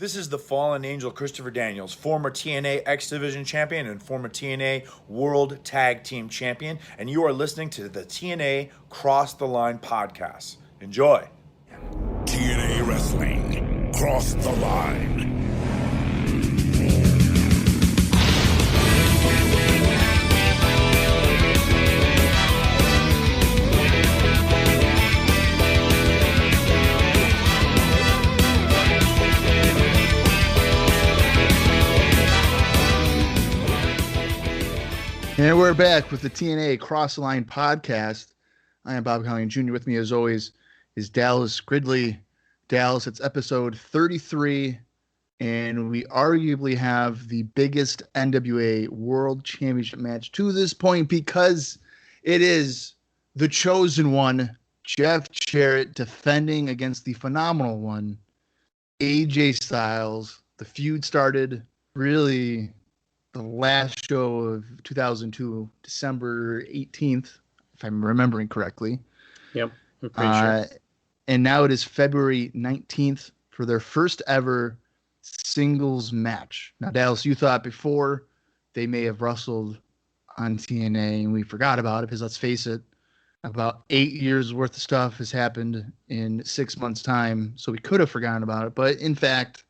This is the Fallen Angel Christopher Daniels, former TNA X Division champion and former TNA World Tag Team champion, and you are listening to the TNA Cross the Line podcast. Enjoy. TNA Wrestling, Cross the Line. And we're back with the TNA Cross the Line podcast. I am Bob Colling Jr. With me, as always, is Dallas Gridley. Dallas, it's episode 33, and we arguably have the biggest NWA World Championship match to this point because it is the chosen one, Jeff Jarrett, defending against the phenomenal one, AJ Styles. The feud started really the last show of 2002, December 18th, if I'm remembering correctly. Yep, I'm pretty sure. And now it is February 19th for their first ever singles match. Now, Dallas, you thought before they may have wrestled on TNA, and we forgot about it because, let's face it, about 8 years worth of stuff has happened in 6 months' time, so we could have forgotten about it. But, in fact,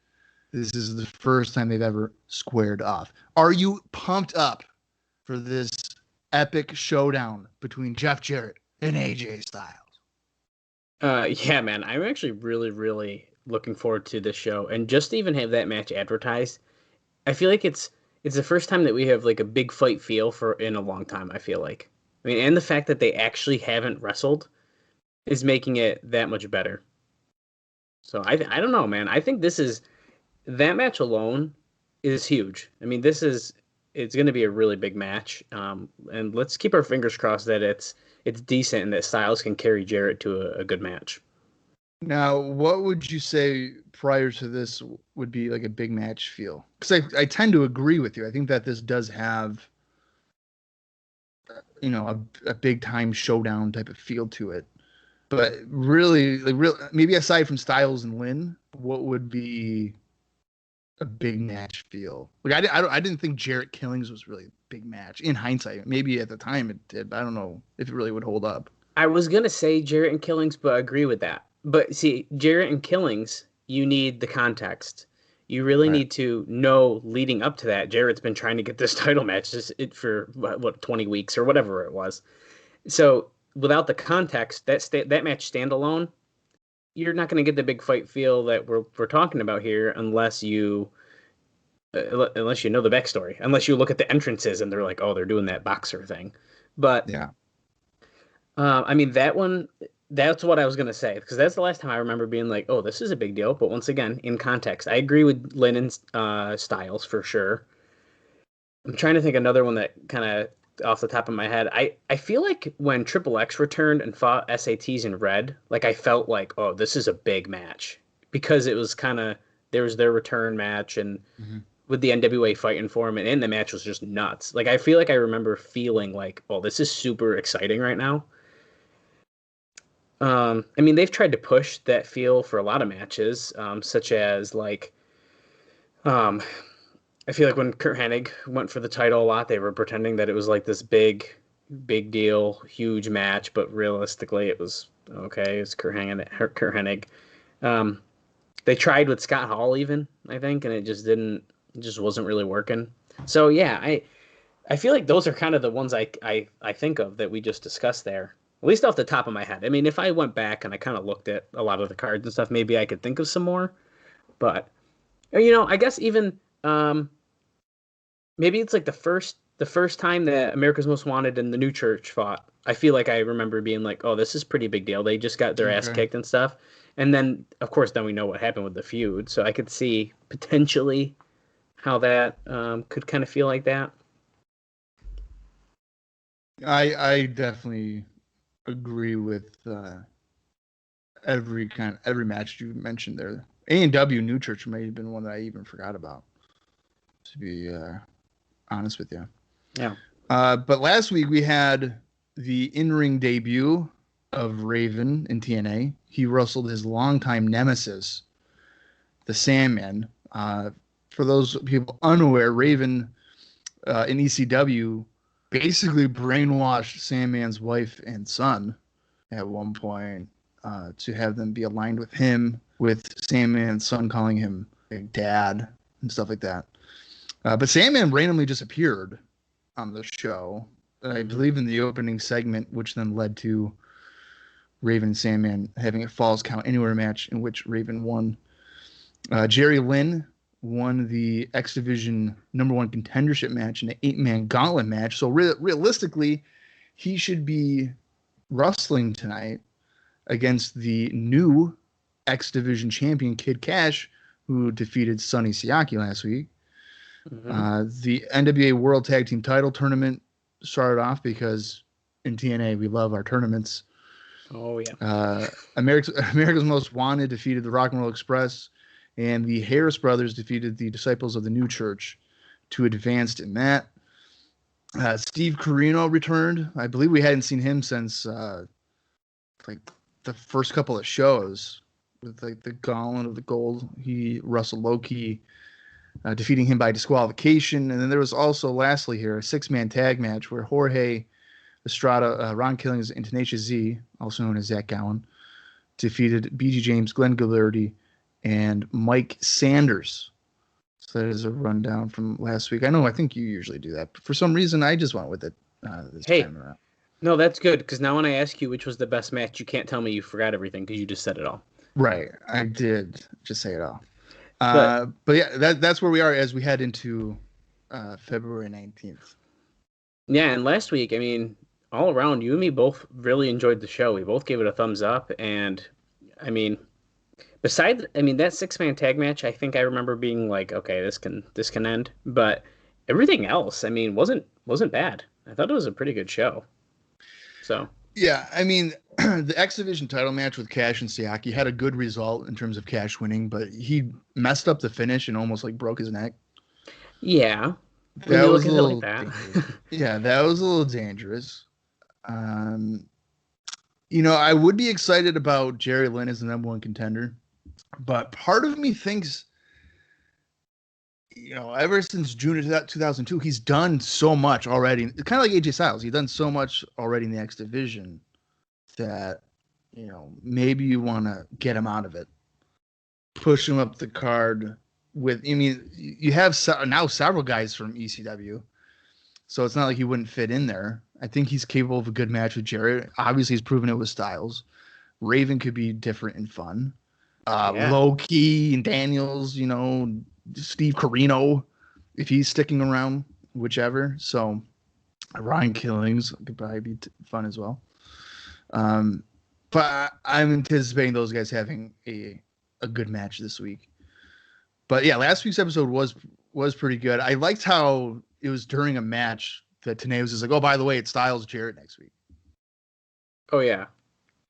this is the first time they've ever squared off. Are you pumped up for this epic showdown between Jeff Jarrett and AJ Styles? Yeah, man, I'm actually really looking forward to this show, and just to even have that match advertised, I feel like it's the first time that we have like a big fight feel for in a long time. I feel like, I mean, and the fact that they actually haven't wrestled is making it that much better. So I don't know, man. I think that match alone is huge. I mean, it's going to be a really big match, and let's keep our fingers crossed that it's decent and that Styles can carry Jarrett to a good match. Now, what would you say prior to this would be like a big match feel? Because I tend to agree with you. I think that this does have, a big time showdown type of feel to it. But really, maybe aside from Styles and Lynn, what would be a big match feel? Like I didn't think Jarrett Killings was really a big match in hindsight. Maybe at the time it did, but I don't know if it really would hold up. I was gonna say Jarrett and Killings, but I agree with that. But see, Jarrett and Killings, you need the context. You really need to know leading up to that. Jarrett's been trying to get this title match for 20 weeks or whatever it was. So without the context, that match standalone, you're not going to get the big fight feel that we're talking about here unless you know the backstory, unless you look at the entrances and they're like, oh, they're doing that boxer thing. But yeah, I mean, that one, that's what I was going to say, because that's the last time I remember being like, oh, this is a big deal. But once again, in context, I agree with Lynn and Styles for sure. I'm trying to think another one that kind of off the top of my head. I feel like when Triple X returned and fought SATs in red, like I felt like, oh, this is a big match, because it was there was their return match and with the NWA fighting for him, and the match was just nuts. Like I feel like I remember feeling like, oh, this is super exciting right now. I mean, they've tried to push that feel for a lot of matches, such as like, I feel like when Kurt Hennig went for the title a lot, they were pretending that it was like this big deal, huge match, but realistically it was okay. It's Kurt Hennig. They tried with Scott Hall even, I think, and it just wasn't really working. So yeah, I feel like those are kind of the ones I think of that we just discussed there. At least off the top of my head. I mean, if I went back and I kind of looked at a lot of the cards and stuff, maybe I could think of some more. But, I guess even maybe it's like the first time that America's Most Wanted and the New Church fought. I feel like I remember being like, oh, this is pretty big deal. They just got their ass kicked and stuff. And then, of course, then we know what happened with the feud. So I could see potentially how that could kind of feel like that. I definitely agree with every match you mentioned there. A&W New Church may have been one that I even forgot about, to be honest with you. Yeah. But last week we had the in-ring debut of Raven in TNA. He wrestled his longtime nemesis, the Sandman. For those people unaware, Raven in ECW basically brainwashed Sandman's wife and son at one point to have them be aligned with him, with Sandman's son calling him a dad and stuff like that. But Sandman randomly just appeared on the show, I believe in the opening segment, which then led to Raven and Sandman having a Falls Count Anywhere match in which Raven won. Jerry Lynn won the X Division #1 contendership match in an 8-man gauntlet match. So realistically, he should be wrestling tonight against the new X Division champion, Kid Kash, who defeated Sonny Siaki last week. The NWA World Tag Team Title Tournament started off because in TNA we love our tournaments. Oh, yeah. America's Most Wanted defeated the Rock and Roll Express, and the Harris Brothers defeated the Disciples of the New Church to advance in that. Steve Corino returned. I believe we hadn't seen him since like the first couple of shows with like the Gauntlet of the Gold. He wrestled Loki, defeating him by disqualification. And then there was also, lastly here, a 6-man tag match where Jorge Estrada, Ron Killings, and Tenacious Z, also known as Zach Gowen, defeated BG James, Glenn Gilberti, and Mike Sanders. So that is a rundown from last week. I think you usually do that, but for some reason I just went with it this time around. No, that's good, because now when I ask you which was the best match, you can't tell me you forgot everything because you just said it all. Right, I did just say it all. But yeah, that's where we are as we head into February 19th. Yeah, and last week, I mean, all around, you and me both really enjoyed the show. We both gave it a thumbs up, and I mean, that 6-man tag match, I think I remember being like, okay, this can end. But everything else, I mean, wasn't bad. I thought it was a pretty good show. So yeah, I mean, the X Division title match with Kash and Siaki had a good result in terms of Kash winning, but he messed up the finish and almost like broke his neck. Yeah, that was a little like that. Yeah, that was a little dangerous. I would be excited about Jerry Lynn as the #1 contender. But part of me thinks, ever since June of 2002, he's done so much already. Kind of like AJ Styles. He's done so much already in the X Division that, maybe you want to get him out of it. Push him up the card you have now several guys from ECW. So it's not like he wouldn't fit in there. I think he's capable of a good match with Jarrett. Obviously, he's proven it with Styles. Raven could be different and fun. Loki and Daniels, Steve Corino, if he's sticking around, whichever. So Ryan Killings could probably be fun as well. But I'm anticipating those guys having a good match this week. But yeah, last week's episode was pretty good. I liked how it was during a match that Tenay was just like, oh, by the way, it's Styles Jarrett next week. Oh, yeah.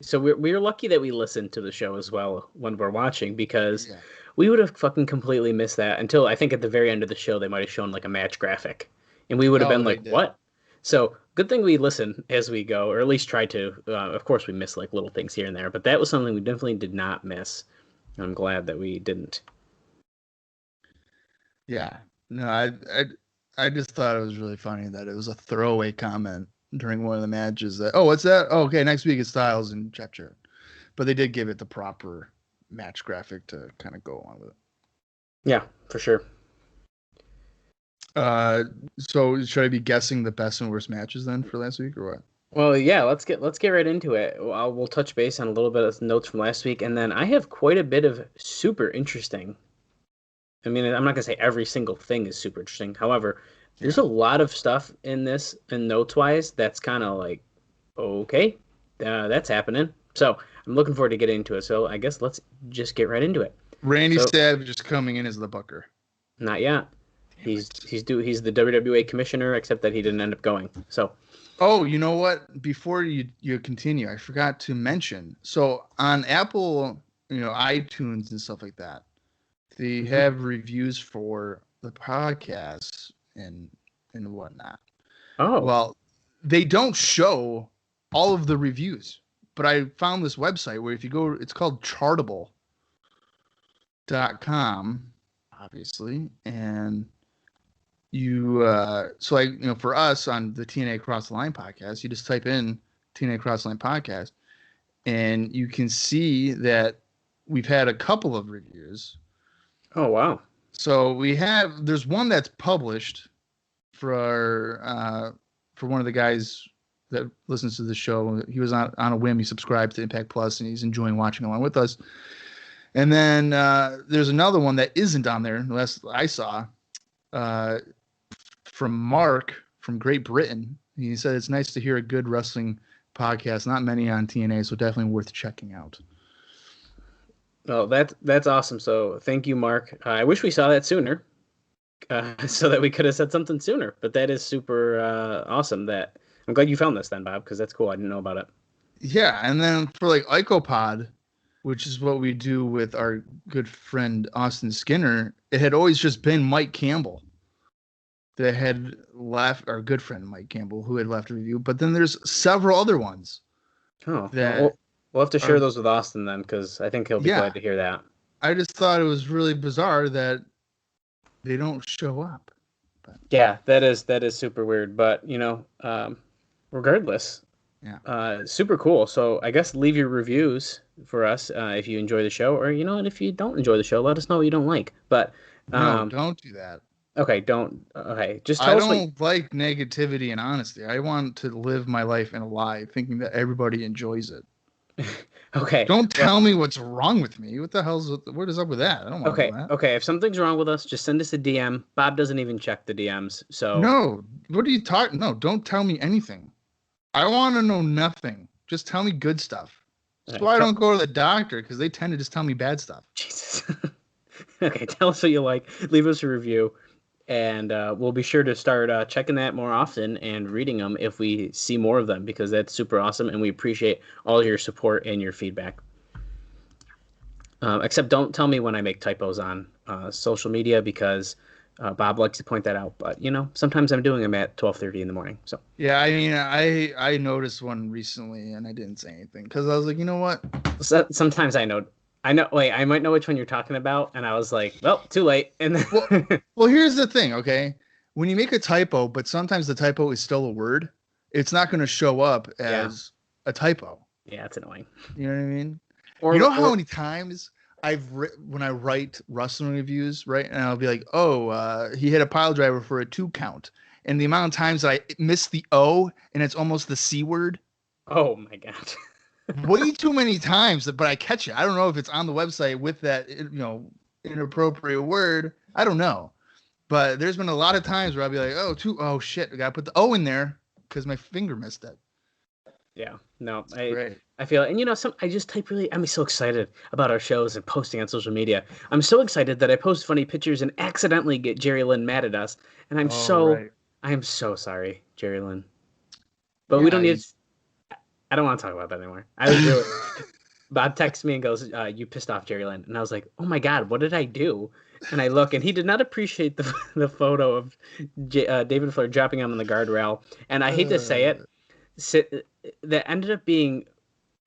So we're lucky that we listened to the show as well when we're watching, because we would have fucking completely missed that until I think at the very end of the show they might have shown like a match graphic, and we would have been like, what? So good thing we listen as we go, or at least try to. Of course, we miss like little things here and there, but that was something we definitely did not miss. I'm glad that we didn't. Yeah. No, I just thought it was really funny that it was a throwaway comment during one of the matches that, oh, what's that? Oh, okay, next week it's Styles and Jeff Jarrett. But they did give it the proper match graphic to kind of go along with it. Yeah, for sure. So should I be guessing the best and worst matches then for last week or what? Well, yeah, let's get right into it. We'll touch base on a little bit of notes from last week, and then I have quite a bit of super interesting. I mean, I'm not going to say every single thing is super interesting. However, there's a lot of stuff in this, and notes-wise, that's kind of like, okay, that's happening. So I'm looking forward to getting into it. So I guess let's just get right into it. Randy Savage is coming in as the booker. Not yet. He's the WWE commissioner, except that he didn't end up going. So. Oh, you know what? Before you continue, I forgot to mention. So on Apple, iTunes and stuff like that, they have reviews for the podcasts and whatnot. Oh. Well, they don't show all of the reviews, but I found this website where if you go, it's called Chartable.com. obviously, and you so like for us on the TNA Across the Line podcast, you just type in TNA Across the Line podcast, and you can see that we've had a couple of reviews. Oh wow! So there's one that's published for one of the guys that listens to the show. He was on a whim. He subscribed to Impact Plus, and he's enjoying watching along with us. And then there's another one that isn't on there, unless I saw, from Mark from Great Britain. He said it's nice to hear a good wrestling podcast. Not many on TNA, so definitely worth checking out. Oh, that's awesome. So thank you, Mark. I wish we saw that sooner, so that we could have said something sooner. But that is super awesome. That I'm glad you found this then, Bob, because that's cool. I didn't know about it. Yeah, and then for like IcoPod, which is what we do with our good friend Austin Skinner, it had always just been Mike Campbell that had left, our good friend Mike Campbell, who had left a review. But then there's several other ones. Oh, that we'll have to share those with Austin then, because I think he'll be glad to hear that. I just thought it was really bizarre that they don't show up. But. Yeah, that is super weird. But regardless, super cool. So I guess leave your reviews for us if you enjoy the show, or and if you don't enjoy the show, let us know what you don't like. But no, don't do that. Okay, just tell us. I don't like negativity and honesty. I want to live my life in a lie, thinking that everybody enjoys it. Okay. Don't tell me what's wrong with me. What is up with that? I don't want to do that. Okay. If something's wrong with us, just send us a DM. Bob doesn't even check the DMs. So no, what are you talking? No, don't tell me anything. I want to know nothing. Just tell me good stuff. That's why I don't go to the doctor, because they tend to just tell me bad stuff. Jesus. Okay, tell us what you like. Leave us a review. And we'll be sure to start checking that more often and reading them if we see more of them, because that's super awesome. And we appreciate all your support and your feedback. Except don't tell me when I make typos on social media, because Bob likes to point that out. But, sometimes I'm doing them at 12:30 in the morning. So yeah, I mean, I noticed one recently and I didn't say anything because I was like, you know what? Sometimes I know. Wait, I might know which one you're talking about. And I was like, well, too late. And then well, here's the thing, okay? When you make a typo, but sometimes the typo is still a word, it's not going to show up as a typo. Yeah, it's annoying. You know what I mean? Or how many times when I write wrestling reviews, right? And I'll be like, he hit a pile driver for a 2 count. And the amount of times that I miss the O and it's almost the C word. Oh, my God. Way too many times, but I catch it. I don't know if it's on the website with that, inappropriate word. I don't know, but there's been a lot of times where I'll be like, oh shit, I gotta put the O in there because my finger missed it. Yeah, no, I feel, and I just type I'm so excited about our shows and posting on social media. I'm so excited that I post funny pictures and accidentally get Jerry Lynn mad at us, and I am so sorry, Jerry Lynn. But we don't need. I don't want to talk about that anymore. I was really. Bob texts me and goes, "You pissed off Jerry Lynn," and I was like, "Oh my God, what did I do?" And I look, and he did not appreciate the photo of David Flair dropping him on the guardrail. And I hate to say it, that ended up being.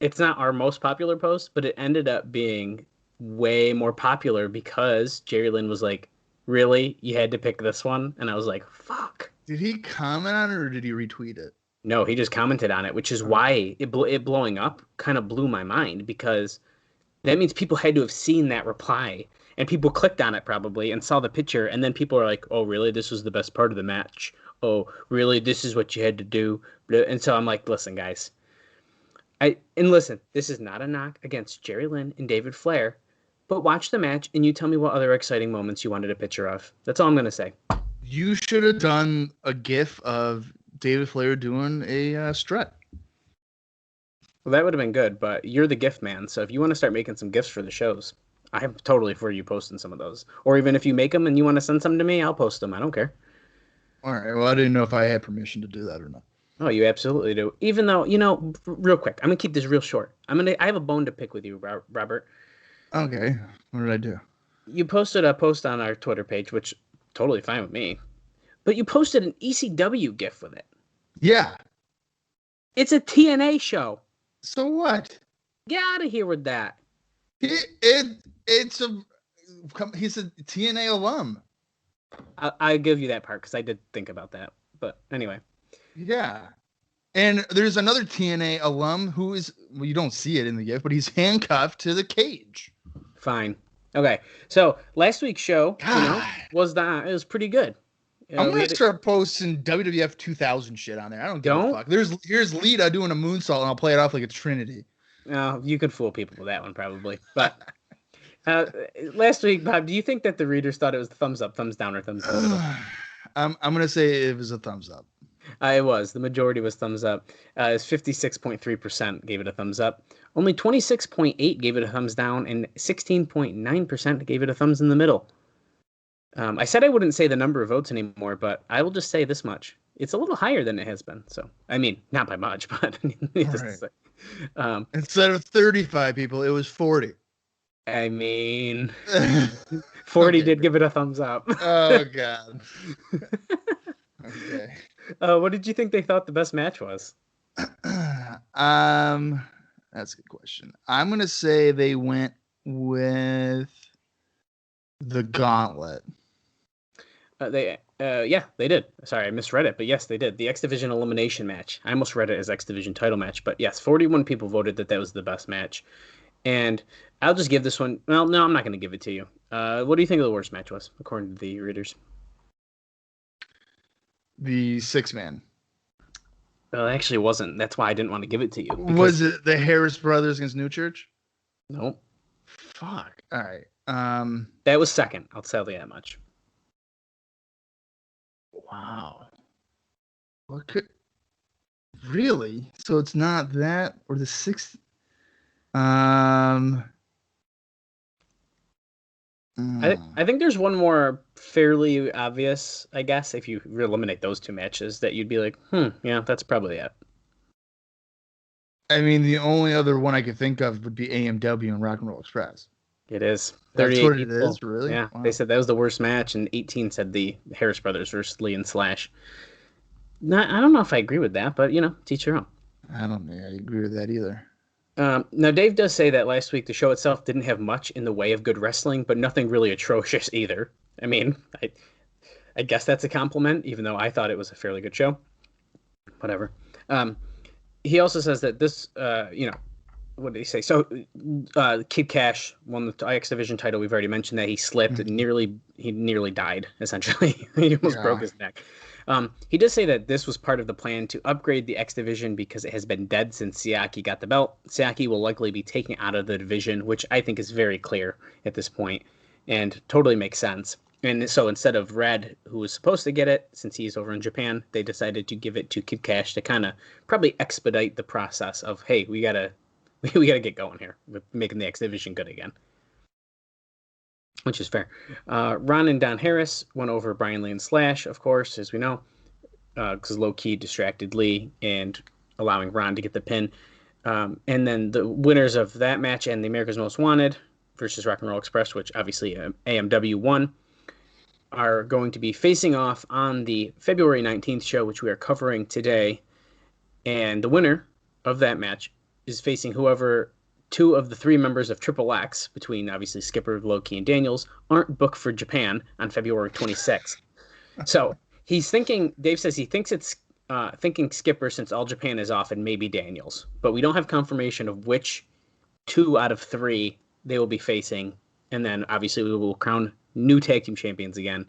It's not our most popular post, but it ended up being way more popular because Jerry Lynn was like, "Really, you had to pick this one?" And I was like, "Fuck." Did he comment on it or did he retweet it? No, he just commented on it, which is why it blowing up kind of blew my mind, because that means people had to have seen that reply, and people clicked on it probably and saw the picture, and then people are like, "Oh, really? This was the best part of the match. Oh, really? This is what you had to do." And so I'm like, "Listen, guys, listen. This is not a knock against Jerry Lynn and David Flair, but watch the match and you tell me what other exciting moments you wanted a picture of. That's all I'm gonna say." You should have done a GIF of David Flair doing a strut. Well, that would have been good, but you're the gift man, so if you want to start making some gifts for the shows, I'm totally for you posting some of those. Or even if you make them and you want to send some to me, I'll post them. I don't care. All right. Well, I didn't know if I had permission to do that or not. Oh, you absolutely do. Even though, real quick, I'm gonna keep this real short. I have a bone to pick with you, Robert. Okay. What did I do? You posted a post on our Twitter page, which totally fine with me. But you posted an ECW GIF with it. Yeah. It's a TNA show. So what? Get out of here with that. It's a He's a TNA alum. I give you that part because I did think about that. But anyway. Yeah. And there's another TNA alum who is, well, you don't see it in the gift, but he's handcuffed to the cage. Fine. Okay. So last week's show, it was pretty good. I'm going to start posting WWF 2000 shit on there. I don't give a fuck. Here's Lita doing a moonsault, and I'll play it off like it's Trinity. You could fool people with that one, probably. But last week, Bob, do you think that the readers thought it was thumbs up, thumbs down, or thumbs down? I'm going to say it was a thumbs up. It was. The majority was thumbs up. It's 56.3% gave it a thumbs up. Only 26.8% gave it a thumbs down, and 16.9% gave it a thumbs in the middle. I said I wouldn't say the number of votes anymore, but I will just say this much. It's a little higher than it has been. So, I mean, not by much, but instead of 35 people, it was 40. I mean, 40 did give it a thumbs up. Oh, God. Okay. What did you think they thought the best match was? That's a good question. I'm going to say they went with the Gauntlet. They did. Sorry, I misread it, but yes, they did. The X Division elimination match. I almost read it as X Division title match, but yes, 41 people voted that was the best match. And I'll just give this one. Well, no, I'm not going to give it to you. What do you think the worst match was, according to the readers? The 6-man. Well, it actually wasn't. That's why I didn't want to give it to you. Was it the Harris Brothers against New Church? Nope. Fuck. All right. That was second. I'll tell you that much. Wow. What could really? So it's not that or the 6th. I think there's one more fairly obvious, I guess, if you eliminate those two matches, that you'd be like, yeah, that's probably it. I mean, the only other one I could think of would be AMW and Rock and Roll Express. It is. That's what it is, really? Yeah, wow. They said that was the worst match, and 18 said the Harris Brothers versus Lee and Slash. I don't know if I agree with that, but, teach your own. I don't think I agree with that either. Now, Dave does say that last week the show itself didn't have much in the way of good wrestling, but nothing really atrocious either. I mean, I guess that's a compliment, even though I thought it was a fairly good show. Whatever. He also says that this, what did he say? So, Kid Kash won the X Division title. We've already mentioned that he slipped. Mm-hmm. He nearly died, essentially. He almost broke his neck. He does say that this was part of the plan to upgrade the X Division because it has been dead since Siaki got the belt. Siaki will likely be taken out of the division, which I think is very clear at this point and totally makes sense. And so instead of Red, who was supposed to get it, since he's over in Japan, they decided to give it to Kid Kash to kind of probably expedite the process of, hey, we gotta get going here with making the X Division good again. Which is fair. Ron and Don Harris went over Brian Lee and Slash, of course, as we know, because low-key distracted Lee and allowing Ron to get the pin. And then the winners of that match and the America's Most Wanted versus Rock and Roll Express, which obviously AMW won, are going to be facing off on the February 19th show, which we are covering today. And the winner of that match is facing whoever two of the three members of Triple X, between obviously Skipper, Loki, and Daniels, aren't booked for Japan on February 26th. So he's thinking, Dave says he thinks it's thinking Skipper since All Japan is off and maybe Daniels. But we don't have confirmation of which 2 out of 3 they will be facing. And then obviously we will crown new tag team champions again.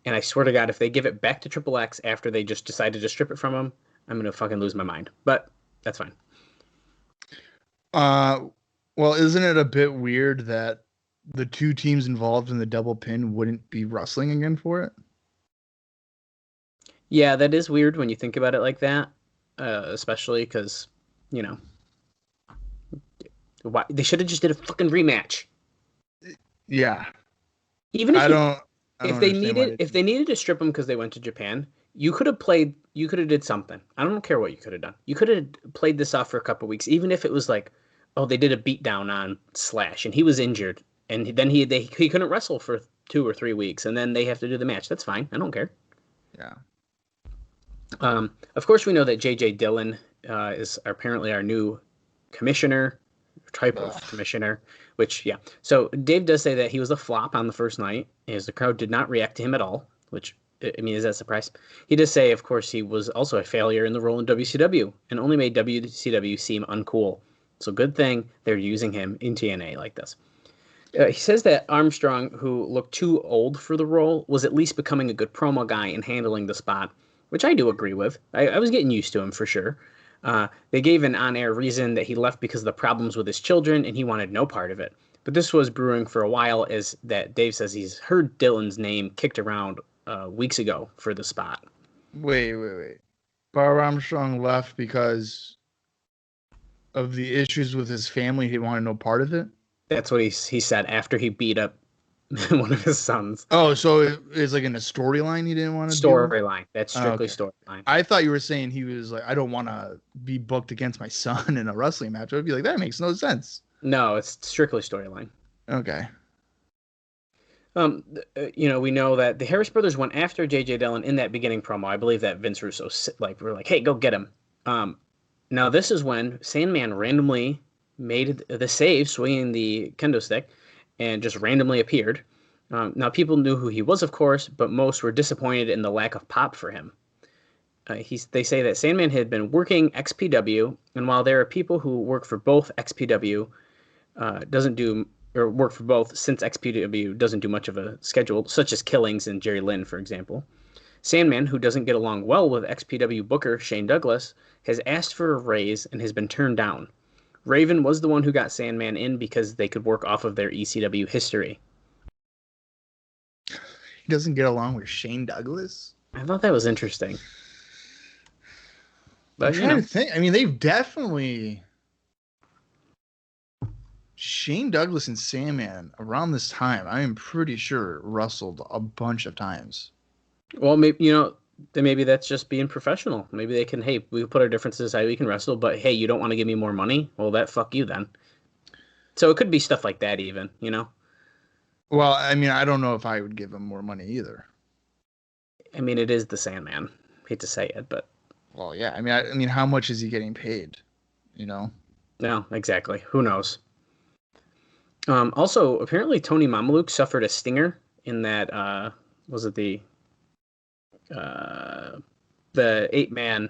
And I swear to God, if they give it back to Triple X after they just decided to strip it from him, I'm going to fucking lose my mind. But that's fine. Well, isn't it a bit weird that the 2 teams involved in the double pin wouldn't be wrestling again for it? Yeah, that is weird when you think about it like that, especially because, why they should have just did a fucking rematch. Yeah. Even if if they needed to strip them because they went to Japan, you could have did something. I don't care what you could have done. You could have played this off for a couple weeks, even if it was like, oh, they did a beatdown on Slash and he was injured and then he couldn't wrestle for 2 or 3 weeks and then they have to do the match. That's fine. I don't care. Yeah. Of course, we know that J.J. Dillon is apparently our new commissioner. type of commissioner, which, yeah. So Dave does say that he was a flop on the first night, as the crowd did not react to him at all, which, I mean, is that a surprise? He does say, of course, he was also a failure in the role in WCW and only made WCW seem uncool. So good thing they're using him in TNA like this. He says that Armstrong, who looked too old for the role, was at least becoming a good promo guy and handling the spot, which I do agree with. I was getting used to him for sure. They gave an on-air reason that he left because of the problems with his children, and he wanted no part of it. But this was brewing for a while, as that Dave says he's heard Dylan's name kicked around weeks ago for the spot. Wait. Bob Armstrong left because of the issues with his family. He wanted no part of it? That's what he said after he beat up one of his sons. Oh, so it's like in a storyline he didn't want to do? Storyline. That's strictly storyline. I thought you were saying he was like, I don't want to be booked against my son in a wrestling match. I would be like, that makes no sense. No, it's strictly storyline. Okay. We know that the Harris brothers went after J.J. Dillon in that beginning promo. I believe that Vince Russo were like, hey, go get him. Now this is when Sandman randomly made the save, swinging the kendo stick, and just randomly appeared. Now people knew who he was, of course, but most were disappointed in the lack of pop for him. They say that Sandman had been working XPW, and while there are people who work for both XPW, work for both since XPW doesn't do much of a schedule, such as Killings and Jerry Lynn, for example. Sandman, who doesn't get along well with XPW booker Shane Douglas, has asked for a raise and has been turned down. Raven was the one who got Sandman in because they could work off of their ECW history. He doesn't get along with Shane Douglas? I thought that was interesting. But, I'm trying to think. I mean, they've definitely... Shane Douglas and Sandman, around this time, I am pretty sure wrestled a bunch of times. Well, maybe that's just being professional. Maybe they can, hey, we put our differences aside, we can wrestle, but hey, you don't want to give me more money? Well, that fuck you then. So it could be stuff like that even, Well, I mean, I don't know if I would give him more money either. I mean, it is the Sandman. Hate to say it, but... Well, yeah. I mean, how much is he getting paid? No, exactly. Who knows? Also, apparently Tony Mamaluke suffered a stinger in that, was it the 8-man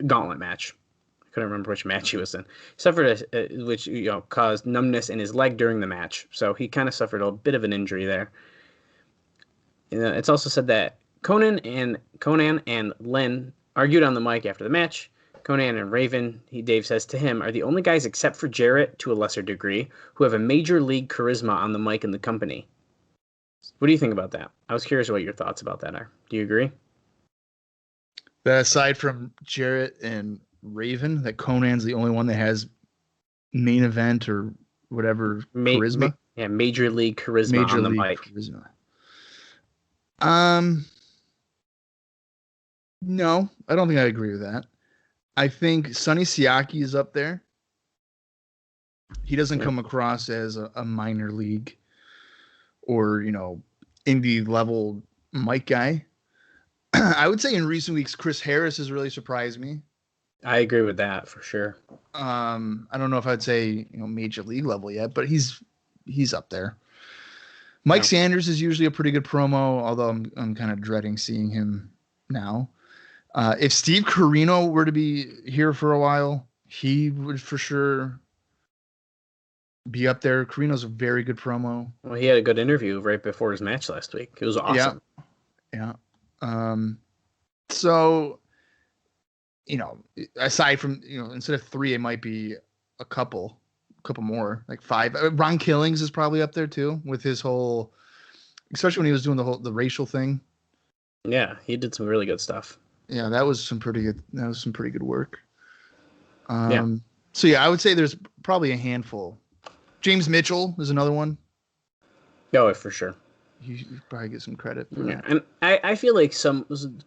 gauntlet match. I couldn't remember which match he was in. He suffered which caused numbness in his leg during the match, so he kind of suffered a bit of an injury there. It's also said that Konnan and Lynn argued on the mic after the match. Konnan and Raven, Dave says to him, are the only guys except for Jarrett, to a lesser degree, who have a major league charisma on the mic in the company. What do you think about that? I was curious what your thoughts about that are. Do you agree? That aside from Jarrett and Raven, that Conan's the only one that has main event or whatever charisma? Major league charisma on the mic. Charisma. No, I don't think I agree with that. I think Sonny Siaki is up there. He doesn't come across as a minor league or, indie level mic guy. I would say in recent weeks, Chris Harris has really surprised me. I agree with that for sure. I don't know if I'd say, major league level yet, but he's up there. Mike Sanders is usually a pretty good promo, although I'm kind of dreading seeing him now. If Steve Corino were to be here for a while, he would for sure be up there. Carino's a very good promo. Well, he had a good interview right before his match last week. It was awesome. Yeah. So, aside from, instead of 3, it might be a couple more, like 5. Ron Killings is probably up there too, with his whole, especially when he was doing the racial thing. Yeah, he did some really good stuff. Yeah, that was some pretty good work. So yeah, I would say there's probably a handful. James Mitchell is another one. Oh, for sure. You probably get some credit for that. And I feel like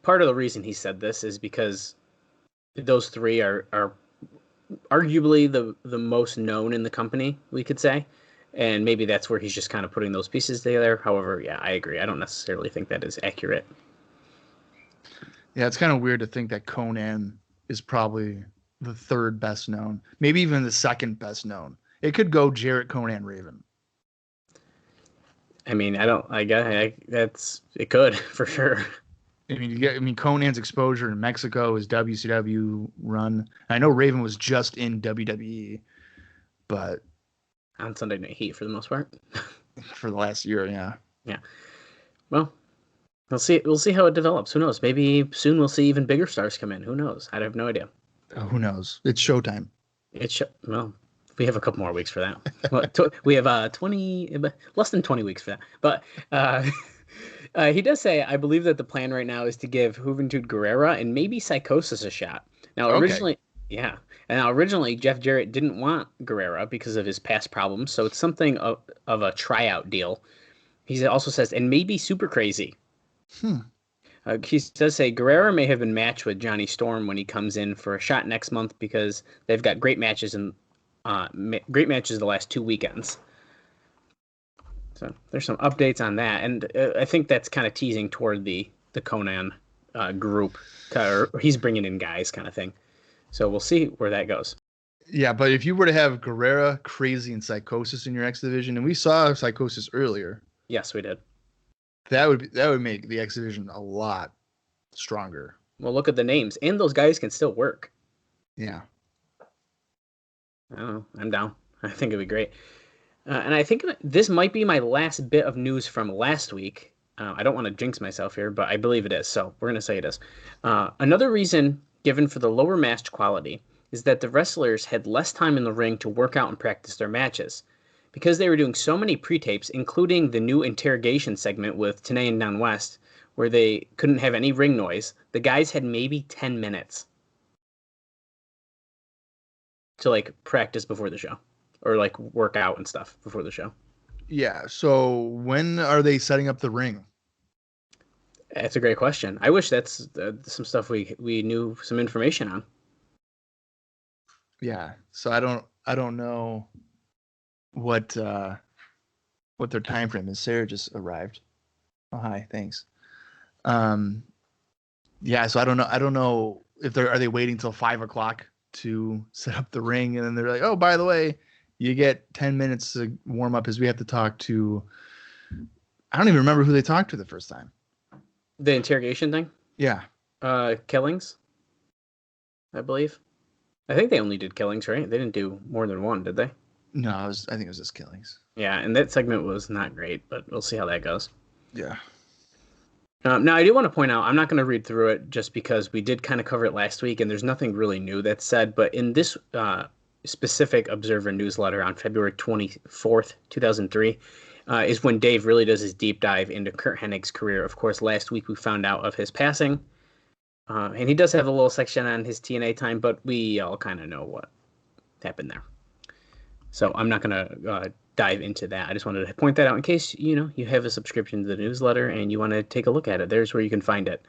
part of the reason he said this is because those 3 are arguably the most known in the company, we could say. And maybe that's where he's just kind of putting those pieces together. However, yeah, I agree. I don't necessarily think that is accurate. Yeah, it's kind of weird to think that Konnan is probably the third best known, maybe even the second best known. It could go Jarrett, Konnan, Raven. I mean, it could for sure. I mean, Conan's exposure in Mexico, his WCW run. I know Raven was just in WWE, but On Sunday Night Heat for the most part. for the last year, yeah. Yeah. Well, we'll see. We'll see how it develops. Who knows? Maybe soon we'll see even bigger stars come in. Who knows? I have no idea. Who knows? It's showtime. Well, we have a couple more weeks for that. We have less than 20 weeks for that. But he does say, I believe that the plan right now is to give Juventud Guerrera and maybe Psychosis a shot. Now, originally, yeah. And now, originally, Jeff Jarrett didn't want Guerrera because of his past problems, so it's something of a tryout deal. He also says, and maybe Super Crazy. He does say Guerrera may have been matched with Johnny Storm when he comes in for a shot next month because they've got great matches the last 2 weekends. So there's some updates on that, and I think that's kind of teasing toward the Konnan group. Or he's bringing in guys kind of thing. So we'll see where that goes. Yeah, but if you were to have Guerrera, Crazy, and Psychosis in your X Division, and we saw Psychosis earlier. Yes, we did. That would make the X Division a lot stronger. Well, look at the names, and those guys can still work. Yeah. I don't know. I'm down. I think it'd be great. And I think this might be my last bit of news from last week. I don't want to jinx myself here, but I believe it is. So we're going to say it is. Another reason given for the lower match quality is that the wrestlers had less time in the ring to work out and practice their matches. Because they were doing so many pre-tapes, including the new interrogation segment with Tenay and Down West, where they couldn't have any ring noise, the guys had maybe 10 minutes to like practice before the show or like work out and stuff before the show. Yeah. So when are they setting up the ring? That's a great question. I wish that's some stuff we knew some information on. Yeah. So I don't know what their time frame is. Sarah just arrived. Oh, hi. Thanks. Yeah. So I don't know if are they waiting till 5 o'clock to set up the ring, and then they're like, oh, by the way, you get 10 minutes to warm up as we have to talk to. I don't even remember who they talked to the first time. The interrogation thing? Yeah. Killings, I believe. I think they only did Killings, right? They didn't do more than one, did they? No, I think it was just Killings. Yeah, and that segment was not great, but we'll see how that goes. Yeah. Now, I do want to point out, I'm not going to read through it just because we did kind of cover it last week, and there's nothing really new that's said, but in this specific Observer newsletter on February 24th, 2003, is when Dave really does his deep dive into Curt Hennig's career. Of course, last week we found out of his passing, and he does have a little section on his TNA time, but we all kind of know what happened there. So I'm not going to dive into that. I just wanted to point that out in case, you have a subscription to the newsletter and you want to take a look at it. There's where you can find it.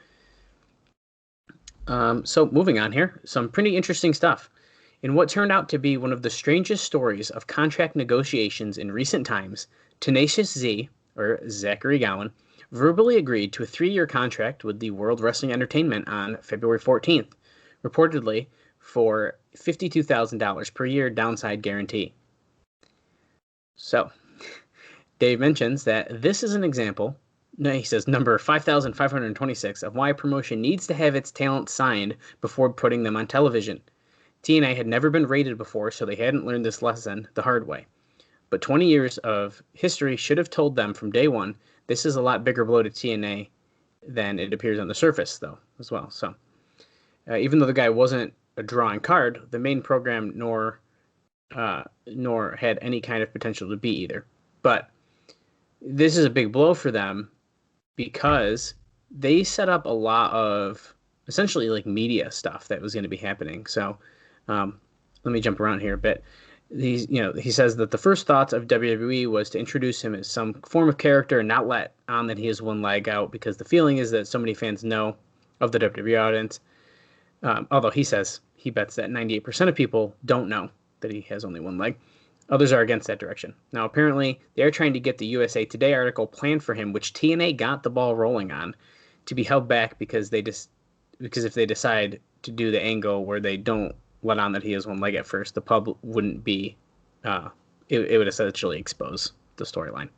So moving on here, some pretty interesting stuff. In what turned out to be one of the strangest stories of contract negotiations in recent times, Tenacious Z, or Zachary Gowen, verbally agreed to a 3-year contract with the World Wrestling Entertainment on February 14th, reportedly for $52,000 per year downside guarantee. So, Dave mentions that this is an example, he says number 5,526, of why a promotion needs to have its talent signed before putting them on television. TNA had never been rated before, so they hadn't learned this lesson the hard way. But 20 years of history should have told them from day one, this is a lot bigger blow to TNA than it appears on the surface, though, as well. So, even though the guy wasn't a drawing card, the main program nor had any kind of potential to be either. But this is a big blow for them because they set up a lot of essentially like media stuff that was going to be happening. So let me jump around here a bit. He says that the first thoughts of WWE was to introduce him as some form of character and not let on that he has one leg out, because the feeling is that so many fans know of the WWE audience. Although he says he bets that 98% of people don't know that he has only one leg. Others are against that direction. Now, apparently, they are trying to get the USA Today article planned for him, which TNA got the ball rolling on, to be held back because if they decide to do the angle where they don't let on that he has one leg at first, the pub wouldn't be, it would essentially expose the storyline.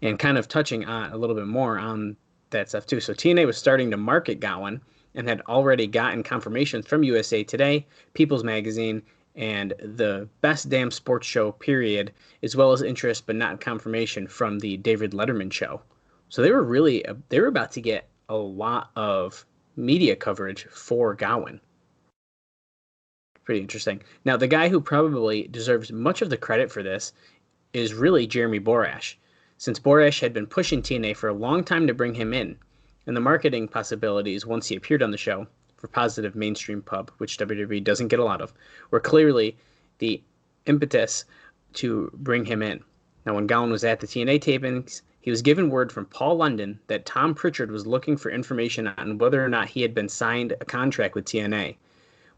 And kind of touching on a little bit more on that stuff too. So TNA was starting to market Gowan and had already gotten confirmation from USA Today, People's Magazine, and the Best Damn Sports Show, period, as well as interest but not confirmation from the David Letterman show. So they were about to get a lot of media coverage for Gowan. Pretty interesting. Now, the guy who probably deserves much of the credit for this is really Jeremy Borash, since Borash had been pushing TNA for a long time to bring him in, and the marketing possibilities once he appeared on the show for positive mainstream pub, which WWE doesn't get a lot of, were clearly the impetus to bring him in. Now, when Gowan was at the TNA tapings, he was given word from Paul London that Tom Pritchard was looking for information on whether or not he had been signed a contract with TNA.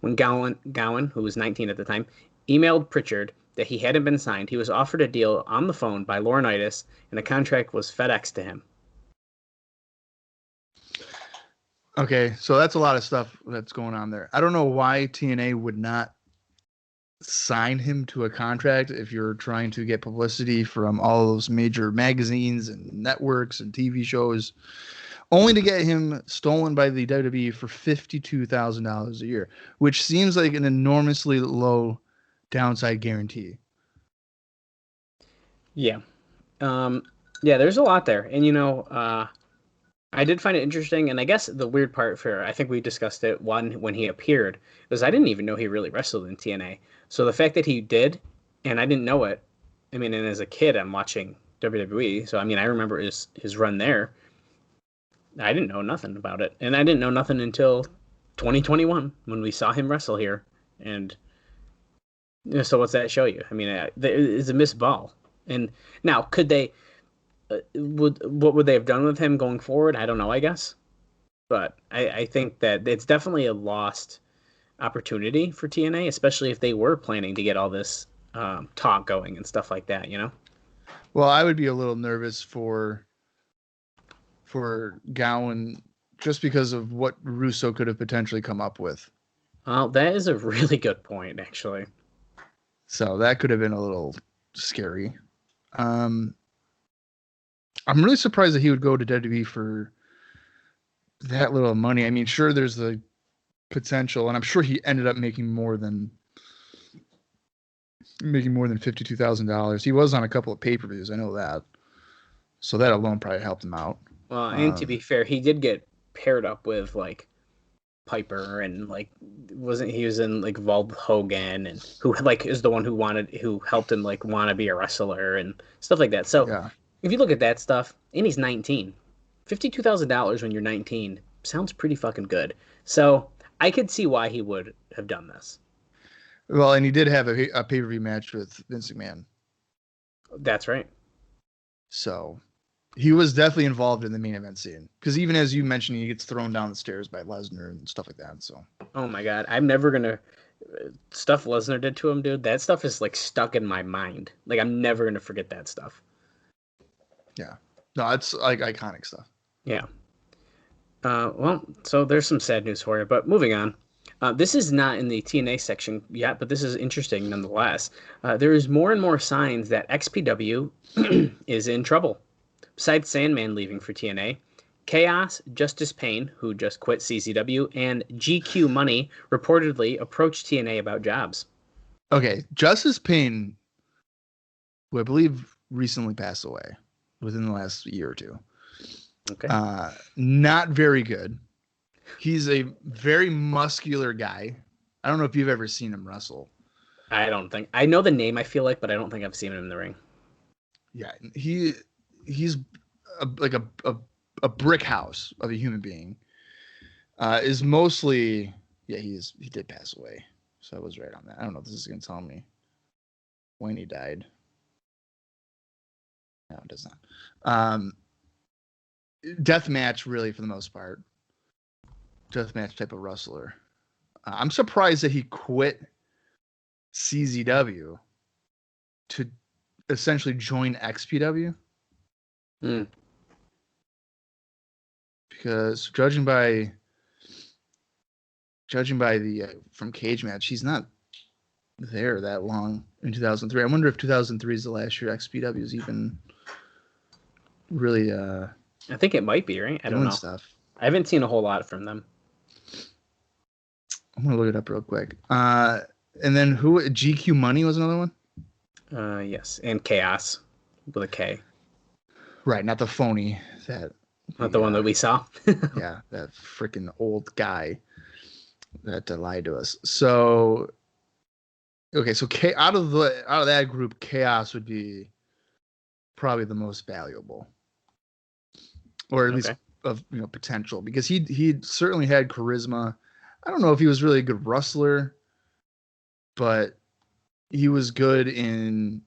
When Gowan, who was 19 at the time, emailed Pritchard that he hadn't been signed, he was offered a deal on the phone by Laurinaitis, and the contract was FedExed to him. Okay, so that's a lot of stuff that's going on there. I don't know why TNA would not sign him to a contract if you're trying to get publicity from all those major magazines and networks and TV shows, only to get him stolen by the WWE for $52,000 a year, which seems like an enormously low downside guarantee. Yeah. There's a lot there. And, I did find it interesting, and I guess the weird part I think we discussed it when he appeared, was I didn't even know he really wrestled in TNA. So the fact that he did, and I didn't know it, I mean, and as a kid, I'm watching WWE, so I mean, I remember his run there. I didn't know nothing about it, and I didn't know nothing until 2021 when we saw him wrestle here, and so what's that show you? I mean, it's a missed ball. And now, could they? What would they have done with him going forward? I don't know, I guess. But I think that it's definitely a lost opportunity for TNA, especially if they were planning to get all this talk going and stuff like that, Well, I would be a little nervous for Gowan just because of what Russo could have potentially come up with. Well, that is a really good point, actually. So that could have been a little scary. I'm really surprised that he would go to WWE for that little money. I mean, sure, there's the potential, and I'm sure he ended up making more than $52,000. He was on a couple of pay-per-views, I know that. So that alone probably helped him out. Well, and to be fair, he did get paired up with like Piper, and like he was in like Vault Hogan, and who like is the one who helped him like want to be a wrestler and stuff like that. So yeah. If you look at that stuff, and he's 19, $52,000 when you're 19 sounds pretty fucking good. So I could see why he would have done this. Well, and he did have a pay-per-view match with Vince McMahon. That's right. So he was definitely involved in the main event scene. Because even as you mentioned, he gets thrown down the stairs by Lesnar and stuff like that. So. Oh my God. I'm never going to... Stuff Lesnar did to him, dude, that stuff is like stuck in my mind. Like I'm never going to forget that stuff. Yeah. No, it's like iconic stuff. Yeah. Well, so there's some sad news for you, but moving on. This is not in the TNA section yet, but this is interesting nonetheless. There is more and more signs that XPW is in trouble. Besides Sandman leaving for TNA, Chaos, Justice Payne, who just quit CZW, and GQ Money reportedly approached TNA about jobs. Okay, Justice Payne, who I believe recently passed away within the last year or two. Okay. Not very good. He's a very muscular guy. I don't know if you've ever seen him wrestle. I know the name, I feel like, but I don't think I've seen him in the ring. Yeah, he's like a brick house of a human being. Is mostly, yeah, he did pass away. So I was right on that. I don't know if this is going to tell me when he died. No, it does not. Death match, really, for the most part. Death match type of wrestler. I'm surprised that he quit CZW to essentially join XPW. Because judging by judging by the from Cage Match, he's not there that long in 2003. I wonder if 2003 is the last year XPW is even really I think it might be, right? I don't know. Stuff. I haven't seen a whole lot from them. I'm gonna look it up real quick. And then who? GQ Money was another one. Yes, and Chaos with a K. Right, not the phony not the one that we saw. Yeah, that freaking old guy that lied to us. So, okay, so out of that group, Chaos would be probably the most valuable, or at least of potential, because he certainly had charisma. I don't know if he was really a good wrestler, but he was good in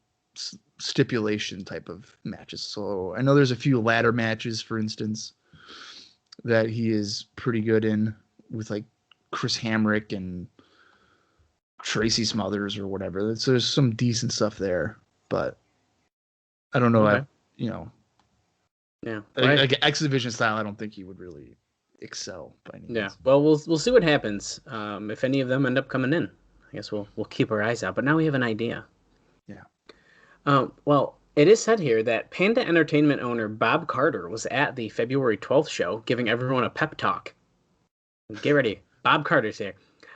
stipulation type of matches. So I know there's a few ladder matches, for instance, that he is pretty good in with like Chris Hamrick and Tracy Smothers or whatever. So there's some decent stuff there, but I don't know. Okay. Yeah. Like X Division style, I don't think he would really excel by any means. Yeah. Well, we'll see what happens. If any of them end up coming in, I guess we'll keep our eyes out. But now we have an idea. Yeah. Well, it is said here that Panda Entertainment owner Bob Carter was at the February 12th show, giving everyone a pep talk. Get ready, Bob Carter's here.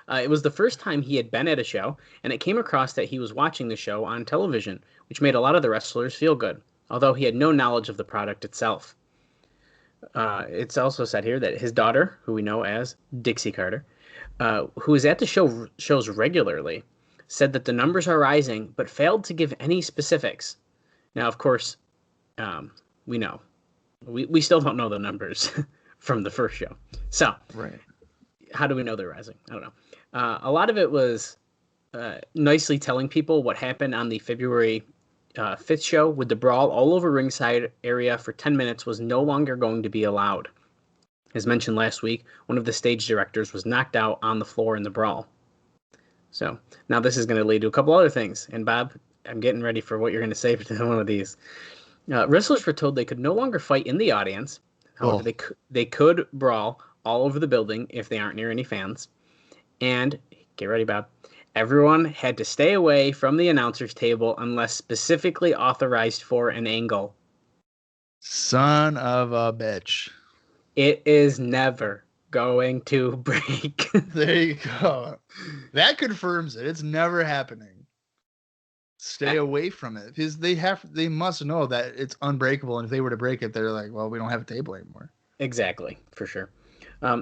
It was the first time he had been at a show, and it came across that he was watching the show on television, which made a lot of the wrestlers feel good, although he had no knowledge of the product itself. It's also said here that his daughter, who we know as Dixie Carter, who is at the shows regularly, said that the numbers are rising, but failed to give any specifics. Now, of course, we know. We still don't know the numbers from the first show. So, right. How do we know they're rising? I don't know. A lot of it was nicely telling people what happened on the February 5th show with the brawl all over ringside area for 10 minutes was no longer going to be allowed. As mentioned last week, one of the stage directors was knocked out on the floor in the brawl. So now this is going to lead to a couple other things. And Bob, I'm getting ready for what you're going to say for one of these. Wrestlers were told they could no longer fight in the audience. However, they could brawl all over the building if they aren't near any fans. And, get ready, Bob, everyone had to stay away from the announcer's table unless specifically authorized for an angle. Son of a bitch. It is never going to break. There you go. That confirms it. It's never happening. Stay away from it, because they must know that it's unbreakable, and if they were to break it, they're like, well, we don't have a table anymore. Exactly, for sure.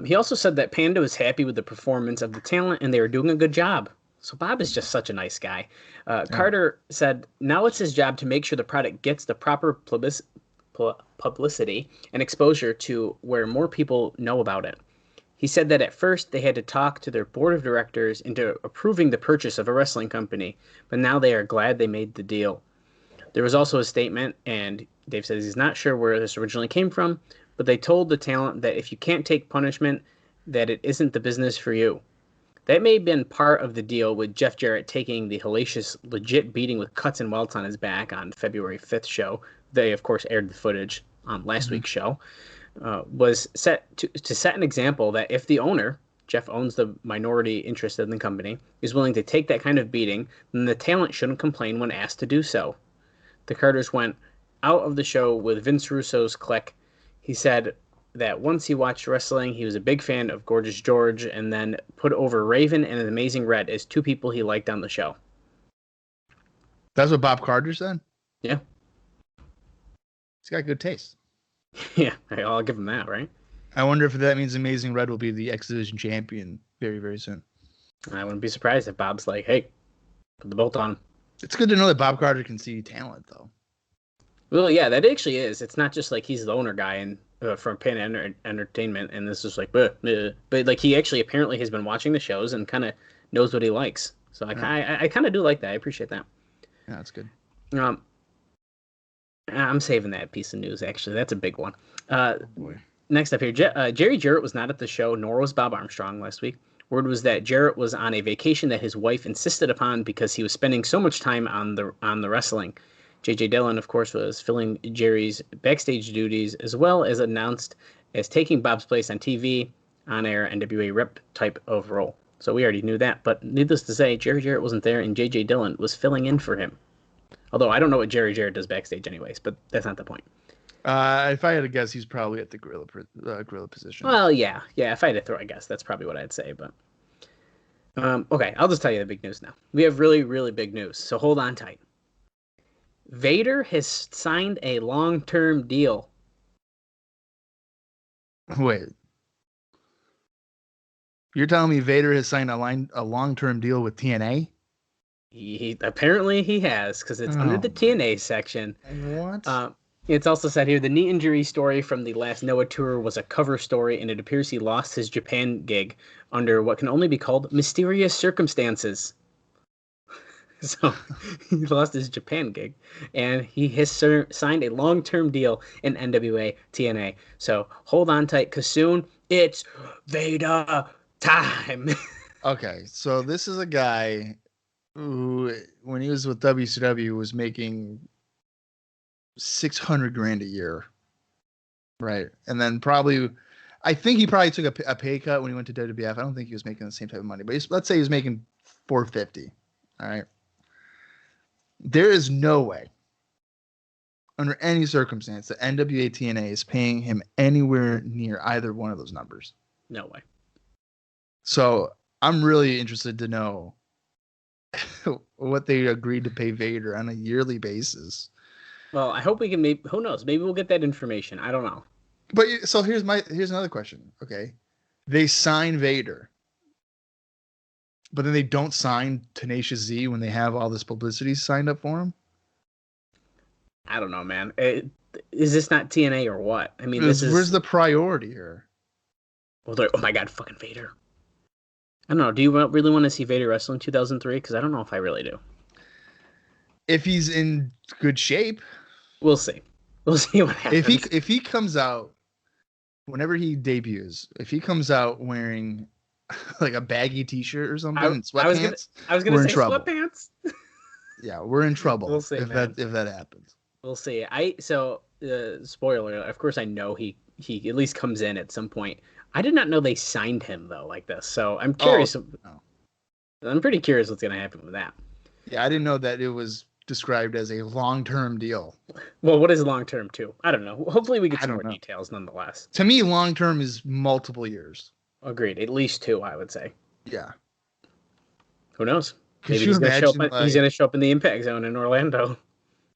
He also said that Panda was happy with the performance of the talent, and they were doing a good job. So Bob is just such a nice guy. Carter said, now it's his job to make sure the product gets the proper publicity and exposure to where more people know about it. He said that at first they had to talk to their board of directors into approving the purchase of a wrestling company, but now they are glad they made the deal. There was also a statement, and Dave says he's not sure where this originally came from, but they told the talent that if you can't take punishment, that it isn't the business for you. That may have been part of the deal with Jeff Jarrett taking the hellacious, legit beating with cuts and welts on his back on February 5th show. They, of course, aired the footage on last week's show. Was set to set an example that if the owner, Jeff owns the minority interest in the company, is willing to take that kind of beating, then the talent shouldn't complain when asked to do so. The Carters went out of the show with Vince Russo's clique. He said that once he watched wrestling, he was a big fan of Gorgeous George, and then put over Raven and Amazing Red as two people he liked on the show. That's what Bob Carter said? Yeah. He's got good taste. Yeah, I'll give him that, right? I wonder if that means Amazing Red will be the X Division champion very, very soon. I wouldn't be surprised if Bob's like, hey, put the belt on him. It's good to know that Bob Carter can see talent, though. Well, yeah, that actually is. It's not just like he's the owner guy and from Pan Entertainment, and this is like, but like he actually apparently has been watching the shows and kind of knows what he likes. So I kind of do like that. I appreciate that. Yeah, that's good. I'm saving that piece of news, actually. That's a big one. Boy. Next up here, Jerry Jarrett was not at the show, nor was Bob Armstrong last week. Word was that Jarrett was on a vacation that his wife insisted upon because he was spending so much time on the wrestling. J.J. Dillon, of course, was filling Jerry's backstage duties, as well as announced as taking Bob's place on TV. on-air NWA rep type of role. So we already knew that. But needless to say, Jerry Jarrett wasn't there, and J.J. Dillon was filling in for him. Although I don't know what Jerry Jarrett does backstage anyways, but that's not the point. If I had to guess, he's probably at the gorilla position. Well, yeah. If I had to throw a guess, that's probably what I'd say. But okay, I'll just tell you the big news now. We have really, really big news, so hold on tight. Vader has signed a long-term deal. Wait. You're telling me Vader has signed a long-term deal with TNA? He apparently he has, because it's under the TNA section. What? It's also said here, the knee injury story from the last Noah tour was a cover story, and it appears he lost his Japan gig under what can only be called mysterious circumstances. So he lost his Japan gig, and he has signed a long-term deal in NWA TNA. So hold on tight, because soon it's Vader time. Okay, so this is a guy who, when he was with WCW, was making $600,000 a year, right? And then I think he probably took a pay cut when he went to WWF. I don't think he was making the same type of money, but let's say he was making $450. All right. There is no way, under any circumstance, that NWA TNA is paying him anywhere near either one of those numbers. No way. So I'm really interested to know what they agreed to pay Vader on a yearly basis. Well, I hope we can who knows? Maybe we'll get that information. I don't know. But so here's another question. Okay. They sign Vader, but then they don't sign Tenacious Z when they have all this publicity signed up for him. I don't know, man. Is this not TNA or what? I mean, where's the priority here? Well, oh my God, fucking Vader. I don't know. Do you really want to see Vader wrestle in 2003? Because I don't know if I really do. If he's in good shape, we'll see. We'll see what happens. If he comes out, whenever he debuts, if he comes out wearing like a baggy T-shirt or something, and sweatpants, I was gonna say sweatpants. Yeah, we're in trouble. We'll see, if that happens. We'll see. Spoiler. Of course, I know he at least comes in at some point. I did not know they signed him though like this, so I'm curious. No. I'm pretty curious what's gonna happen with that. Yeah, I didn't know that it was described as a long-term deal. Well, what is long-term too? I don't know. Hopefully we get some more details nonetheless. To me, long-term is multiple years. Agreed. At least 2, I would say. Yeah. Who knows? Maybe he's going to show up in the Impact Zone in Orlando.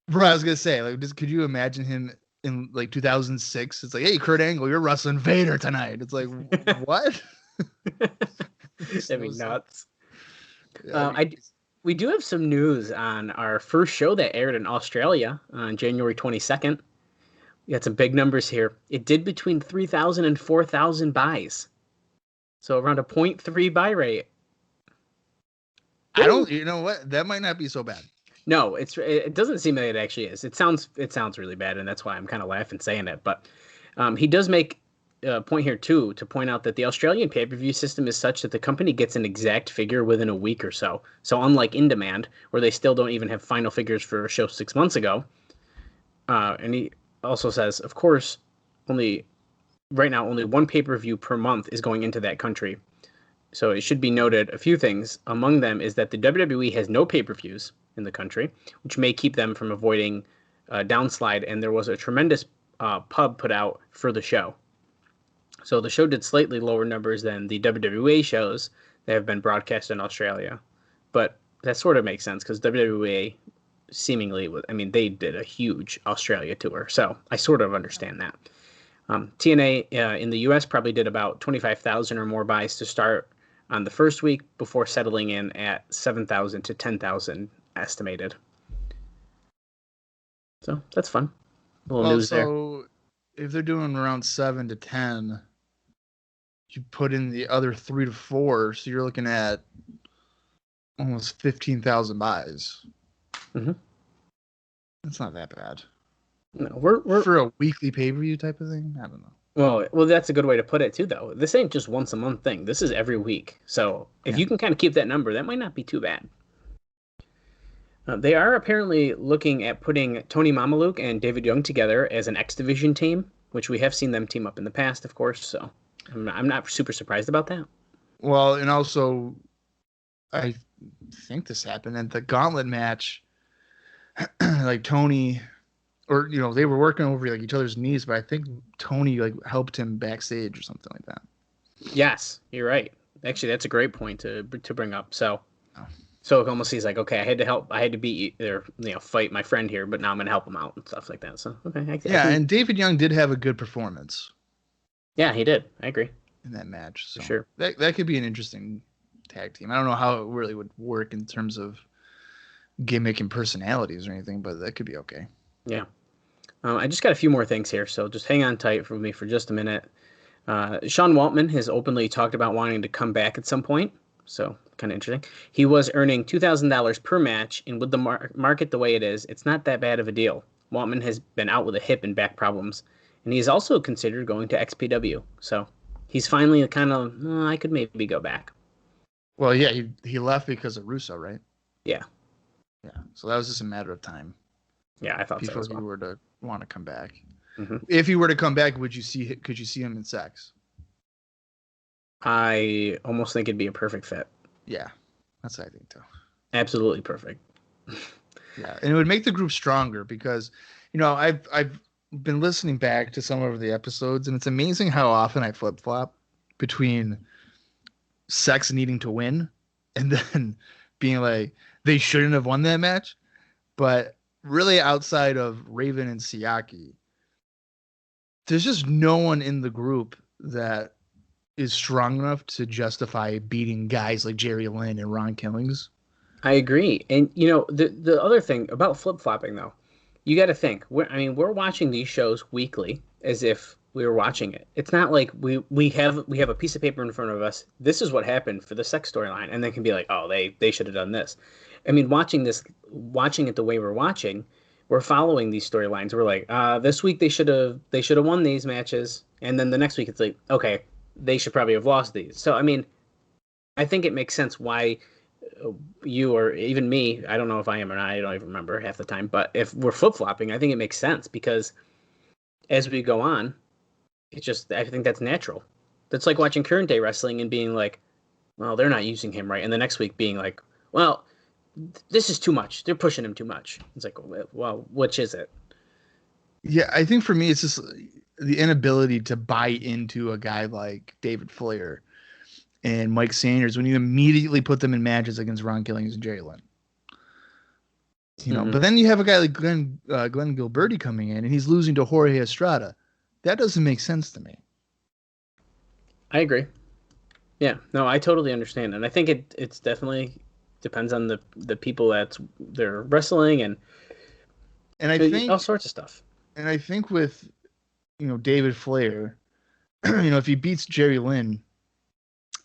Bro, I was going to say, could you imagine him in 2006? It's like, hey, Kurt Angle, you're wrestling Vader tonight. It's like, what? That'd be nuts. We do have some news on our first show that aired in Australia on January 22nd. We got some big numbers here. It did between 3,000 and 4,000 buys. So around a 0.3 buy rate. You know what? That might not be so bad. No, it doesn't seem that it actually is. It sounds really bad, and that's why I'm kind of laughing saying it. But he does make a point here too to point out that the Australian pay-per-view system is such that the company gets an exact figure within a week or so. So unlike In Demand, where they still don't even have final figures for a show 6 months ago, and he also says, of course, right now only one pay-per-view per month is going into that country. So it should be noted a few things. Among them is that the WWE has no pay-per-views in the country, which may keep them from avoiding downslide. And there was a tremendous pub put out for the show. So the show did slightly lower numbers than the WWE shows that have been broadcast in Australia. But that sort of makes sense because WWE seemingly, they did a huge Australia tour. So I sort of understand that. TNA in the U.S. probably did about 25,000 or more buys to start on the first week before settling in at 7,000 to 10,000 estimated. So that's fun. A little news there. So if they're doing around 7 to 10, you put in the other 3 to 4, so you're looking at almost 15,000 buys. Mm-hmm. That's not that bad. No, we're for a weekly pay-per-view type of thing. I don't know. Well, that's a good way to put it too, though. This ain't just once a month thing. This is every week. So if you can kind of keep that number, that might not be too bad. They are apparently looking at putting Tony Mamaluke and David Young together as an X Division team, which we have seen them team up in the past, of course. So I'm not super surprised about that. Well, and also, I think this happened at the Gauntlet match. Like Tony, or they were working over like each other's knees, but I think Tony like helped him backstage or something like that. Yes, you're right. Actually, that's a great point to bring up. So, Oh. so it almost seems like, okay, I had to beat or fight my friend here, but now I'm gonna help him out and stuff like that. So, okay, And David Young did have a good performance. Yeah, he did. I agree in that match. So for sure. That could be an interesting tag team. I don't know how it really would work in terms of gimmick and personalities or anything, but that could be okay. Yeah. I just got a few more things here, so just hang on tight for me for just a minute. Sean Waltman has openly talked about wanting to come back at some point, so kind of interesting. He was earning $2,000 per match, and with the market the way it is, it's not that bad of a deal. Waltman has been out with a hip and back problems, and he's also considered going to XPW. So he's finally kind of, I could maybe go back. Well, yeah, he left because of Russo, right? Yeah. Yeah. So that was just a matter of time. Yeah, I thought so before as well. he were to want to come back. Mm-hmm. If he were to come back, could you see him in sex? I almost think it'd be a perfect fit. Yeah, that's what I think too. Absolutely perfect. Yeah, and it would make the group stronger because, I've been listening back to some of the episodes, and it's amazing how often I flip flop between Sex needing to win and then being like they shouldn't have won that match, but really outside of Raven and Siaki, there's just no one in the group that is strong enough to justify beating guys like Jerry Lynn and Ron Killings. I agree. And, the other thing about flip-flopping, though, you got to think. We're watching these shows weekly as if we were watching it. It's not like we have a piece of paper in front of us. This is what happened for the sex storyline. And they can be like, oh, they should have done this. Watching it the way we're watching, we're following these storylines. We're like, this week they should have won these matches. And then the next week it's like, okay, they should probably have lost these. So, I think it makes sense why you or even me, I don't know if I am or not, I don't even remember half the time, but if we're flip-flopping, I think it makes sense because as we go on, I think that's natural. That's like watching current day wrestling and being like, well, they're not using him right. And the next week being like, well, this is too much. They're pushing him too much. It's like, well, which is it? Yeah, I think for me, it's just the inability to buy into a guy like David Flair and Mike Sanders when you immediately put them in matches against Ron Killings and Jerry Lynn. But then you have a guy like Glenn Gilberti coming in and he's losing to Jorge Estrada. That doesn't make sense to me. I agree. Yeah, no, I totally understand. And I think it's definitely depends on the people they're wrestling and I think all sorts of stuff. And I think with, David Flair, if he beats Jerry Lynn,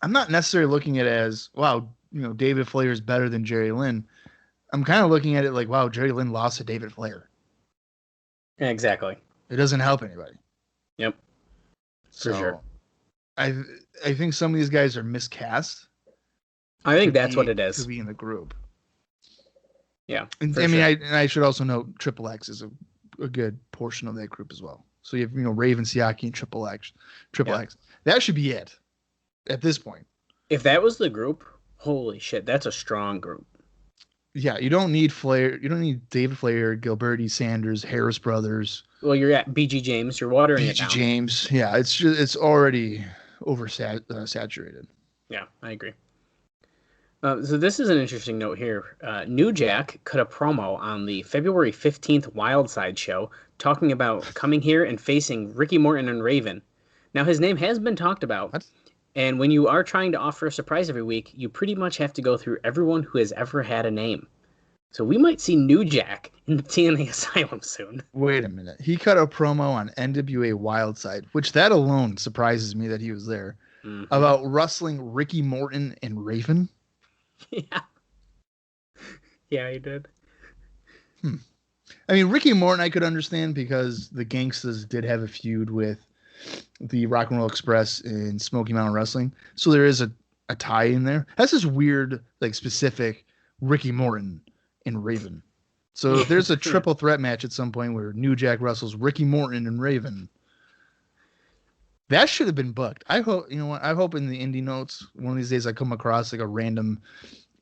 I'm not necessarily looking at it as, wow, David Flair is better than Jerry Lynn. I'm kind of looking at it like, wow, Jerry Lynn lost to David Flair. Yeah, exactly. It doesn't help anybody. Yep. For sure. I think some of these guys are miscast. I think that's what it is. To be in the group. Yeah. And I should also note Triple X is a good portion of that group as well. So you have, Raven, Siaki, and Triple X. That should be it at this point. If that was the group, holy shit, that's a strong group. Yeah, you don't need Flair. You don't need David Flair, Gilberti, Sanders, Harris Brothers. Well, you're at BG James. You're watering it down. BG James. Yeah, it's already saturated. Yeah, I agree. So this is an interesting note here. New Jack cut a promo on the February 15th Wildside show talking about coming here and facing Ricky Morton and Raven. Now, his name has been talked about. What? And when you are trying to offer a surprise every week, you pretty much have to go through everyone who has ever had a name. So we might see New Jack in the TNA Asylum soon. Wait a minute. He cut a promo on NWA Wildside, which that alone surprises me that he was there, about wrestling Ricky Morton and Raven. Yeah. Yeah, he did. Ricky Morton I could understand because the Gangstas did have a feud with the Rock and Roll Express in Smoky Mountain Wrestling. So there is a tie in there. That's this weird, specific Ricky Morton and Raven. So if there's a triple threat match at some point where New Jack wrestles Ricky Morton and Raven. That should have been booked. I hope, you know what? I hope in the indie notes, one of these days I come across like a random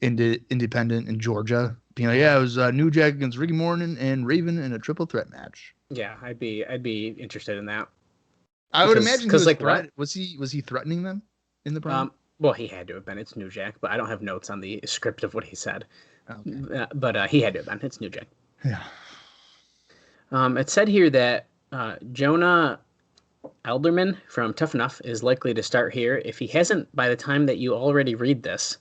independent in Georgia being like, yeah, it was New Jack against Ricky Morton and Raven in a triple threat match. Yeah, I'd be interested in that. I would imagine he was like what? Was he threatening them in the promo? Well, he had to have been. It's New Jack, but I don't have notes on the script of what he said. Okay. But he had to have been. It's New Jack. Yeah. It said here that Jonah Alderman from Tough Enough is likely to start here if he hasn't by the time that you already read this.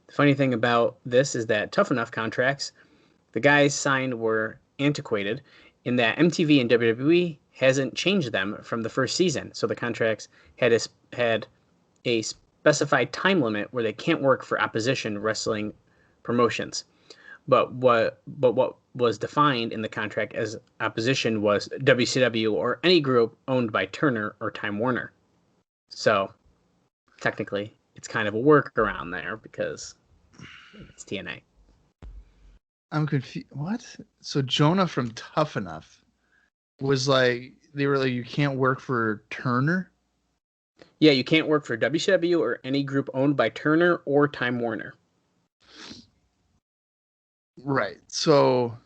The funny thing about this is that Tough Enough contracts, the guys signed were antiquated in that MTV and WWE hasn't changed them from the first season. So the contracts had a specified time limit where they can't work for opposition wrestling promotions. But what was defined in the contract as opposition was WCW or any group owned by Turner or Time Warner. So technically, it's kind of a workaround there because it's TNA. I'm confused. What? So Jonah from Tough Enough was like, they were like, you can't work for Turner? Yeah, you can't work for WCW or any group owned by Turner or Time Warner. Right. So.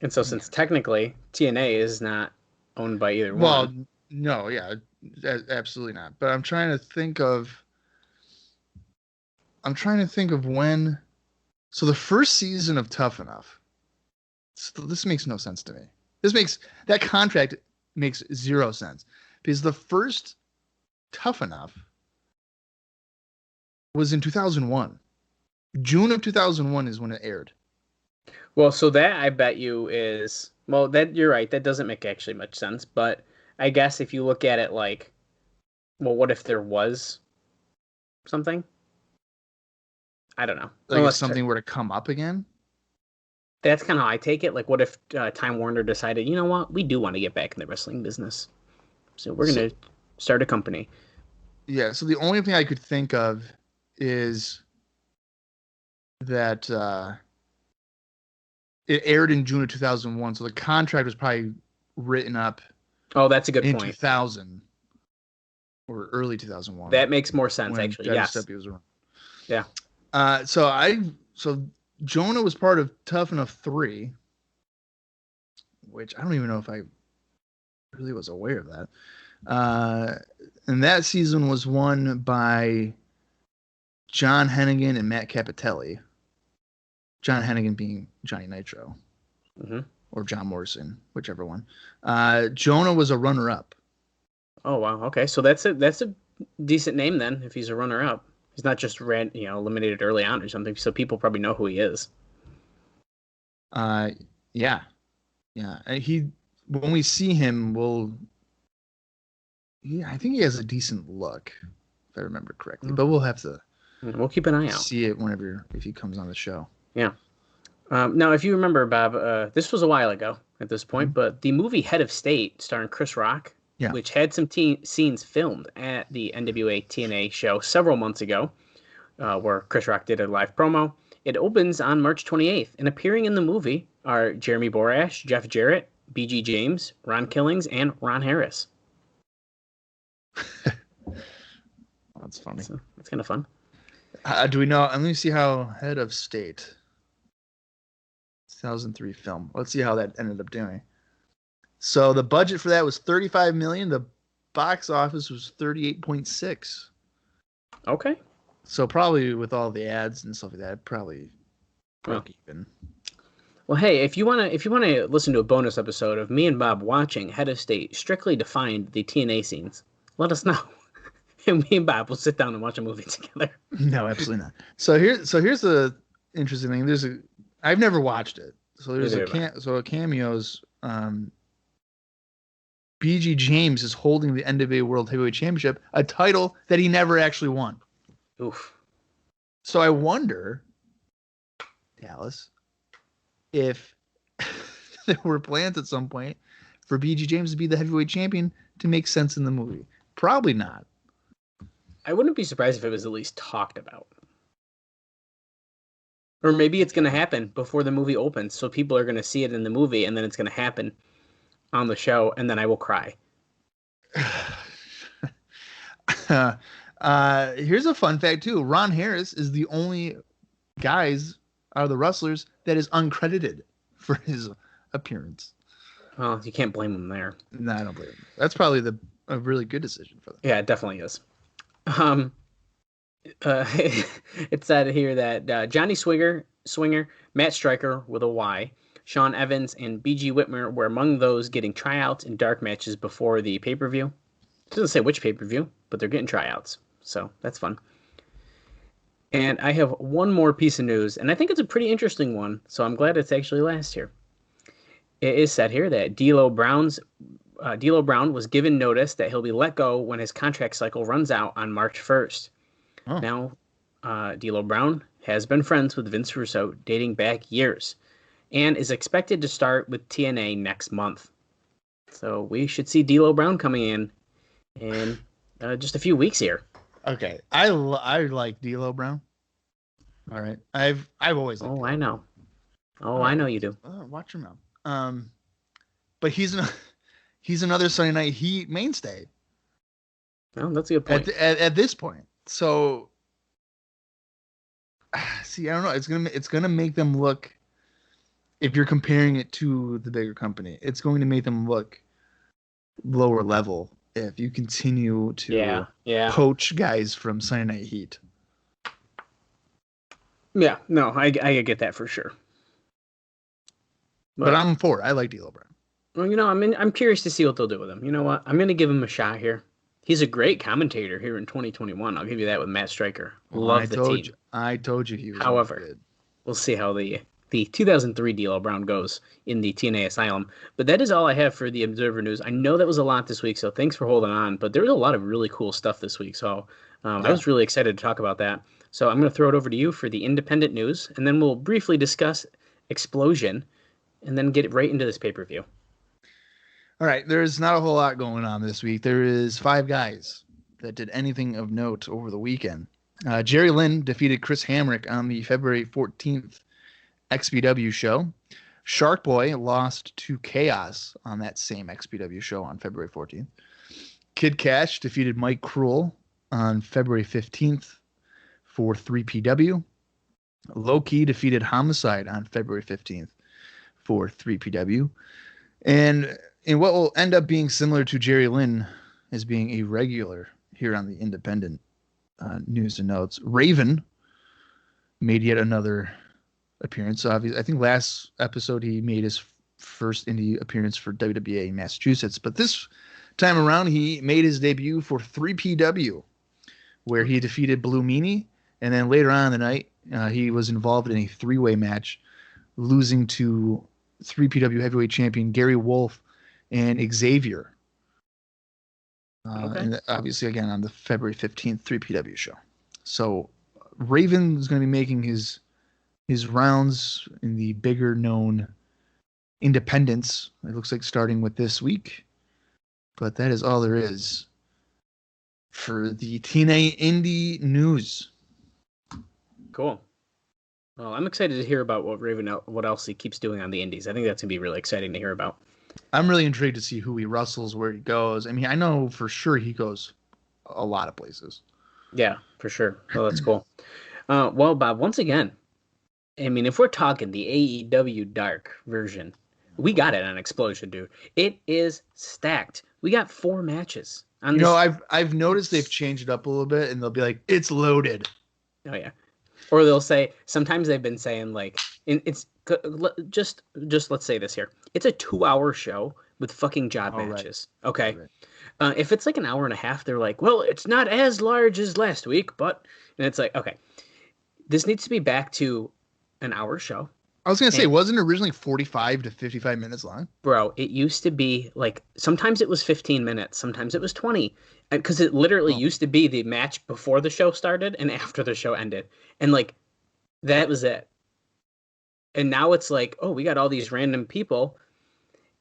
And so since technically TNA is not owned by either one. Well, no, yeah, absolutely not. But I'm trying to think of when. So the first season of Tough Enough. So this makes no sense to me. That contract makes zero sense because the first Tough Enough was in 2001. June of 2001 is when it aired. Well, so that I bet you is, well, that you're right. That doesn't make actually much sense. But I guess if you look at it like, well, what if there was something? I don't know. Like if something were to come up again? That's kind of how I take it. Like, what if Time Warner decided, you know what, we do want to get back in the wrestling business. So we're going to start a company. Yeah, so the only thing I could think of is that it aired in June of 2001, so the contract was probably written up. Oh, that's a good in point. 2000 or early 2001. That makes more sense, actually. Yes. Was around. Yeah. So Jonah was part of Tough Enough 3, which I don't even know if I really was aware of that. And that season was won by John Hennigan and Matt Capitelli. John Hennigan being Johnny Nitro. Mm-hmm. Or John Morrison, whichever one. Jonah was a runner-up. Oh, wow. Okay, so that's a decent name then, if he's a runner-up. He's not just eliminated early on or something, so people probably know who he is. Yeah. And when we see him, I think he has a decent look, if I remember correctly. But we'll have to. We'll keep an eye out. See it if he comes on the show. Yeah. Now, if you remember, Bob, this was a while ago at this point, but the movie Head of State, starring Chris Rock, which had some scenes filmed at the NWA TNA show several months ago, where Chris Rock did a live promo. It opens on March 28th, and appearing in the movie are Jeremy Borash, Jeff Jarrett, BG James, Ron Killings, and Ron Harris. That's funny. So, that's kind of fun. Do we know? Let me see how Head of State 2003 film. Let's see how that ended up doing. So the budget for that was $35 million. The box office was 38.6. Okay. So probably with all the ads and stuff like that, probably broke even. Well, hey, if you wanna listen to a bonus episode of me and Bob watching Head of State, strictly defined the TNA scenes, let us know. And me and Bob will sit down and watch a movie together. No, absolutely not. So here's the interesting thing. I've never watched it. So there's a cameos. BG James is holding the NWA World Heavyweight Championship, a title that he never actually won. Oof. So I wonder, Dallas, if there were plans at some point for BG James to be the heavyweight champion to make sense in the movie. Probably not. I wouldn't be surprised if it was at least talked about. Or maybe it's going to happen before the movie opens, so people are going to see it in the movie, and then it's going to happen on the show, and then I will cry. Here's a fun fact too. Ron Harris is the only guys out of the wrestlers that is uncredited for his appearance. Well, you can't blame him there. No, I don't blame him. That's probably a really good decision for them. Yeah, it definitely is. It said here that Johnny Swinger, Matt Striker with a Y, Sean Evans, and BG Whitmer were among those getting tryouts and dark matches before the pay-per-view. It doesn't say which pay-per-view, but they're getting tryouts, so that's fun. And I have one more piece of news, and I think it's a pretty interesting one, so I'm glad it's actually last here. It is said here that D'Lo Brown was given notice that he'll be let go when his contract cycle runs out on March 1st. Oh. Now, D'Lo Brown has been friends with Vince Russo dating back years and is expected to start with TNA next month. So we should see D'Lo Brown coming in just a few weeks here. Okay, I like D'Lo Brown. All right, I've always liked D'Lo. I know. I know you do. Watch your mouth. But he's another Sunday Night Heat mainstay. Well, that's a good point. At this point, so see, I don't know. It's gonna make them look. If you're comparing it to the bigger company, it's going to make them look lower level if you continue to poach guys from Sunday Night Heat. Yeah, no, I get that for sure. But I'm for it. I like D'Lo Brown. Well, I'm curious to see what they'll do with him. You know what? I'm going to give him a shot here. He's a great commentator here in 2021. I'll give you that with Matt Striker. Love the team. I told you he was. However, good. We'll see how the 2003 D'Lo Brown goes in the TNA Asylum. But that is all I have for the Observer News. I know that was a lot this week, so thanks for holding on. But there was a lot of really cool stuff this week, so I was really excited to talk about that. So I'm going to throw it over to you for the independent news, and then we'll briefly discuss Explosion, and then get right into this pay-per-view. All right, there's not a whole lot going on this week. There is 5 guys that did anything of note over the weekend. Jerry Lynn defeated Chris Hamrick on the February 14th XPW show. Shark Boy lost to Chaos on that same XPW show on February 14th. Kid Kash defeated Mike Cruel on February 15th for 3PW. Low-Key defeated Homicide on February 15th for 3PW. And in what will end up being similar to Jerry Lynn as being a regular here on the independent news and notes, Raven made yet another appearance. Obviously, I think last episode he made his first indie appearance for WWA Massachusetts, but this time around he made his debut for 3PW, where he defeated Blue Meanie, and then later on in the night he was involved in a 3-way match, losing to 3PW heavyweight champion Gary Wolf and Xavier. And obviously, again, on the February 15th 3PW show. So Raven is going to be making his rounds in the bigger known independents. It looks like starting with this week. But that is all there is for the TNA Indie news. Cool. Well, I'm excited to hear about what else he keeps doing on the indies. I think that's going to be really exciting to hear about. I'm really intrigued to see who he wrestles, where he goes. I mean, I know for sure he goes a lot of places. Yeah, for sure. Well, that's cool. Well, Bob, once again, I mean, if we're talking the AEW Dark version, we got it on Explosion, dude. It is stacked. We got 4 matches. I've noticed they've changed it up a little bit, and they'll be like, it's loaded. Oh, yeah. Or they'll say, sometimes they've been saying, like, it's just let's say this here. It's a 2-hour show with fucking job matches. Right. Okay. Right. If it's like an hour and a half, they're like, well, it's not as large as last week, but, and it's like, okay, this needs to be back to an hour show. I was going to say, wasn't it originally 45 to 55 minutes long? Bro, it used to be like, sometimes it was 15 minutes, sometimes it was 20. Because it literally used to be the match before the show started and after the show ended. And like, that was it. And now it's like, oh, we got all these random people.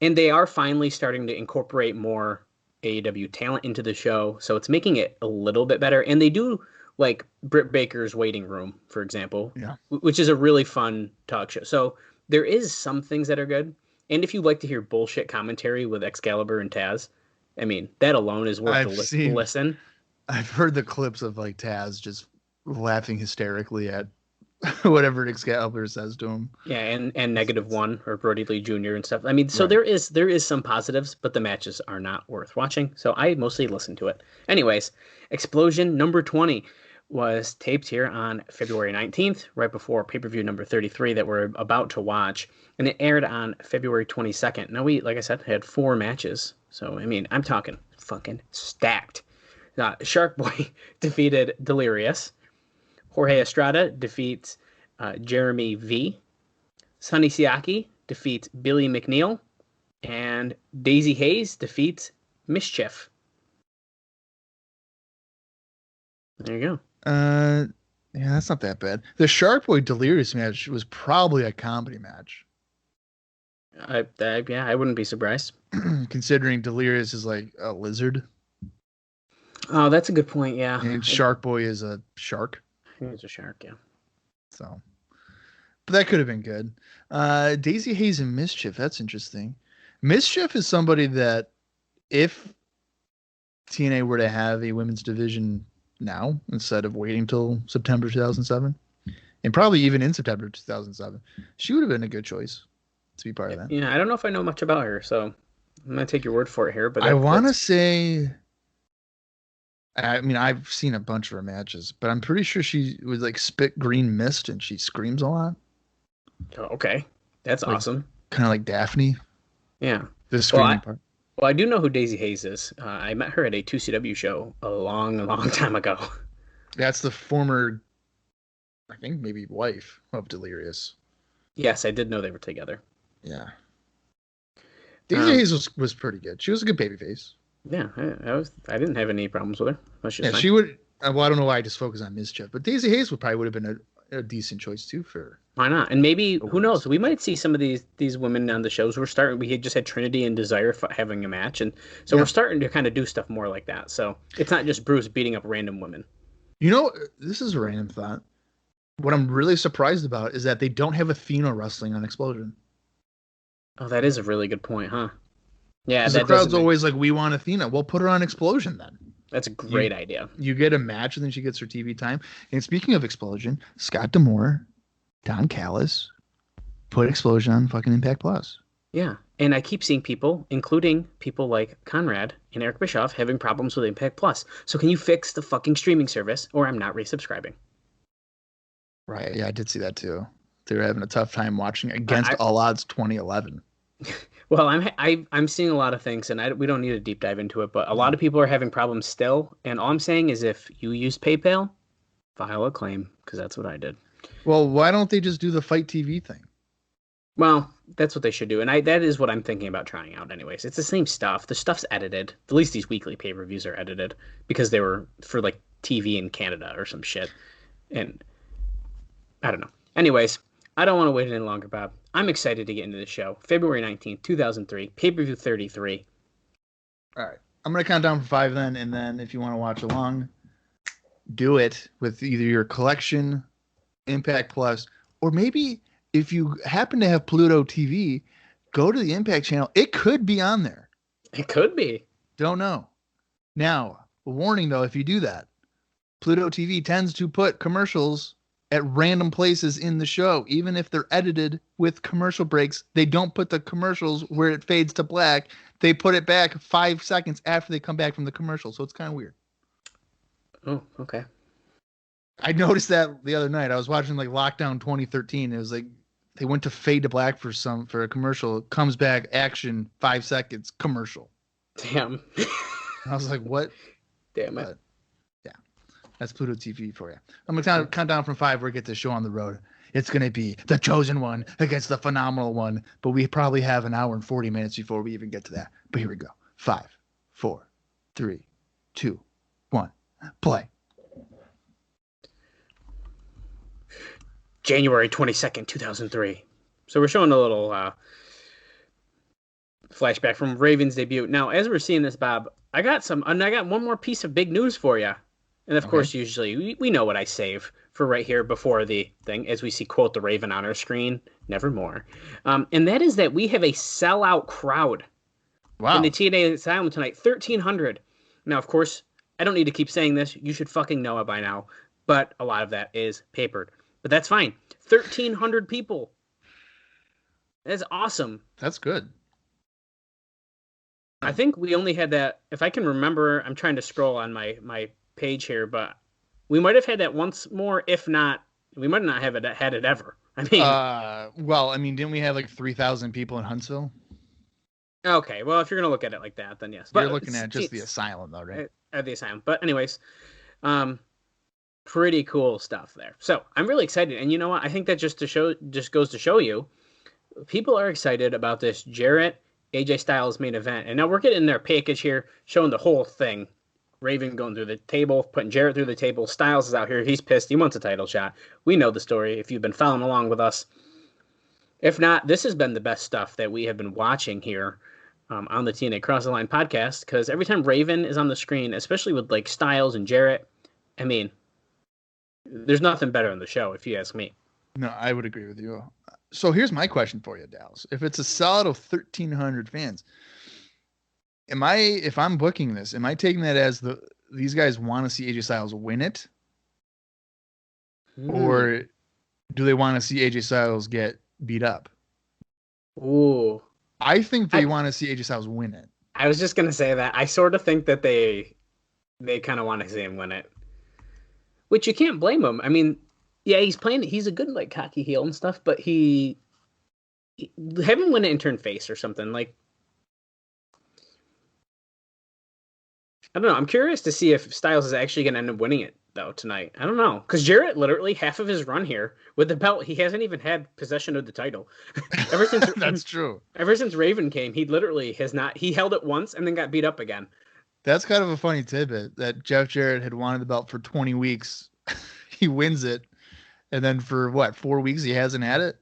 And they are finally starting to incorporate more AEW talent into the show. So it's making it a little bit better. And they do like Britt Baker's Waiting Room, for example, which is a really fun talk show. So there is some things that are good. And if you like to hear bullshit commentary with Excalibur and Taz, I mean, that alone is worth a listen. I've heard the clips of like Taz just laughing hysterically at whatever Excalibur says to him. Yeah, and -1 or Brody Lee Jr. and stuff. I mean, so Right. there is some positives, but the matches are not worth watching. So I mostly listen to it. Anyways, Explosion number 20 was taped here on February 19th, right before pay-per-view number 33 that we're about to watch, and it aired on February 22nd. Now we, like I said, had 4 matches. So I mean, I'm talking fucking stacked. Shark Boy defeated Delirious. Jorge Estrada defeats Jeremy V. Sonny Siaki defeats Billy McNeil. And Daisy Hayes defeats Mischief. There you go. Yeah, that's not that bad. The Shark Boy Delirious match was probably a comedy match. Yeah, I wouldn't be surprised. Considering Delirious is like a lizard. Oh, that's a good point, yeah. And Shark Boy is a shark. It's a shark, yeah. So, but that could have been good. Daisy Hayes and Mischief. That's interesting. Mischief is somebody that if TNA were to have a women's division now instead of waiting till September 2007, and probably even in September 2007, she would have been a good choice to be part of that. Yeah, I don't know if I know much about her, so I'm gonna take your word for it here. But I want to say. I mean, I've seen a bunch of her matches, but I'm pretty sure she would like spit green mist and she screams a lot. Oh, okay, that's like, awesome. Kind of like Daphne. Yeah. The screaming part. Well, I do know who Daisy Hayes is. I met her at a 2CW show a long time ago. That's the former, I think maybe wife of Delirious. Yes, I did know they were together. Yeah. Daisy Hayes was pretty good. She was a good babyface. Yeah, I didn't have any problems with her. That's just fine. She would. Well, I don't know why I just focus on Mischief, but Daisy Hayes would have been a decent choice too for. Why not? And maybe who knows? We might see some of these women on the shows. We had just had Trinity and Desire having a match, and so we're starting to kind of do stuff more like that. So it's not just Bruce beating up random women. You know, this is a random thought. What I'm really surprised about is that they don't have Athena wrestling on Explosion. Oh, that is a really good point, huh? Yeah, the crowd's always like, we want Athena. Well, put her on Explosion then. That's a great idea. You get a match and then she gets her TV time. And speaking of Explosion, Scott D'Amore, Don Callis, put Explosion on fucking Impact Plus. Yeah, and I keep seeing people, including people like Conrad and Eric Bischoff, having problems with Impact Plus. So can you fix the fucking streaming service, or I'm not resubscribing? Right, yeah, I did see that too. They were having a tough time watching Against All Odds 2011. Well, I'm seeing a lot of things, and we don't need a deep dive into it, but a lot of people are having problems still. And all I'm saying is, if you use PayPal, file a claim, because that's what I did. Well, why don't they just do the Fight TV thing? Well, that's what they should do, and that is what I'm thinking about trying out. Anyways, it's the same stuff. The stuff's edited. At least these weekly pay-per-views are edited because they were for like TV in Canada or some shit. And I don't know. Anyways, I don't want to wait any longer, Bob. I'm excited to get into the show. February 19th, 2003, pay-per-view 33. All right. I'm going to count down from 5 then, and then if you want to watch along, do it with either your collection, Impact Plus, or maybe if you happen to have Pluto TV, go to the Impact channel. It could be on there. It could be. Don't know. Now, a warning though, if you do that, Pluto TV tends to put commercials at random places in the show. Even if they're edited with commercial breaks, they don't put the commercials where it fades to black. They put it back 5 seconds after they come back from the commercial. So it's kind of weird. Oh, okay. I noticed that the other night. I was watching like Lockdown 2013. It was like they went to fade to black for a commercial. It comes back, action, 5 seconds, commercial. Damn. I was like, what? Damn it. Yeah, that's Pluto TV for you. I'm going to count down from 5 where we get this show on the road. It's going to be the chosen one against the phenomenal one. But we probably have an hour and 40 minutes before we even get to that. But here we go. 5, 4, 3, 2, 1, play. January 22nd, 2003. So we're showing a little flashback from Raven's debut. Now, as we're seeing this, Bob, I got one more piece of big news for you. And of course, usually we know what I save for right here before the thing, as we see quote the Raven on our screen, nevermore. And that is that we have a sellout crowd in the TNA Asylum tonight, 1,300. Now, of course, I don't need to keep saying this. You should fucking know it by now. But a lot of that is papered. But that's fine. 1,300 people. That's awesome. That's good. I think we only had that, if I can remember, I'm trying to scroll on my page here, but we might have had that once more. If not, we might not have had it ever. I mean, didn't we have like 3,000 people in Huntsville? Okay, well, if you're going to look at it like that, then yes. You're looking at just the Asylum, though, right? At the Asylum. But anyways, pretty cool stuff there. So I'm really excited. And you know what? I think that just goes to show you, people are excited about this Jarrett AJ Styles main event. And now we're getting their package here, showing the whole thing. Raven going through the table, putting Jarrett through the table. Styles is out here. He's pissed. He wants a title shot. We know the story if you've been following along with us. If not, this has been the best stuff that we have been watching here on the TNA Cross the Line podcast, because every time Raven is on the screen, especially with like Styles and Jarrett, I mean, there's nothing better on the show, if you ask me. No, I would agree with you. So here's my question for you, Dallas. If it's a solid of 1,300 fans, if I'm booking this, am I taking that as these guys want to see AJ Styles win it? Or do they want to see AJ Styles get beat up? Ooh. I think they want to see AJ Styles win it. I was just going to say that. I sort of think that they kind of want to see him win it. Which you can't blame him. I mean, yeah, he's a good, like, cocky heel and stuff, but have him win it and turn face or something. Like, I don't know. I'm curious to see if Styles is actually going to end up winning it, though, tonight. I don't know. Because Jarrett, literally, half of his run here with the belt, he hasn't even had possession of the title. Ever since That's true. Ever since Raven came, he literally has not. He held it once and then got beat up again. That's kind of a funny tidbit that Jeff Jarrett had wanted the belt for 20 weeks. He wins it. And then for 4 weeks, he hasn't had it?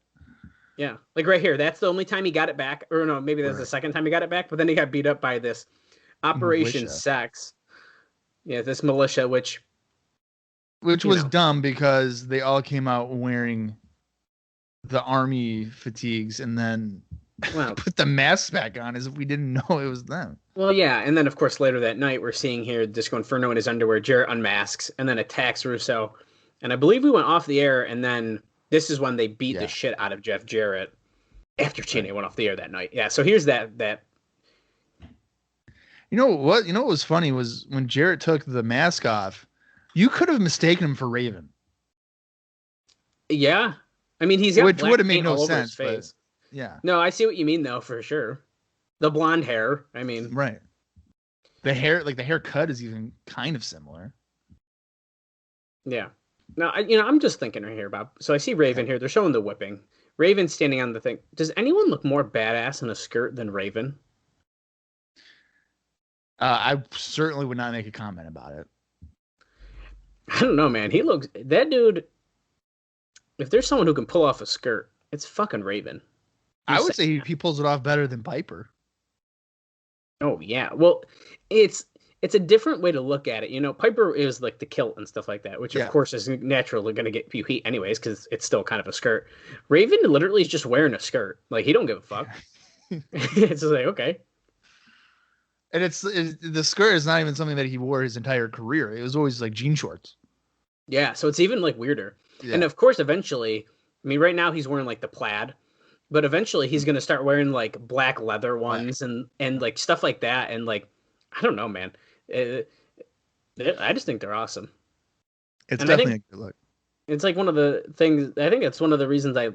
Yeah. Like right here. That's the only time he got it back. Or no, maybe that's the second time he got it back. But then he got beat up by this Operation Sex. Yeah, this militia, which was dumb because they all came out wearing the army fatigues and then put the masks back on as if we didn't know it was them. Well, yeah, and then of course later that night we're seeing here Disco Inferno in his underwear. Jarrett unmasks and then attacks Russo, and I believe we went off the air, and then this is when they beat the shit out of Jeff Jarrett after TNA went off the air that night. Yeah, so here's that. You know what? You know what was funny was when Jarrett took the mask off, you could have mistaken him for Raven. Yeah, I mean he's got which would have made no sense. But yeah, no, I see what you mean though for sure. The blonde hair, I mean, right. The hair, like the haircut, is even kind of similar. Yeah. Now, I'm just thinking right here, Bob. So I see Raven here. They're showing the whipping. Raven standing on the thing. Does anyone look more badass in a skirt than Raven? I certainly would not make a comment about it. I don't know, man. That dude, if there's someone who can pull off a skirt, it's fucking Raven. I would say he pulls it off better than Piper. Oh, yeah. Well, it's a different way to look at it. You know, Piper is like the kilt and stuff like that, which of course is naturally going to get you heat anyways, because it's still kind of a skirt. Raven literally is just wearing a skirt. Like, he don't give a fuck. It's just like, okay. And the skirt is not even something that he wore his entire career. It was always like jean shorts. Yeah, so it's even like weirder. Yeah. And of course, eventually, I mean, right now he's wearing like the plaid, but eventually he's going to start wearing like black leather ones and like stuff like that. And like, I don't know, man. I just think they're awesome. It's definitely a good look. It's like one of the things, I think it's one of the reasons I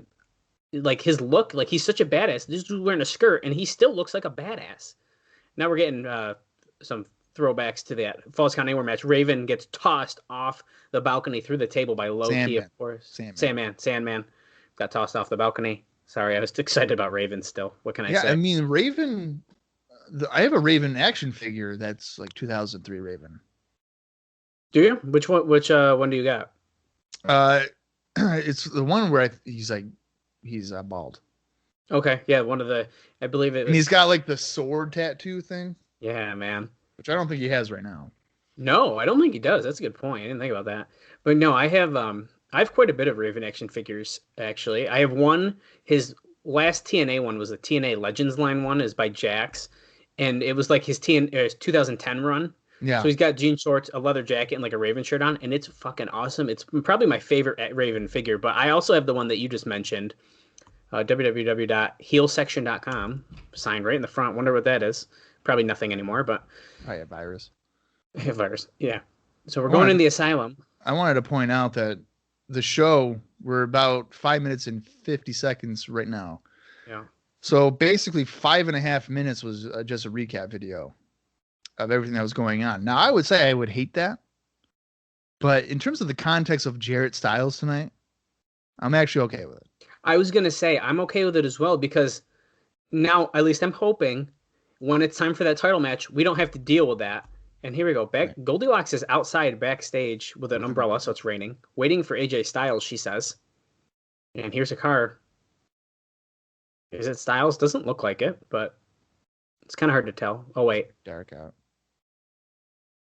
like his look. Like, he's such a badass. This dude's wearing a skirt and he still looks like a badass. Now we're getting some throwbacks to that Falls Count Anywhere match. Raven gets tossed off the balcony through the table by Loki, of course. Sandman got tossed off the balcony. Sorry, I was excited about Raven still. What can I say? Yeah, I mean, Raven... I have a Raven action figure that's like 2003 Raven. Do you? Which one? Which one do you got? It's the one where he's bald. Okay, yeah, one of the. I believe it. And he's got like the sword tattoo thing. Yeah, man. Which I don't think he has right now. No, I don't think he does. That's a good point. I didn't think about that. But no, I have quite a bit of Raven action figures actually. I have one. His last TNA one was the TNA Legends line one, is by Jax. And it was like his 2010 run. Yeah. So he's got jean shorts, a leather jacket, and like a Raven shirt on, and it's fucking awesome. It's probably my favorite Raven figure, but I also have the one that you just mentioned, www.heelsection.com, signed right in the front. Wonder what that is. Probably nothing anymore, but Oh yeah, virus. virus. Yeah. So we're going in the asylum. I wanted to point out that the show, we're about 5 minutes and 50 seconds right now. Yeah. So basically 5.5 minutes was just a recap video of everything that was going on. Now I would say I would hate that, but in terms of the context of Jarrett Styles tonight, I'm actually okay with it. I was going to say I'm okay with it as well, because now at least I'm hoping when it's time for that title match, we don't have to deal with that. And here we go. Right. Goldilocks is outside backstage with an umbrella, so it's raining, waiting for AJ Styles, she says. And here's a car. Is it Styles? Doesn't look like it, but it's kind of hard to tell. Oh, wait. Dark out.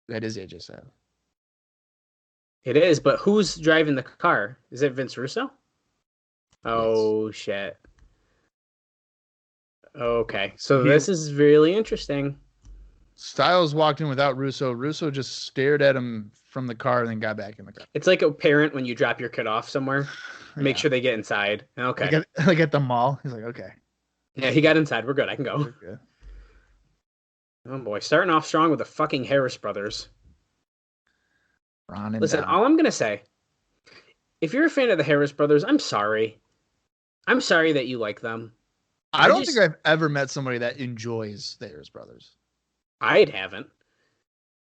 That is AJ Styles. It is, but who's driving the car? Is it Vince Russo? Oh, yes. Shit. Okay, so this is really interesting. Styles walked in without Russo. Russo just stared at him from the car and then got back in the car. It's like a parent when you drop your kid off somewhere. Make sure they get inside. Okay. Like at the mall. He's like, okay. Yeah, he got inside. We're good. I can go. Good. Oh, boy. Starting off strong with the fucking Harris brothers. Listen, Don. all I'm going to say, if you're a fan of the Harris brothers, I'm sorry. I'm sorry that you like them. I don't think I've ever met somebody that enjoys the Harris brothers. I haven't.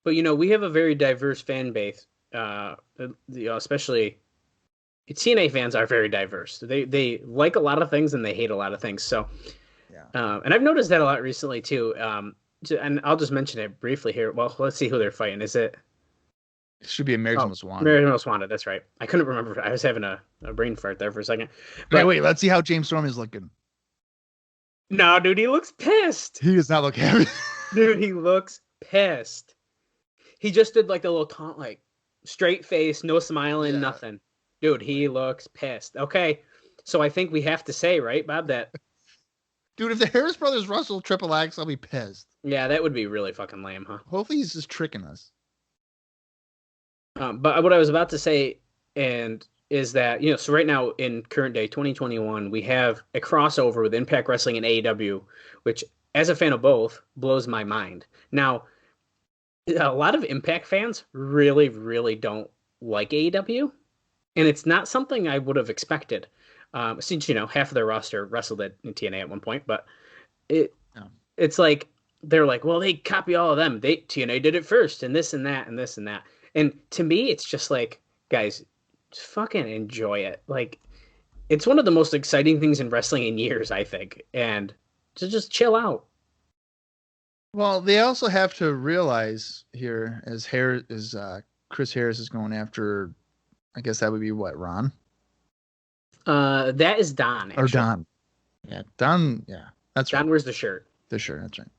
But, we have a very diverse fan base, especially TNA fans are very diverse. They like a lot of things and they hate a lot of things. So, yeah. And I've noticed that a lot recently, too. And I'll just mention it briefly here. Well, let's see who they're fighting. Is it? It should be America's Most Wanted. America's Most Wanted, that's right. I couldn't remember. I was having a brain fart there for a second. But, wait, let's see how James Storm is looking. No, dude, he looks pissed. He does not look happy. Dude, he looks pissed. He just did like the little taunt, like straight face, no smiling, nothing. Dude, he looks pissed. Okay, so I think we have to say, right, Bob, that... Dude, if the Harris brothers wrestle Triple X, I'll be pissed. Yeah, that would be really fucking lame, huh? Hopefully he's just tricking us. But what I was about to say is that, so right now in current day 2021, we have a crossover with Impact Wrestling and AEW, which, as a fan of both, blows my mind. Now, a lot of Impact fans really, really don't like AEW, and it's not something I would have expected, since, half of their roster wrestled in TNA at one point, but it's like, they're like, well, they copy all of them. TNA did it first, and this and that, and this and that. And to me, it's just like, guys, just fucking enjoy it. Like, it's one of the most exciting things in wrestling in years, I think. And to just chill out. Well, they also have to realize here, as Chris Harris is going after, I guess that would be what, Ron? That is Don. Actually. Or Don. Yeah, Don. Yeah, that's right. Don wears the shirt. The shirt. That's right.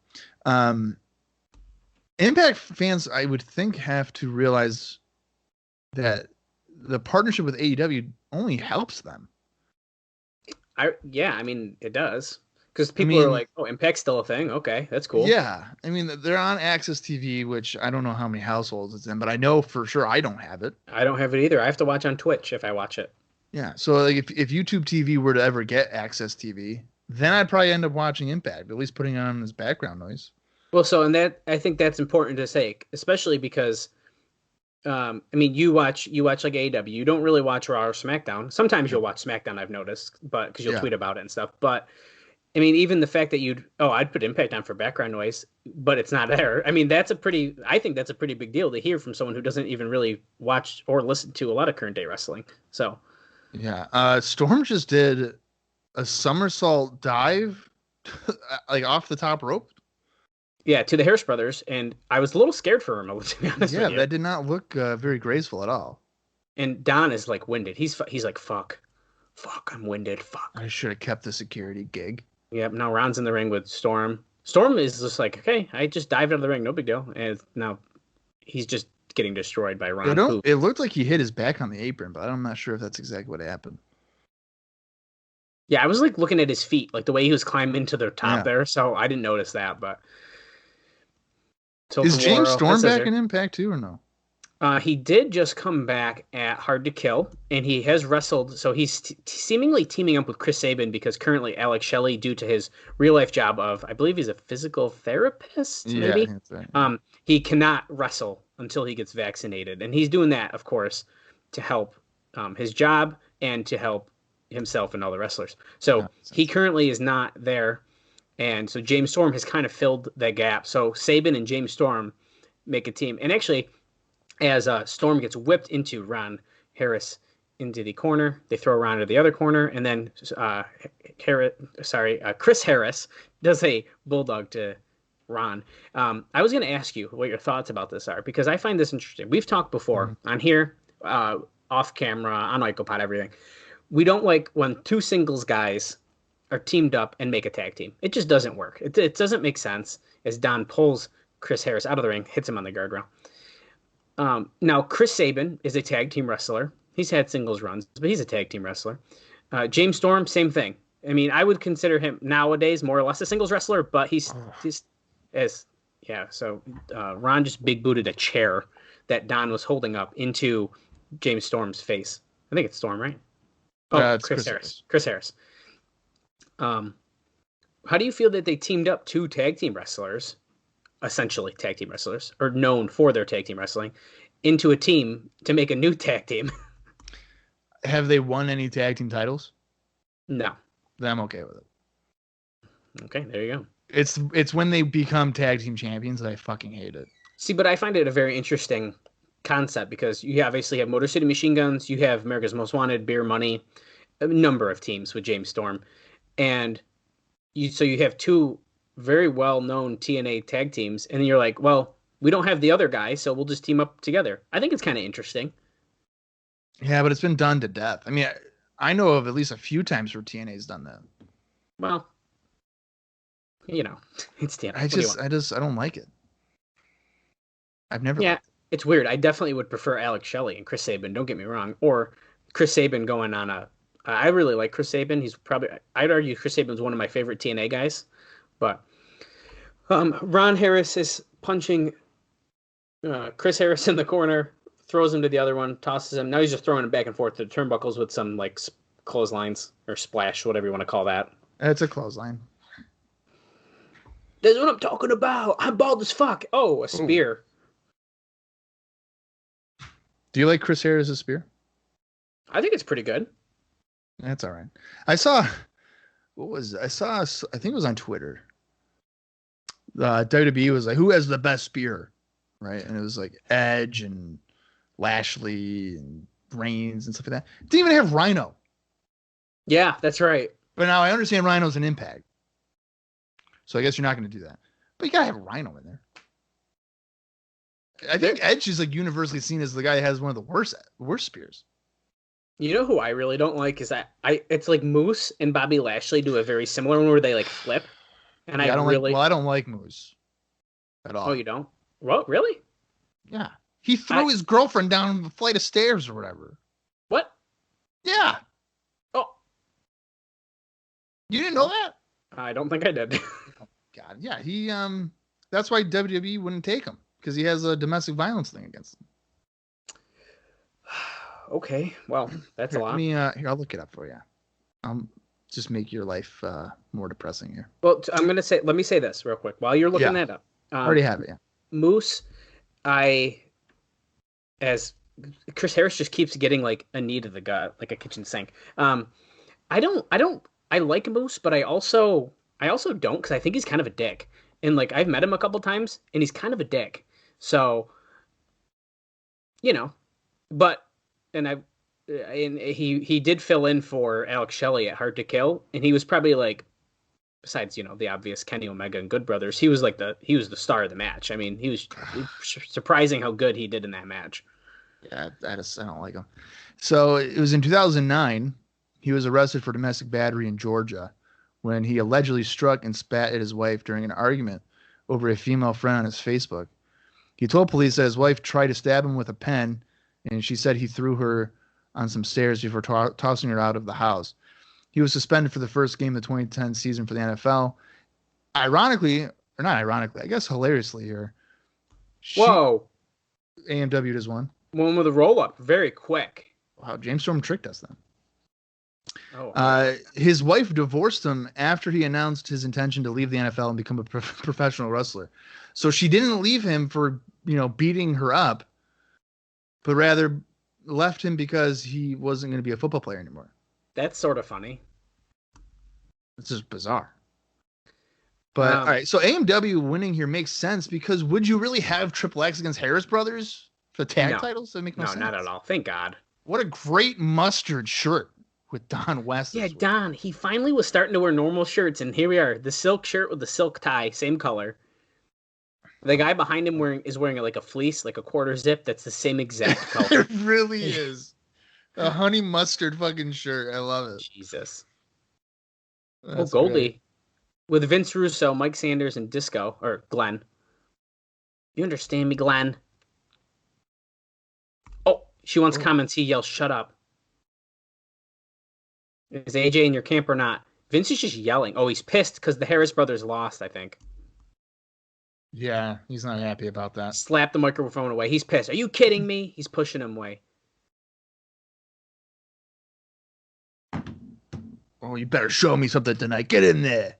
Impact fans, I would think, have to realize that the partnership with AEW only helps them. I mean, it does. Because people are like, oh, Impact's still a thing? Okay, that's cool. Yeah. I mean, they're on Access TV, which I don't know how many households it's in, but I know for sure I don't have it. I don't have it either. I have to watch on Twitch if I watch it. Yeah. So like, if YouTube TV were to ever get Access TV, then I'd probably end up watching Impact, at least putting on as background noise. Well, I think that's important to say, especially because, you watch like AEW. You don't really watch Raw or SmackDown. Sometimes you'll watch SmackDown, I've noticed, but because you'll tweet about it and stuff. But even the fact that I'd put Impact on for background noise, but it's not there. I think that's a pretty big deal to hear from someone who doesn't even really watch or listen to a lot of current day wrestling. So, yeah, Storm just did a somersault dive, like off the top rope. Yeah, to the Harris brothers, and I was a little scared for him, to be honest with you. Yeah, that did not look very graceful at all. And Don is like winded. He's like, fuck, I'm winded. Fuck. I should have kept the security gig. Yep. Now Ron's in the ring with Storm. Storm is just like, okay, I just dived out of the ring, no big deal. And now he's just getting destroyed by Ron. It looked like he hit his back on the apron, but I'm not sure if that's exactly what happened. Yeah, I was like looking at his feet, like the way he was climbing to the top there, so I didn't notice that, but. Is James Tokamoro, Storm that's back in Impact too, or no? He did just come back at Hard to Kill, and he has wrestled. So he's seemingly teaming up with Chris Sabin because currently Alex Shelley, due to his real life job of, I believe he's a physical therapist, maybe. Yeah, that's right, yeah. He cannot wrestle until he gets vaccinated, and he's doing that, of course, to help his job and to help himself and all the wrestlers. So he currently is not there, and so James Storm has kind of filled that gap. So Sabin and James Storm make a team, and actually, as Storm gets whipped into Ron Harris into the corner, they throw Ron to the other corner, and then Chris Harris does a bulldog to Ron. I was going to ask you what your thoughts about this are, because I find this interesting. We've talked before on here, off camera, on IcoPod, everything. We don't like when two singles guys are teamed up and make a tag team. It just doesn't work. It doesn't make sense, as Don pulls Chris Harris out of the ring, hits him on the guardrail. Now, Chris Sabin is a tag team wrestler. He's had singles runs, but he's a tag team wrestler. James Storm, same thing. I mean, I would consider him nowadays more or less a singles wrestler, but he's So Ron just big booted a chair that Don was holding up into James Storm's face. I think it's Storm, right? Oh, It's Chris Harris. Chris Harris. How do you feel that they teamed up two tag team wrestlers, essentially tag team wrestlers, or known for their tag team wrestling, into a team to make a new tag team? Have they won any tag team titles? No. Then I'm okay with it. Okay, there you go. It's when they become tag team champions that I fucking hate it. See, but I find it a very interesting concept, because you obviously have Motor City Machine Guns, you have America's Most Wanted, Beer Money, a number of teams with James Storm, and you have two very well-known TNA tag teams, and then you're like, well, we don't have the other guy, so we'll just team up together. I think it's kind of interesting. Yeah, but it's been done to death. I mean, I know of at least a few times where TNA's done that. Well, it's TNA. I don't like it. I've never. Yeah, it's weird. I definitely would prefer Alex Shelley and Chris Sabin. Don't get me wrong, or Chris Sabin going on a. I really like Chris Sabin. I'd argue Chris Sabin's one of my favorite TNA guys. But Ron Harris is punching Chris Harris in the corner, throws him to the other one, tosses him. Now he's just throwing him back and forth to the turnbuckles with some like clotheslines or splash, whatever you want to call that. It's a clothesline. That's what I'm talking about. I'm bald as fuck. Oh, a spear. Do you like Chris Harris' spear? I think it's pretty good. That's all right. I think it was on Twitter. WWE was like, who has the best spear? Right. And it was like Edge and Lashley and Reigns and stuff like that. Didn't even have Rhino. Yeah, that's right. But now I understand Rhino's an Impact. So I guess you're not going to do that. But you got to have Rhino in there. I think Edge is like universally seen as the guy that has one of the worst spears. You know who I really don't like is that it's like Moose and Bobby Lashley do a very similar one where they like flip. And I don't like Moose at all. Oh, you don't? Well, really? Yeah. He threw his girlfriend down a flight of stairs or whatever. What? Yeah. Oh. You didn't know that? I don't think I did. Oh, God. Yeah. He that's why WWE wouldn't take him, because he has a domestic violence thing against him. Okay. Well, that's a lot. Here, I'll look it up for you. Just make your life more depressing here. Well, let me say this real quick while you're looking that up. I already have it. Yeah. Moose, as Chris Harris just keeps getting like a knee to the gut, like a kitchen sink. I like Moose, but I also don't, because I think he's kind of a dick. And like I've met him a couple times, and he's kind of a dick. So, but he did fill in for Alex Shelley at Hard to Kill, and he was probably like, besides the obvious Kenny Omega and Good Brothers, he was the star of the match. I mean, he was surprising how good he did in that match. Yeah, I don't like him. So it was in 2009. He was arrested for domestic battery in Georgia when he allegedly struck and spat at his wife during an argument over a female friend on his Facebook. He told police that his wife tried to stab him with a pen, and she said he threw her on some stairs before tossing her out of the house. He was suspended for the first game of the 2010 season for the NFL. Ironically, or not ironically, I guess hilariously here, Whoa. AMW does one. One with a roll-up. Very quick. Wow, James Storm tricked us then. Oh. His wife divorced him after he announced his intention to leave the NFL and become a professional wrestler. So she didn't leave him for, beating her up, but rather left him because he wasn't going to be a football player anymore. That's sort of funny. It's just bizarre. But all right, so AMW winning here makes sense because would you really have Triple X against Harris Brothers for tag titles? That make no sense. No, not at all. Thank God. What a great mustard shirt with Don West. Yeah, Don. He finally was starting to wear normal shirts, and here we are. The silk shirt with the silk tie, same color. The guy behind him is wearing like a fleece, like a quarter zip. That's the same exact color. It really is. A honey mustard fucking shirt. I love it. Jesus. That's Goldie. great. With Vince Russo, Mike Sanders, and Disco, or Glenn. You understand me, Glenn? Oh, she wants comments. He yells, "Shut up." Is AJ in your camp or not? Vince is just yelling. Oh, he's pissed because the Harris brothers lost, I think. Yeah, he's not happy about that. Slap the microphone away. He's pissed. Are you kidding me? He's pushing him away. Oh, you better show me something tonight. Get in there.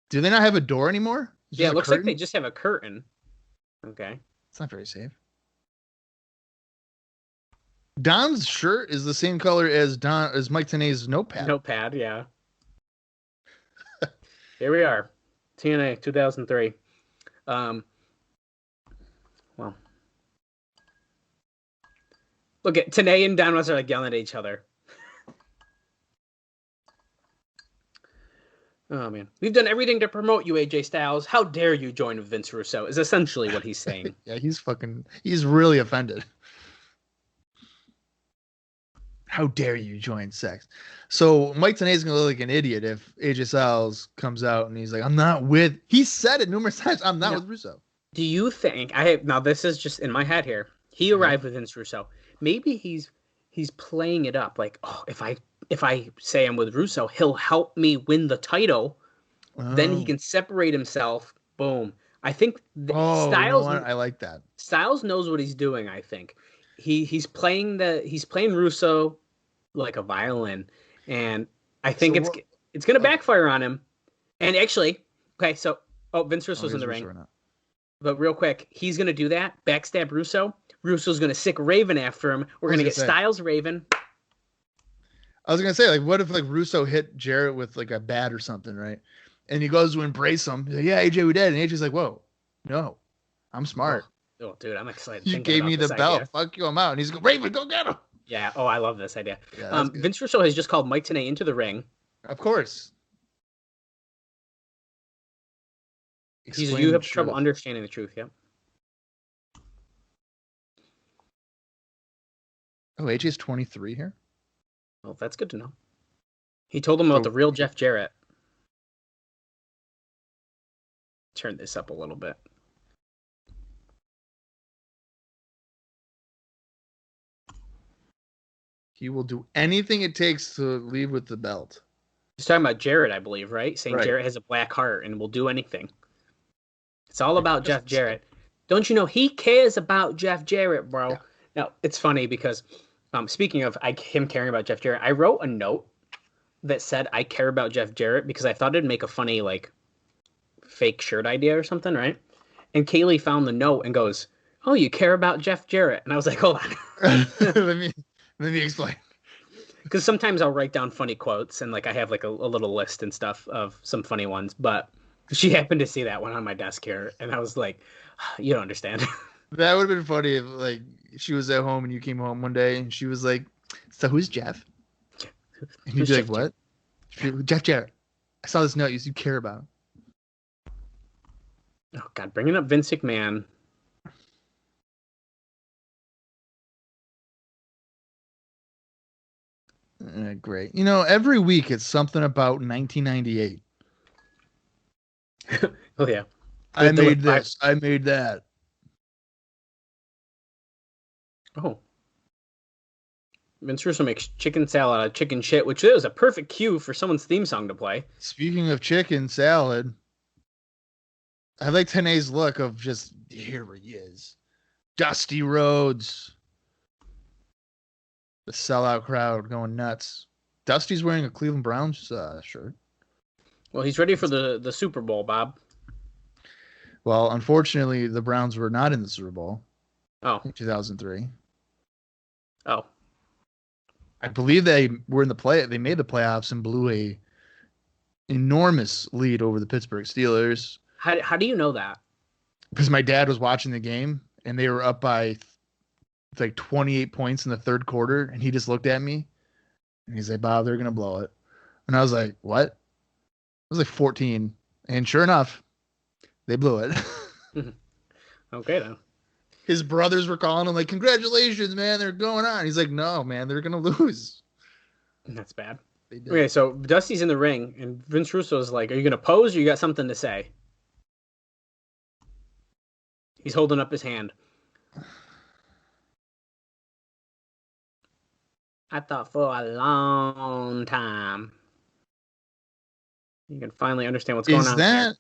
Do they not have a door anymore? Yeah, it looks like they just have a curtain. Okay. It's not very safe. Don's shirt is the same color as Mike Tenay's notepad. Notepad, yeah. Here we are. TNA 2003. Well. Look at Tenay and Don West are like yelling at each other. Oh, man. We've done everything to promote you, AJ Styles. How dare you join with Vince Russo, is essentially what he's saying. Yeah, he's really offended. How dare you join sex? So Mike Tenay's going to look like an idiot if AJ Styles comes out and he's like, he said it numerous times, I'm not with Russo. Do you think, now this is just in my head here. He arrived with Vince Russo. Maybe he's playing it up like, oh, if I say I'm with Russo, he'll help me win the title. Oh. Then he can separate himself. Boom. I think Styles. You know what? I like that. Styles knows what he's doing. I think he's playing Russo like a violin, and I think it's going to backfire on him. And actually, okay, so Vince Russo's in the ring, but real quick, he's going to do that. Backstab Russo. Russo's going to sick Raven after him. We're going to get Styles Raven. I was going to say, like, what if, like, Russo hit Jarrett with, like, a bat or something, right? And he goes to embrace him. Like, yeah, AJ, we did. And AJ's like, whoa, no, I'm smart. Oh, dude, I'm excited. You gave me the belt. Fuck you, I'm out. And he's going, Raven, go get him. Yeah, I love this idea. Yeah, Vince Russo has just called Mike Tenay into the ring. Of course. You have trouble understanding the truth, yeah? Oh, AJ's 23 here? Well, that's good to know. He told him about the real Jeff Jarrett. Turn this up a little bit. He will do anything it takes to leave with the belt. He's talking about Jarrett, I believe, right? Saying Jarrett has a black heart and will do anything. It's all about Jeff Jarrett. Don't you know he cares about Jeff Jarrett, bro? Yeah. Now, it's funny because speaking of him caring about Jeff Jarrett, I wrote a note that said I care about Jeff Jarrett because I thought it'd make a funny, like, fake shirt idea or something, right? And Kaylee found the note and goes, "Oh, you care about Jeff Jarrett?" And I was like, hold on. Let me explain. Because sometimes I'll write down funny quotes and, like, I have, like, a little list and stuff of some funny ones. But she happened to see that one on my desk here. And I was like, you don't understand. That would have been funny if, like, she was at home and you came home one day and she was like, so who's Jeff? And you'd be like, what? Jeff Jarrett. I saw this note you care about. Oh, God. Bringing up Vince McMahon. Great. You know, every week it's something about 1998. Oh, yeah. I made this. I made that. Oh. Vince Russo makes chicken salad out of chicken shit, which is a perfect cue for someone's theme song to play. Speaking of chicken salad, I like Tenay's look of just, here he is. Dusty Rhodes. The sellout crowd going nuts. Dusty's wearing a Cleveland Browns shirt. Well, he's ready for the Super Bowl, Bob. Well, unfortunately, the Browns were not in the Super Bowl. Oh. In 2003. Oh. I believe they were in the play. They made the playoffs and blew a enormous lead over the Pittsburgh Steelers. How do you know that? Because my dad was watching the game and they were up by like 28 points in the third quarter, and he just looked at me and he's like, Bob, they're gonna blow it. And I was like, what? I was like 14, and sure enough, they blew it. Okay then. His brothers were calling him like, congratulations, man, they're going on. He's like, no, man, they're gonna lose. That's bad. They did. Okay, so Dusty's in the ring, and Vince Russo's like, are you gonna pose or you got something to say? He's holding up his hand. I thought for a long time. You can finally understand what's going on.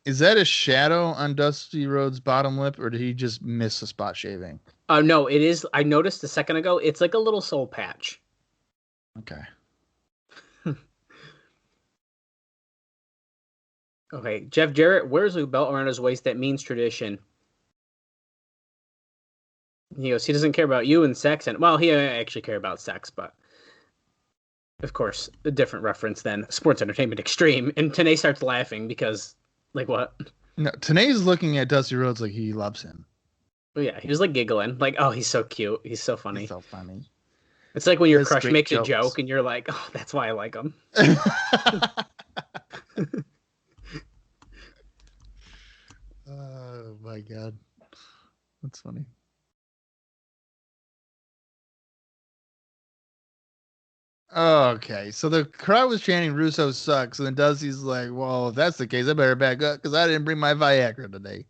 Is that a shadow on Dusty Rhodes' bottom lip, or did he just miss a spot shaving? No, it is. I noticed a second ago. It's like a little soul patch. Okay. Okay, Jeff Jarrett wears a belt around his waist that means tradition. He goes, he doesn't care about you and sex. And well, he actually care about sex, but of course, a different reference than Sports Entertainment Extreme. And Tenay starts laughing because, like, what? No, Tenay's looking at Dusty Rhodes like he loves him. Oh, yeah, he was like giggling. Like, oh, he's so cute. He's so funny. He's so funny. It's like when your crush makes jokes. a joke and you're like, oh, that's why I like him. Oh, my God. That's funny. Okay, so the crowd was chanting Russo sucks, and then Dusty's like, well, if that's the case, I better back up because I didn't bring my Viagra today.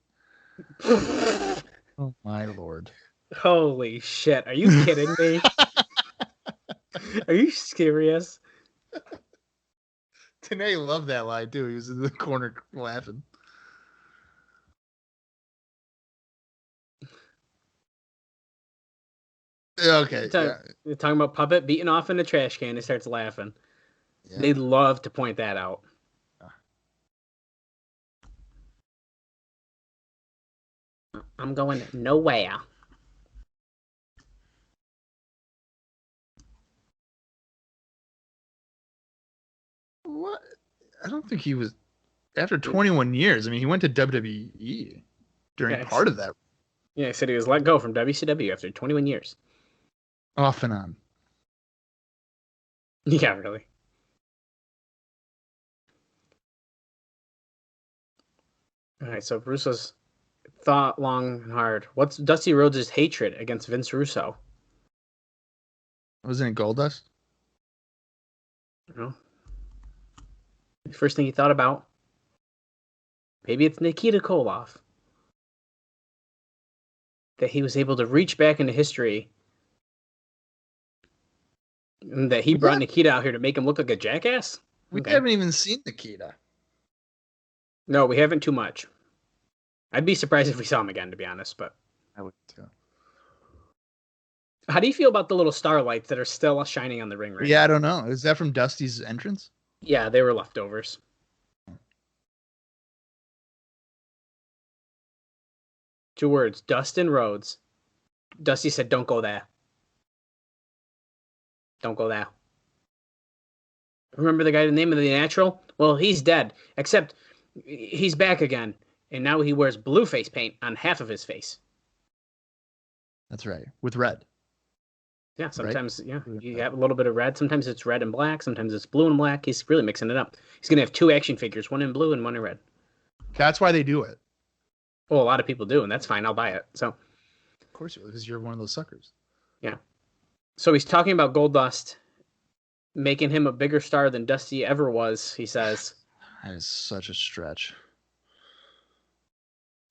Oh, my Lord. Holy shit. Are you kidding me? Are you serious? Tenay loved that line, too. He was in the corner laughing. Okay. They're talking about Puppet beating off in the trash can. He starts laughing. Yeah. They love to point that out. I'm going nowhere. What? I don't think he was. After 21 years, I mean, he went to WWE during part of that. Yeah, he said he was let go from WCW after 21 years. Off and on. Yeah, really. All right, so Russo's thought long and hard. What's Dusty Rhodes' hatred against Vince Russo? Wasn't it Goldust? No. The first thing he thought about. Maybe it's Nikita Koloff. That he was able to reach back into history. And that he brought Nikita out here to make him look like a jackass? We haven't even seen Nikita. No, we haven't too much. I'd be surprised if we saw him again, to be honest, but I would too. How do you feel about the little starlights that are still shining on the ring right now? I don't know. Is that from Dusty's entrance? Yeah, they were leftovers. Two words, Dustin Rhodes. Dusty said, don't go there. Don't go there. Remember the guy, the name of the Natural? Well, he's dead, except he's back again, and now he wears blue face paint on half of his face. That's right, with red. Yeah, sometimes, right? Yeah, you have a little bit of red. Sometimes it's red and black. Sometimes it's blue and black. He's really mixing it up. He's going to have two action figures, one in blue and one in red. That's why they do it. Well, a lot of people do, and that's fine. I'll buy it. So, of course you will, because you're one of those suckers. Yeah. So he's talking about Goldust, making him a bigger star than Dusty ever was, he says. That is such a stretch.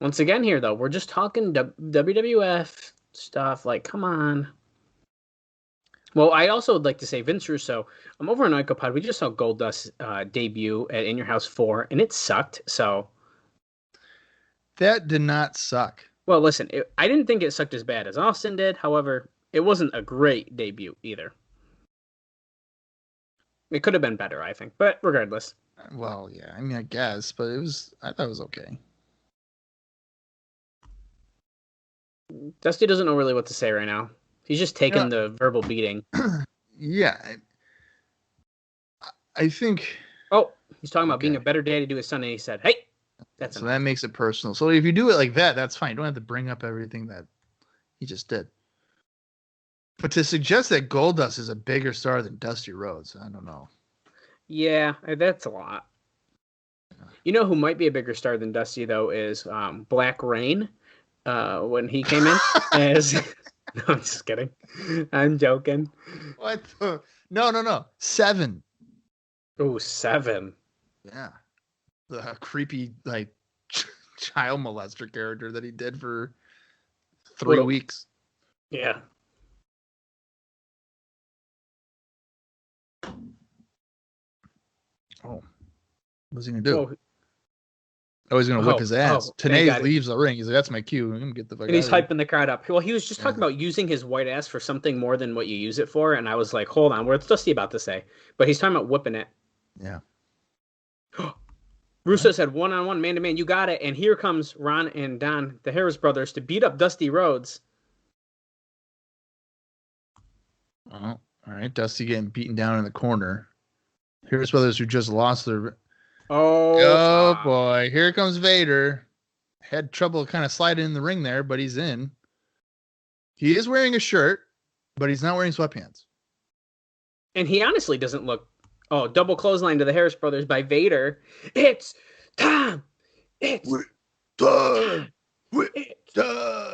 Once again here, though, we're just talking WWF stuff. Like, come on. Well, I also would like to say, Vince Russo, I'm over on Icopod. We just saw Goldust debut at In Your House 4, and it sucked, so... That did not suck. Well, listen, I didn't think it sucked as bad as Austin did. However, it wasn't a great debut either. It could have been better, I think. But regardless. Well, yeah, I mean, I guess, but I thought it was okay. Dusty doesn't know really what to say right now. He's just taking the verbal beating. Yeah. I think... Oh, he's talking about being a better daddy to his son, and he said, hey, that's enough. That makes it personal. So if you do it like that, that's fine. You don't have to bring up everything that he just did. But to suggest that Goldust is a bigger star than Dusty Rhodes, I don't know. Yeah, that's a lot. You know who might be a bigger star than Dusty, though, is Black Rain. When he came in as... No, I'm just kidding. I'm joking. What? No. 7. Oh, 7. Yeah. The creepy, like, child molester character that he did for 3 weeks. Yeah. Oh. What's he going to do? He's going to whip his ass. Tenay leaves the ring. He's like, that's my cue. I'm going to get the fuck out. And he's hyping the crowd up. Well, he was just talking about using his white ass for something more than what you use it for. And I was like, hold on, what's Dusty about to say? But he's talking about whipping it. Yeah. Russo said, one-on-one, man-to-man, you got it. And here comes Ron and Don, the Harris brothers, to beat up Dusty Rhodes. Oh, all right. Dusty getting beaten down in the corner. Harris brothers who just lost their... Oh boy, here comes Vader. Had trouble kind of sliding in the ring there, but he's in. He is wearing a shirt, but he's not wearing sweatpants. And he honestly doesn't look... Oh, double clothesline to the Harris brothers by Vader. It's time! It's time! It's time!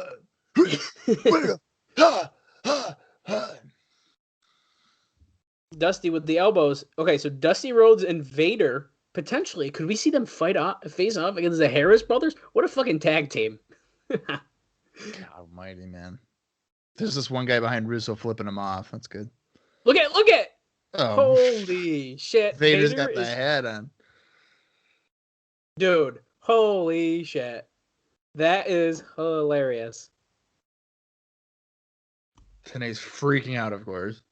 Dusty with the elbows. Okay, so Dusty Rhodes and Vader... Potentially, could we see them face off against the Harris brothers? What a fucking tag team. God almighty, man. There's this one guy behind Russo flipping him off. That's good. Look at! Oh, holy shit. Vader's got the hat on. Dude, holy shit. That is hilarious. Tenay's freaking out, of course.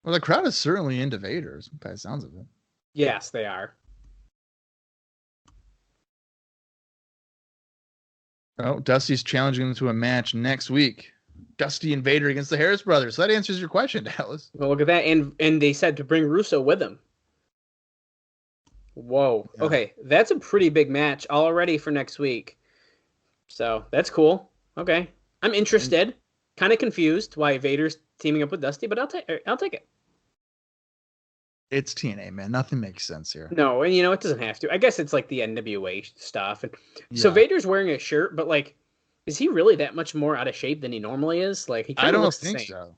Well, the crowd is certainly into Vader, by the sounds of it. Yes, they are. Oh, Dusty's challenging them to a match next week. Dusty and Vader against the Harris brothers. So that answers your question, Dallas. Well, look at that. And they said to bring Russo with him. Whoa. Yeah. Okay, that's a pretty big match already for next week. So that's cool. Okay. I'm interested. Kind of confused why Vader's teaming up with Dusty, but I'll take it. It's TNA, man. Nothing makes sense here. No, and it doesn't have to. I guess it's like the NWA stuff. And so Vader's wearing a shirt, but like, is he really that much more out of shape than he normally is? Like, he I don't think so.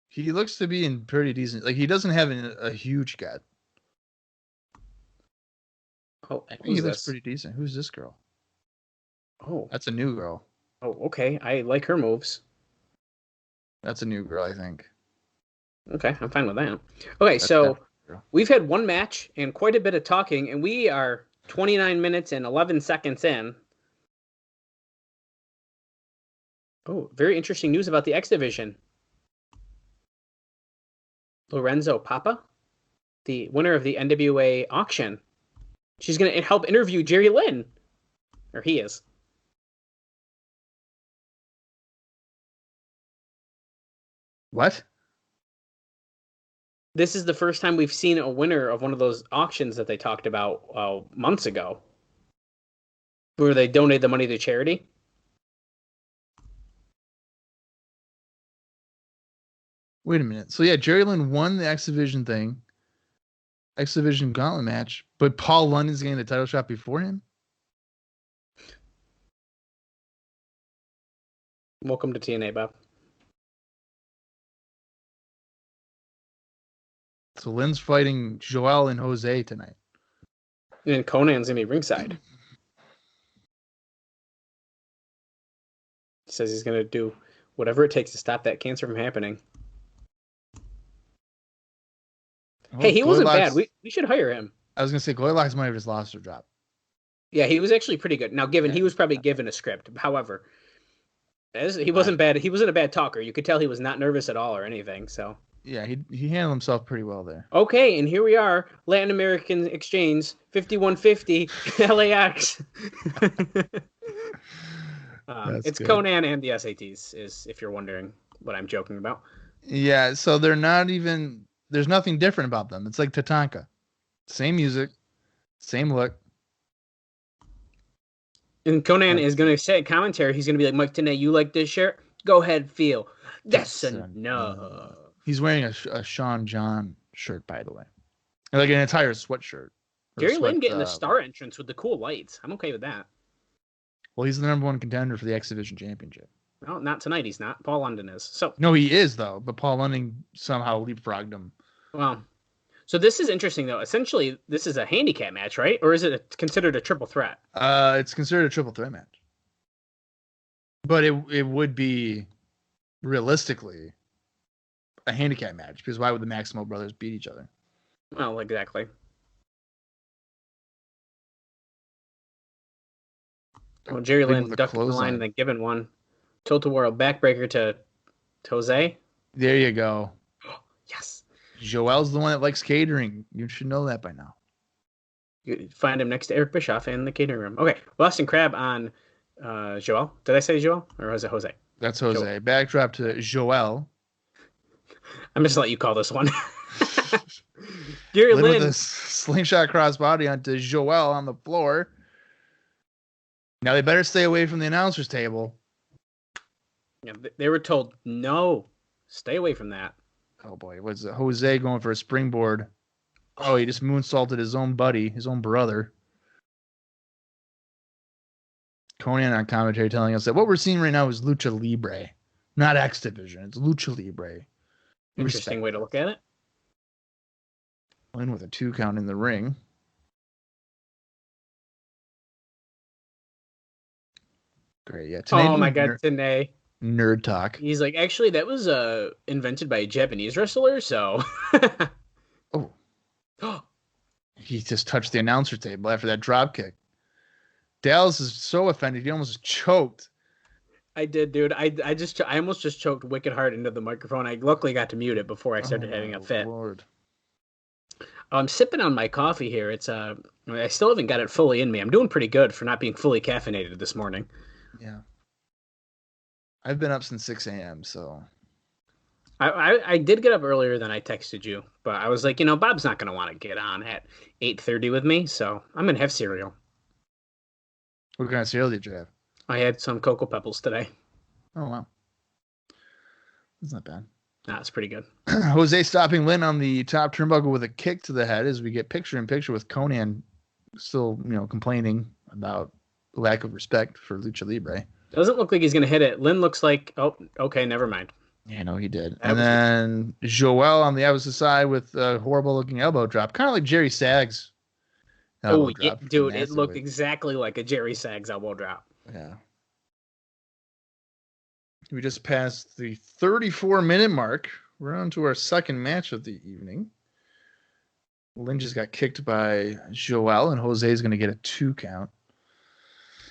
He looks to be in pretty decent. Like, he doesn't have a huge gut. Oh, he looks pretty decent. Who's this girl? Oh, that's a new girl. Oh, okay. I like her moves. That's a new girl, I think. Okay, I'm fine with that. Okay, so we've had one match and quite a bit of talking, and we are 29 minutes and 11 seconds in. Oh, very interesting news about the X Division. Lorenzo Papa, the winner of the NWA auction. She's going to help interview Jerry Lynn. Or he is. What? This is the first time we've seen a winner of one of those auctions that they talked about months ago, where they donate the money to charity. Wait a minute. So yeah, Jerry Lynn won the X Division thing, X Division Gauntlet match, but Paul London's getting the title shot before him. Welcome to TNA, Bob. So Lynn's fighting Joel and Jose tonight. And Konnan's going to be ringside. He says he's going to do whatever it takes to stop that cancer from happening. Oh, hey, he wasn't bad. We should hire him. I was gonna say Goylocks might have just lost their job. Yeah, he was actually pretty good. Now, he was probably given a script. However, he wasn't bad. He wasn't a bad talker. You could tell he was not nervous at all or anything. So Yeah, he handled himself pretty well there. okay, and here we are, Latin American Exchange, 5150 LAX. It's good. Konnan and the SATs, is if you're wondering what I'm joking about. Yeah, so they're not even. There's nothing different about them. It's like Tatanka, same music, same look. And Konnan is going to say commentary. He's going to be like, Mike Tenay, you like this shirt? Go ahead, feel. That's enough. He's wearing a Sean John shirt, by the way. Like an entire sweatshirt. Jerry Lynn getting the star entrance with the cool lights. I'm okay with that. Well, he's the #1 contender for the X Division Championship. Well, not tonight. He's not. Paul London is. So no, he is though. But Paul London somehow leapfrogged him. Well, so this is interesting though. Essentially, this is a handicap match, right? Or is it considered a triple threat? It's considered a triple threat match. But it would be realistically a handicap match, because why would the Maximo brothers beat each other? Well, exactly. Well, Jerry Lynn ducking the line and then giving one. Tilt-a-whirl backbreaker to Jose. There you go. Yes. Joel's the one that likes catering. You should know that by now. You find him next to Eric Bischoff in the catering room. Okay. Boston Crab on Joel. Did I say Joel? Or was it Jose? That's Jose. Joel. Backdrop to Joel. I'm just going to let you call this one. Gary Lynn. With a slingshot crossbody onto Joel on the floor. Now they better stay away from the announcer's table. Yeah, they were told, no, stay away from that. Oh, boy. Was Jose going for a springboard? Oh, he just moonsaulted his own buddy, his own brother. Konnan on commentary telling us that what we're seeing right now is Lucha Libre, not X Division. It's Lucha Libre. Interesting way to look at it. Lynn with a 2 count in the ring. Great, yeah. Tenay, oh my God, Tenay. Nerd talk. He's like, actually, that was invented by a Japanese wrestler, so. Oh. He just touched the announcer table after that drop kick. Dallas is so offended, he almost choked. I did, dude. I almost just choked wicked hard into the microphone. I luckily got to mute it before I started having a fit. Lord. I'm sipping on my coffee here. It's I still haven't got it fully in me. I'm doing pretty good for not being fully caffeinated this morning. Yeah. I've been up since 6 a.m., so. I did get up earlier than I texted you, but I was like, Bob's not going to want to get on at 8:30 with me, so I'm going to have cereal. What kind of cereal did you have? I had some Cocoa Pebbles today. Oh, wow. That's not bad. Nah, it's pretty good. Jose stopping Lynn on the top turnbuckle with a kick to the head as we get picture-in-picture with Konnan still, complaining about lack of respect for Lucha Libre. Doesn't look like he's going to hit it. Lynn looks like, oh, okay, never mind. Yeah, no, he did. And then Joel on the opposite side with a horrible-looking elbow drop, kind of like Jerry Sag's elbow drop. Yeah, dude, it looked exactly like a Jerry Sag's elbow drop. Yeah. We just passed the 34-minute mark. We're on to our second match of the evening. Lynn just got kicked by Joel, and Jose's going to get a 2 count.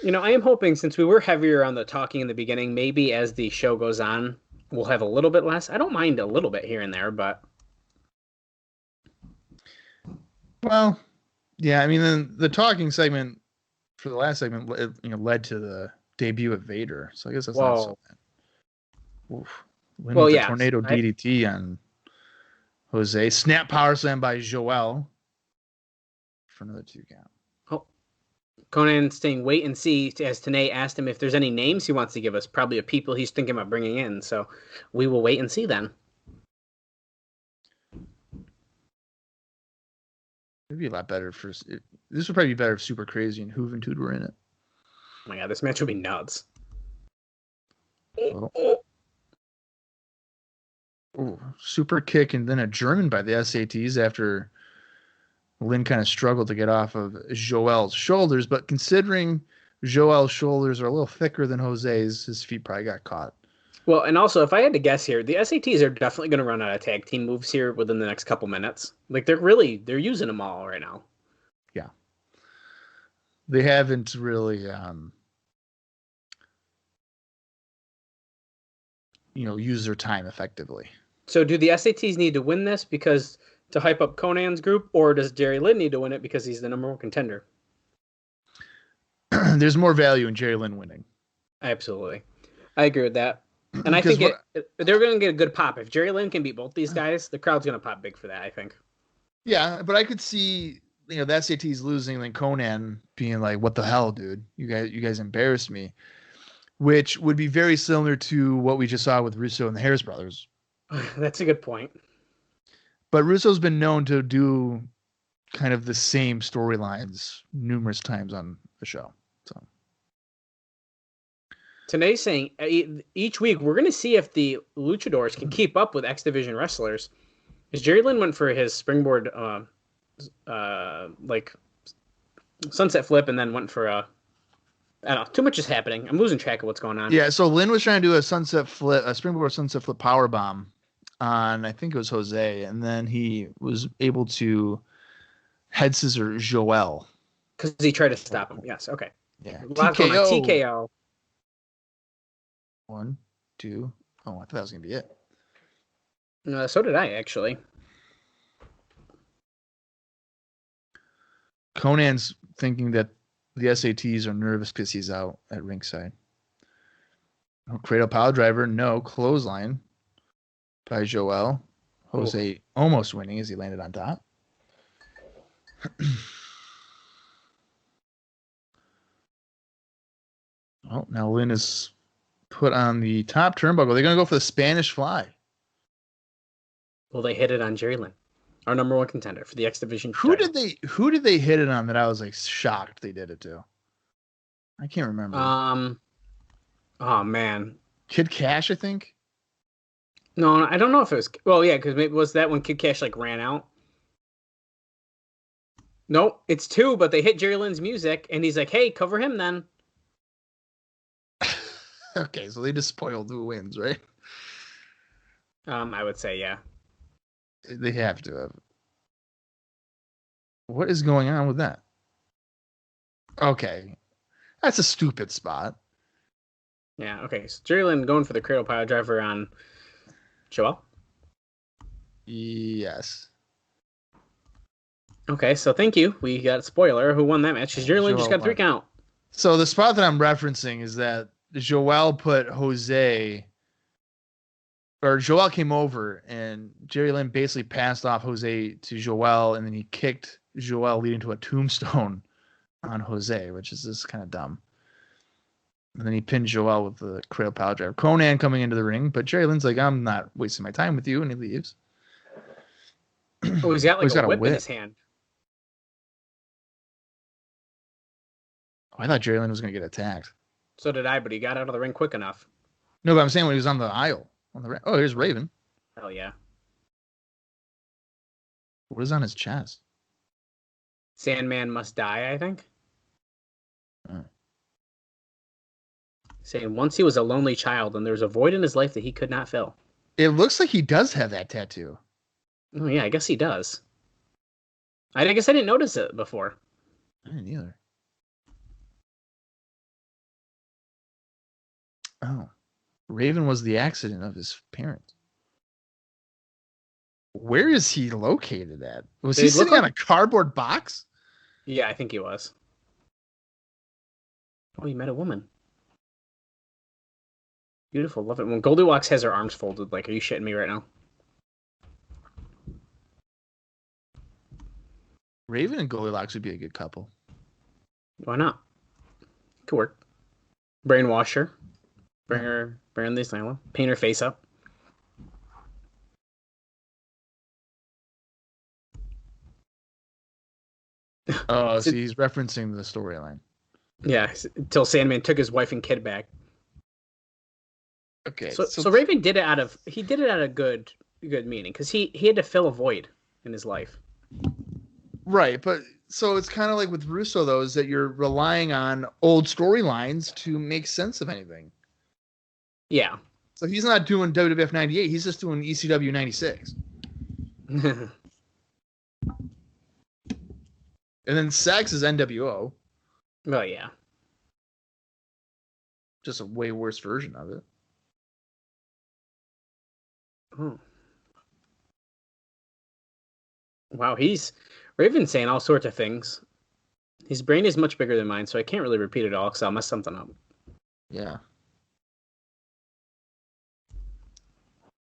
I am hoping, since we were heavier on the talking in the beginning, maybe as the show goes on, we'll have a little bit less. I don't mind a little bit here and there, but. Well, yeah, I mean, the talking segment for the last segment, led to the debut of Vader. So I guess that's not so bad. Oof. Lynn with the tornado DDT on Jose. Snap power slam by Joel for another 2 count. Konnan staying wait and see as Tenay asked him if there's any names he wants to give us, probably of people he's thinking about bringing in. So we will wait and see then. It'd be a lot better this would probably be better if Super Crazy and Juventud were in it. Oh my God, this match would be nuts. Super kick and then a German by the SATs after Lynn kind of struggled to get off of Joel's shoulders, but considering Joel's shoulders are a little thicker than Jose's, his feet probably got caught. Well, and also, if I had to guess here, the SATs are definitely going to run out of tag team moves here within the next couple minutes. Like, they're using them all right now. They haven't really, used their time effectively. So do the SATs need to win this because to hype up Konnan's group, or does Jerry Lynn need to win it because he's the number one contender? There's more value in Jerry Lynn winning. Absolutely. I agree with that. And I think they're going to get a good pop. If Jerry Lynn can beat both these guys, the crowd's going to pop big for that, I think. Yeah, but I could see, the SATs losing, then Konnan being like, "What the hell, dude? You guys embarrassed me," which would be very similar to what we just saw with Russo and the Harris brothers. That's a good point. But Russo's been known to do kind of the same storylines numerous times on the show. So Today's saying each week we're going to see if the luchadors can keep up with X Division wrestlers. Because Jerry Lynn went for his springboard, like sunset flip, and then went for I don't know. Too much is happening. I'm losing track of what's going on. yeah, so Lynn was trying to do a springboard sunset flip power bomb on, I think it was Jose, and then he was able to head scissor Joel because he tried to stop him. Yes. Okay. Yeah. TKO. 1, 2. Oh, I thought that was gonna be it. So did I, actually. Konnan's thinking that the SATs are nervous because he's out at ringside. No cradle pile driver, no clothesline by Joel. Jose almost winning as he landed on top. Oh, now Lynn is put on the top turnbuckle. They're going to go for the Spanish fly. Well, they hit it on Jerry Lynn, our number one contender for the X Division. Who did they hit it on that I was like shocked they did it to? I can't remember. Oh man, Kid Kash, I think. No, I don't know if it was. Well, yeah, because maybe was that when Kid Kash like ran out? Nope, it's 2, but they hit Jerry Lynn's music, and he's like, "Hey, cover him then." Okay, so they just spoiled who wins, right? I would say, yeah. They have to have. What is going on with that? Okay. That's a stupid spot. Yeah, okay. So Jerry Lynn going for the cradle pile driver on Joel? Yes. Okay, so thank you. We got a spoiler. Who won that match? Because Jerry Lynn just got 3 count. So the spot that I'm referencing is that Joel put Jose... Or Joel came over and Jerry Lynn basically passed off Jose to Joel, and then he kicked Joel leading to a tombstone on Jose, which is just kind of dumb. And then he pinned Joel with the cradle pile driver. Konnan coming into the ring, but Jerry Lynn's like, "I'm not wasting my time with you," and he leaves. Oh, he's got like a whip in his hand. Oh, I thought Jerry Lynn was going to get attacked. So did I, but he got out of the ring quick enough. No, but I'm saying when he was on the aisle. Oh, here's Raven. Hell yeah. What is on his chest? Sandman must die, I think. Saying once he was a lonely child and there was a void in his life that he could not fill. It looks like he does have that tattoo. Oh, yeah, I guess he does. I guess I didn't notice it before. I didn't either. Oh. Raven was the accident of his parents. Where is he located at? Was he sitting on a cardboard box? Yeah, I think he was. Oh, he met a woman. Beautiful, love it. When Goldilocks has her arms folded, like, are you shitting me right now? Raven and Goldilocks would be a good couple. Why not? Could work. Brainwash her. Bring her in the asylum. Paint her face up. Oh, see, he's referencing the storyline. Yeah, until Sandman took his wife and kid back. Okay. So Raven did it out of good meaning, because he had to fill a void in his life. Right, but so it's kind of like with Russo, though, is that you're relying on old storylines to make sense of anything. Yeah. So he's not doing WWF 98. He's just doing ECW 96. And then Sax is NWO. Well, yeah. Just a way worse version of it. Oh. Wow, Raven's saying all sorts of things. His brain is much bigger than mine, so I can't really repeat it all because I'll mess something up. Yeah.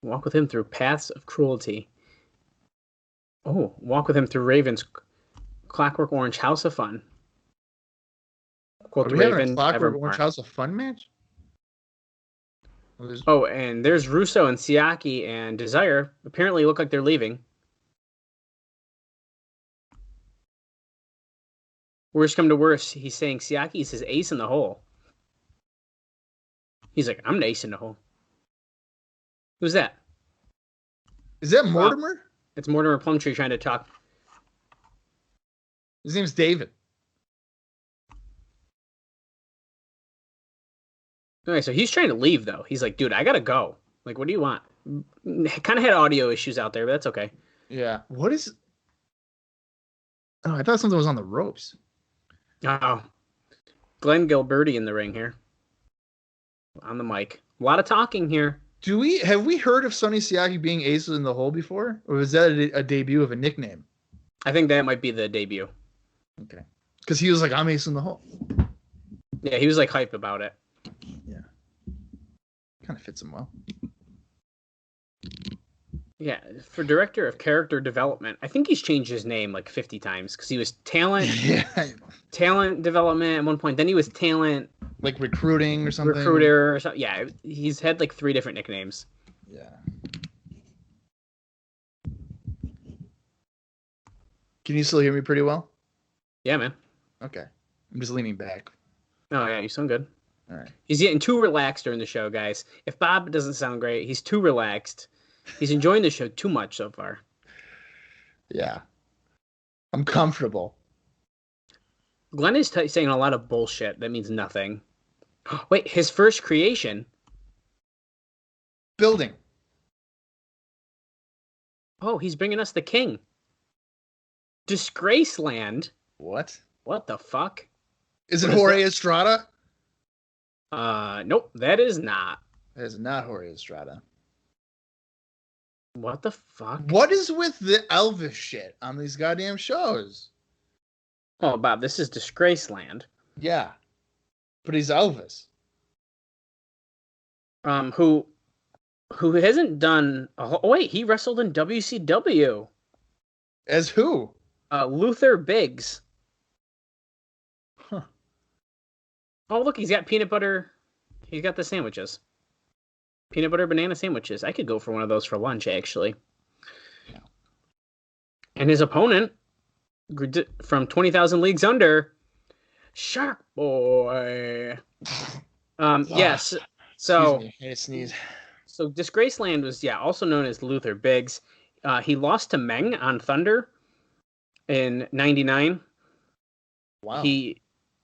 Walk with him through paths of cruelty. Oh, walk with him through Raven's Clockwork Orange House of Fun. Are we having a Clockwork Orange House of Fun match? Oh, and there's Russo and Siaki and Desire. Apparently look like they're leaving. Worst come to worst, he's saying Siaki's his ace in the hole. He's like, I'm an ace in the hole. Who's that? Is that Mortimer? It's Mortimer Plumtree trying to talk. His name's David. Okay, so he's trying to leave, though. He's like, dude, I gotta go. Like, what do you want? Kind of had audio issues out there, but that's okay. Yeah. What is... Oh, I thought something was on the ropes. Oh. Glenn Gilberti in the ring here. On the mic. A lot of talking here. Have we heard of Sonny Siaki being aces in the hole before? Or was that a debut of a nickname? I think that might be the debut. Okay. Because he was like, I'm ace in the hole. Yeah, he was like hype about it. Yeah. Kind of fits him well. Yeah, for director of character development, I think he's changed his name like 50 times because he was talent development at one point. Then he was talent, like recruiting or something. Recruiter or something. Yeah, he's had like 3 different nicknames. Yeah. Can you still hear me pretty well? Yeah, man. Okay. I'm just leaning back. Oh yeah, you sound good. All right. He's getting too relaxed during the show, guys. If Bob doesn't sound great, he's too relaxed. He's enjoying the show too much so far. Yeah. I'm comfortable. Glenn is saying a lot of bullshit that means nothing. Wait, his first creation? Building. Oh, he's bringing us the king. Disgraceland? What? What the fuck? Is it Jorge Estrada? Nope, that is not. That is not Jorge Estrada. What the fuck? What is with the Elvis shit on these goddamn shows? Oh, Bob, this is Disgraceland. Yeah. But he's Elvis. Who hasn't done... Oh, wait, he wrestled in WCW. As who? Luther Biggs. Huh. Oh, look, he's got peanut butter. He's got the sandwiches. Peanut butter banana sandwiches. I could go for one of those for lunch, actually. Yeah. And his opponent from 20,000 Leagues Under, Shark Boy. Yes. So, excuse me, I had to sneeze. So Disgraceland was, also known as Luther Biggs. He lost to Meng on Thunder in '99. Wow.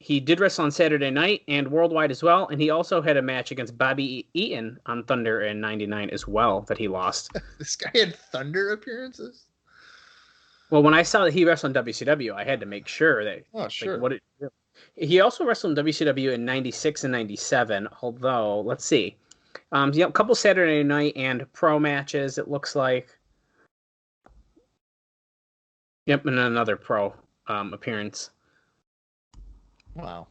He did wrestle on Saturday Night and Worldwide as well, and he also had a match against Bobby Eaton on Thunder in '99 as well that he lost. This guy had Thunder appearances? Well, when I saw that he wrestled in WCW, I had to make sure that. Oh, sure. Like, he also wrestled in WCW in '96 and '97. Although, let's see, a couple Saturday Night and Pro matches. It looks like. Yep, and another Pro appearance. Wow.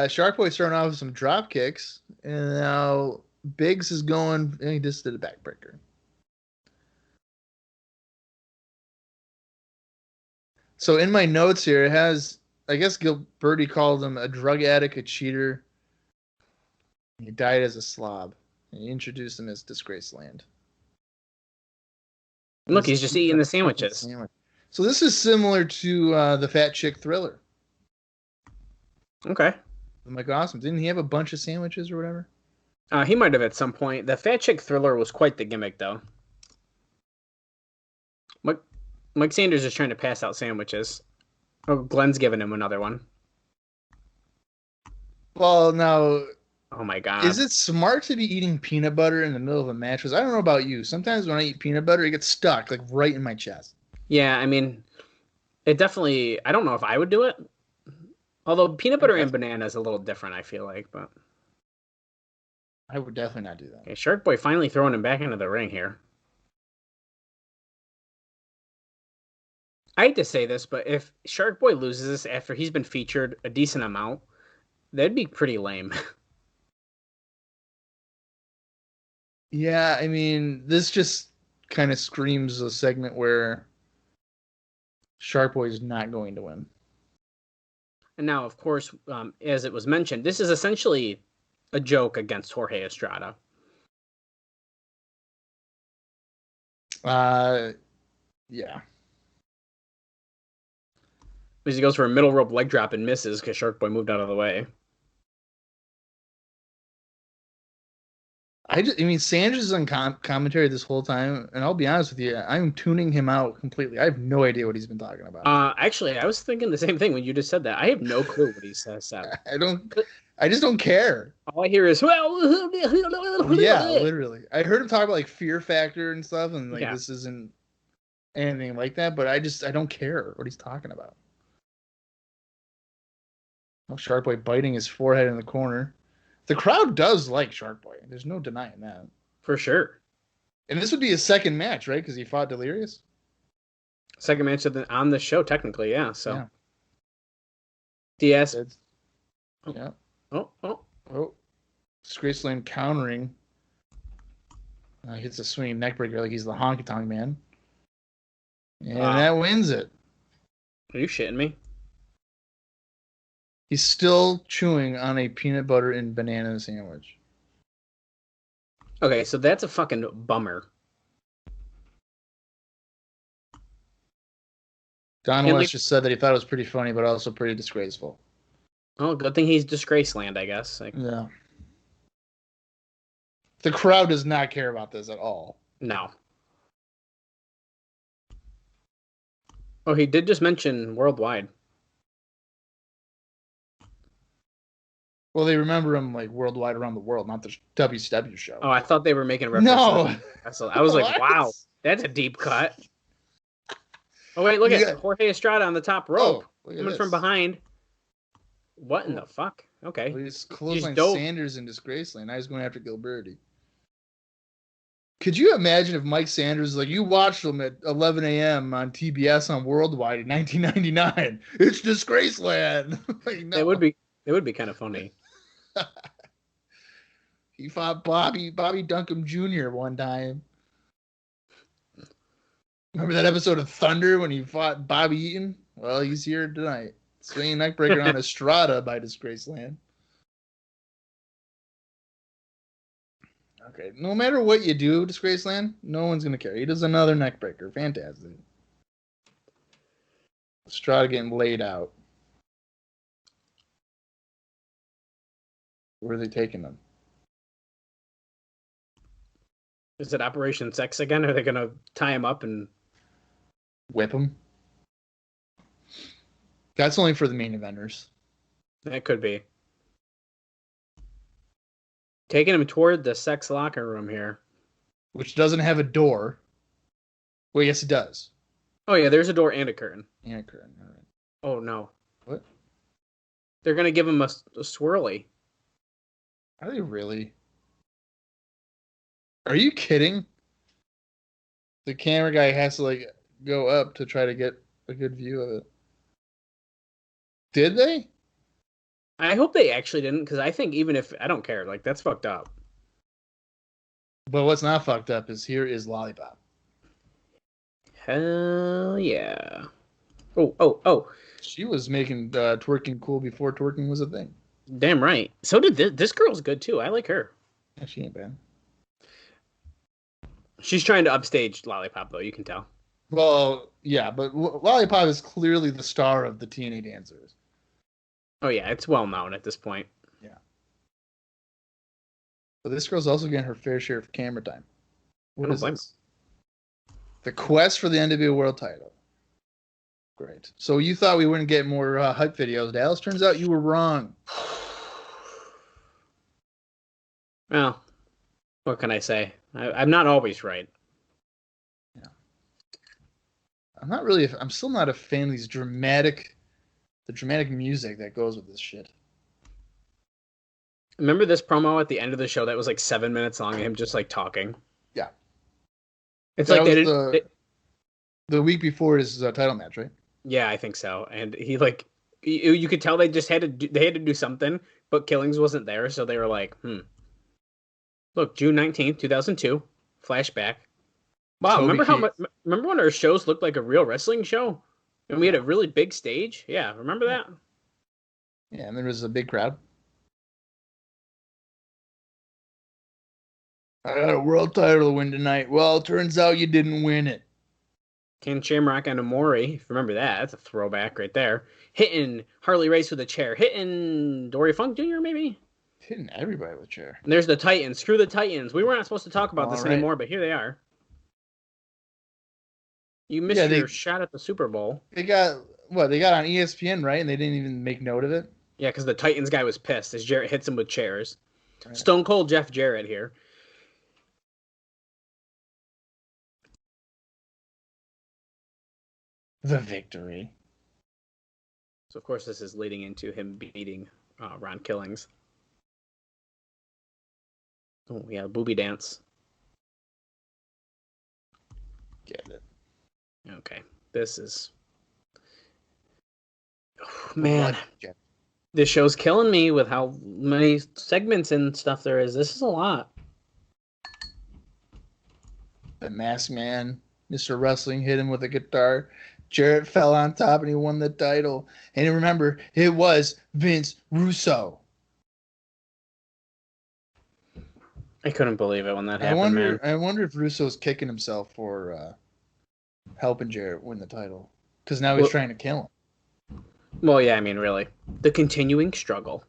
Shark Boy's starting off with some drop kicks, and now Biggs is going. He just did a backbreaker. So in my notes here, it has, I guess Gilberti called him a drug addict, a cheater. He died as a slob. And he introduced him as Disgraceland. Look, he's just eating the sandwiches. So this is similar to the Fat Chick Thriller. Okay. Mike Awesome. Didn't he have a bunch of sandwiches or whatever? He might have at some point. The Fat Chick Thriller was quite the gimmick, though. Mike Sanders is trying to pass out sandwiches. Oh, Glenn's giving him another one. Well, now... Oh, my God. Is it smart to be eating peanut butter in the middle of a match? Because I don't know about you. Sometimes when I eat peanut butter, it gets stuck, like, right in my chest. Yeah, I mean, it definitely... I don't know if I would do it. Although peanut butter and banana is a little different, I feel like. But I would definitely not do that. okay, Shark Boy finally throwing him back into the ring here. I hate to say this, but if Shark Boy loses this after he's been featured a decent amount, that'd be pretty lame. Yeah, I mean, this just kind of screams a segment where Shark Boy is not going to win. And now, of course, as it was mentioned, this is essentially a joke against Jorge Estrada. Yeah. As he goes for a middle rope leg drop and misses because Shark Boy moved out of the way. I mean, Sanders is on commentary this whole time, and I'll be honest with you, I'm tuning him out completely. I have no idea what he's been talking about. Actually, I was thinking the same thing when you just said that. I have no clue what he said. I just don't care. All I hear is, well, yeah, literally. I heard him talk about like Fear Factor and stuff, and like this isn't anything like that, but I don't care what he's talking about. Oh, Shark Boy biting his forehead in the corner. The crowd does like Shark Boy. There's no denying that. For sure. And this would be his second match, right? Because he fought Delirious. Second match on the show, technically, yeah. So. Yeah. DS. Yeah. Oh. Disgraceland countering. Hits a swinging neckbreaker like he's the honky tonk man. And that wins it. Are you shitting me? He's still chewing on a peanut butter and banana sandwich. Okay, so that's a fucking bummer. Don West just said that he thought it was pretty funny, but also pretty disgraceful. Oh, good thing he's Disgraceland, I guess. Yeah. The crowd does not care about this at all. No. Oh, he did just mention worldwide. Well, they remember him like worldwide around the world, not the WCW show. Oh, I thought they were making a reference. No. I was like, wow, that's a deep cut. Oh, wait, look at Jorge Estrada on the top rope. Coming from behind. What in the fuck? Okay. Well, he's clothesline Sanders in Disgraceland. Now he's going after Gilberti. Could you imagine if Mike Sanders, like, you watched him at 11 a.m. on TBS on Worldwide in 1999? It's Disgraceland. Like, no. It would be kind of funny. He fought Bobby Duncombe Jr. one time. Remember that episode of Thunder when he fought Bobby Eaton? Well, he's here tonight. Swinging neckbreaker on Estrada by Disgraceland. Okay, no matter what you do, Disgraceland, no one's going to care. He does another neckbreaker. Fantastic. Estrada getting laid out. Where are they taking them? Is it Operation Sex again? Are they going to tie him up and whip him? That's only for the main eventers. That could be. Taking him toward the sex locker room here. Which doesn't have a door. Well, yes, it does. Oh, yeah, there's a door and a curtain. And a curtain, all right. Oh, no. What? They're going to give him a swirly. Are they really? Are you kidding? The camera guy has to, like, go up to try to get a good view of it. Did they? I hope they actually didn't, because I think even if... I don't care. Like, that's fucked up. But what's not fucked up is here is Lollipop. Hell yeah. Oh. She was making twerking cool before twerking was a thing. Damn right. So did this girl's good, too. I like her. Yeah, she ain't bad. She's trying to upstage Lollipop, though. You can tell. Well, yeah, but Lollipop is clearly the star of the TNA dancers. Oh, yeah. It's well known at this point. Yeah. But this girl's also getting her fair share of camera time. What is this? The quest for the NWA World Title. Great. So you thought we wouldn't get more hype videos, Dallas. Turns out you were wrong. Well, what can I say? I'm not always right. Yeah. I'm still not a fan of these dramatic the dramatic music that goes with this shit. Remember this promo at the end of the show that was like 7 minutes long, him just like talking? Yeah. It's that like was they didn't. The week before his title match, right? Yeah, I think so. And he like, you could tell they just had to do something, but Killings wasn't there, so they were like, Look, June 19th, 2002, flashback. Wow, remember when our shows looked like a real wrestling show? And we had a really big stage? Yeah, remember that? Yeah, and there was a big crowd. I got a world title to win tonight. Well, turns out you didn't win it. Ken Shamrock and Amori, if you remember that, that's a throwback right there. Hitting Harley Race with a chair. Hitting Dory Funk Jr., maybe? Hitting everybody with a chair. And there's the Titans. Screw the Titans. We were not supposed to talk about this anymore, but here they are. You missed your shot at the Super Bowl. They got on ESPN, right? And they didn't even make note of it? Yeah, because the Titans guy was pissed as Jarrett hits him with chairs. Right. Stone Cold Jeff Jarrett here. The victory. So, of course, this is leading into him beating Ron Killings. Oh, yeah, booby dance. Get it. Okay, this is... Oh, man. This show's killing me with how many segments and stuff there is. This is a lot. The Masked Man, Mr. Wrestling, hit him with a guitar. Jarrett fell on top and he won the title. And remember, it was Vince Russo. I couldn't believe it when that happened, man. I wonder if Russo's kicking himself for helping Jarrett win the title. Because now he's trying to kill him. Well, yeah, I mean, really. The continuing struggle.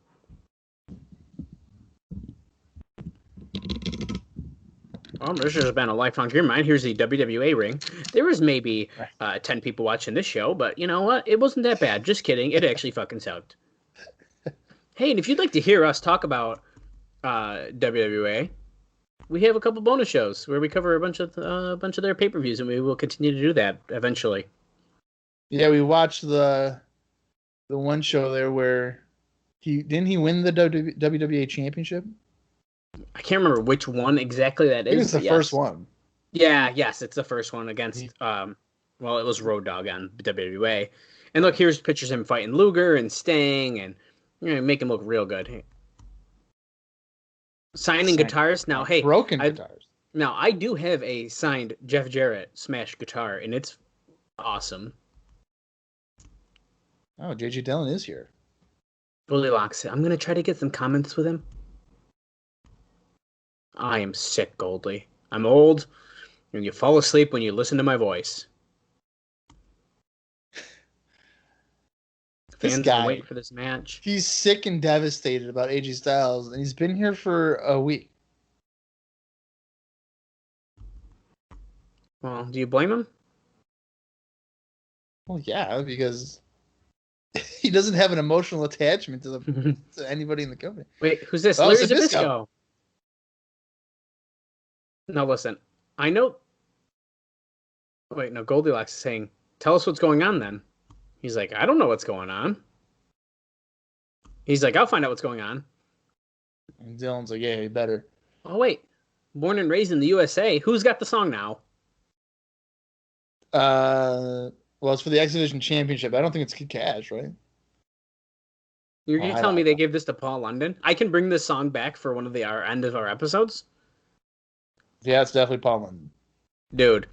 Well, this has been a lifelong dream of mine. Here's the WWA ring. There was maybe 10 people watching this show, but you know what? It wasn't that bad. Just kidding. It actually fucking sucked. Hey, and if you'd like to hear us talk about WWA, we have a couple bonus shows where we cover a bunch of their pay-per-views, and we will continue to do that eventually. Yeah, we watched the one show there where he win the WWA championship? I can't remember which one exactly that is. I think it's the first one. Yeah, yes, it's the first one against it was Road Dogg on WWA. And look, here's pictures of him fighting Luger and Sting, and make him look real good. Signing guitars. Now, hey, broken guitars. Now, I do have a signed Jeff Jarrett Smash guitar, and it's awesome. Oh, JJ Dillon is here. Goldilocks. I'm going to try to get some comments with him. I am sick, Goldie. I'm old, and you fall asleep when you listen to my voice. Fans are waiting for this match. He's sick and devastated about AJ Styles, and he's been here for a week. Well, do you blame him? Well, yeah, because he doesn't have an emotional attachment to anybody in the company. Wait, who's this? Larry Zbyszko. Now listen, I know... Wait, no, Goldilocks is saying, tell us what's going on then. He's like, I don't know what's going on. He's like, I'll find out what's going on. And Dylan's like, yeah, you better. Oh, wait. Born and raised in the USA. Who's got the song now? Well, it's for the X Division Championship. I don't think it's Kid Kash, right? You're telling me they gave this to Paul London? I can bring this song back for one of our end of our episodes? Yeah, it's definitely Paul London. Dude,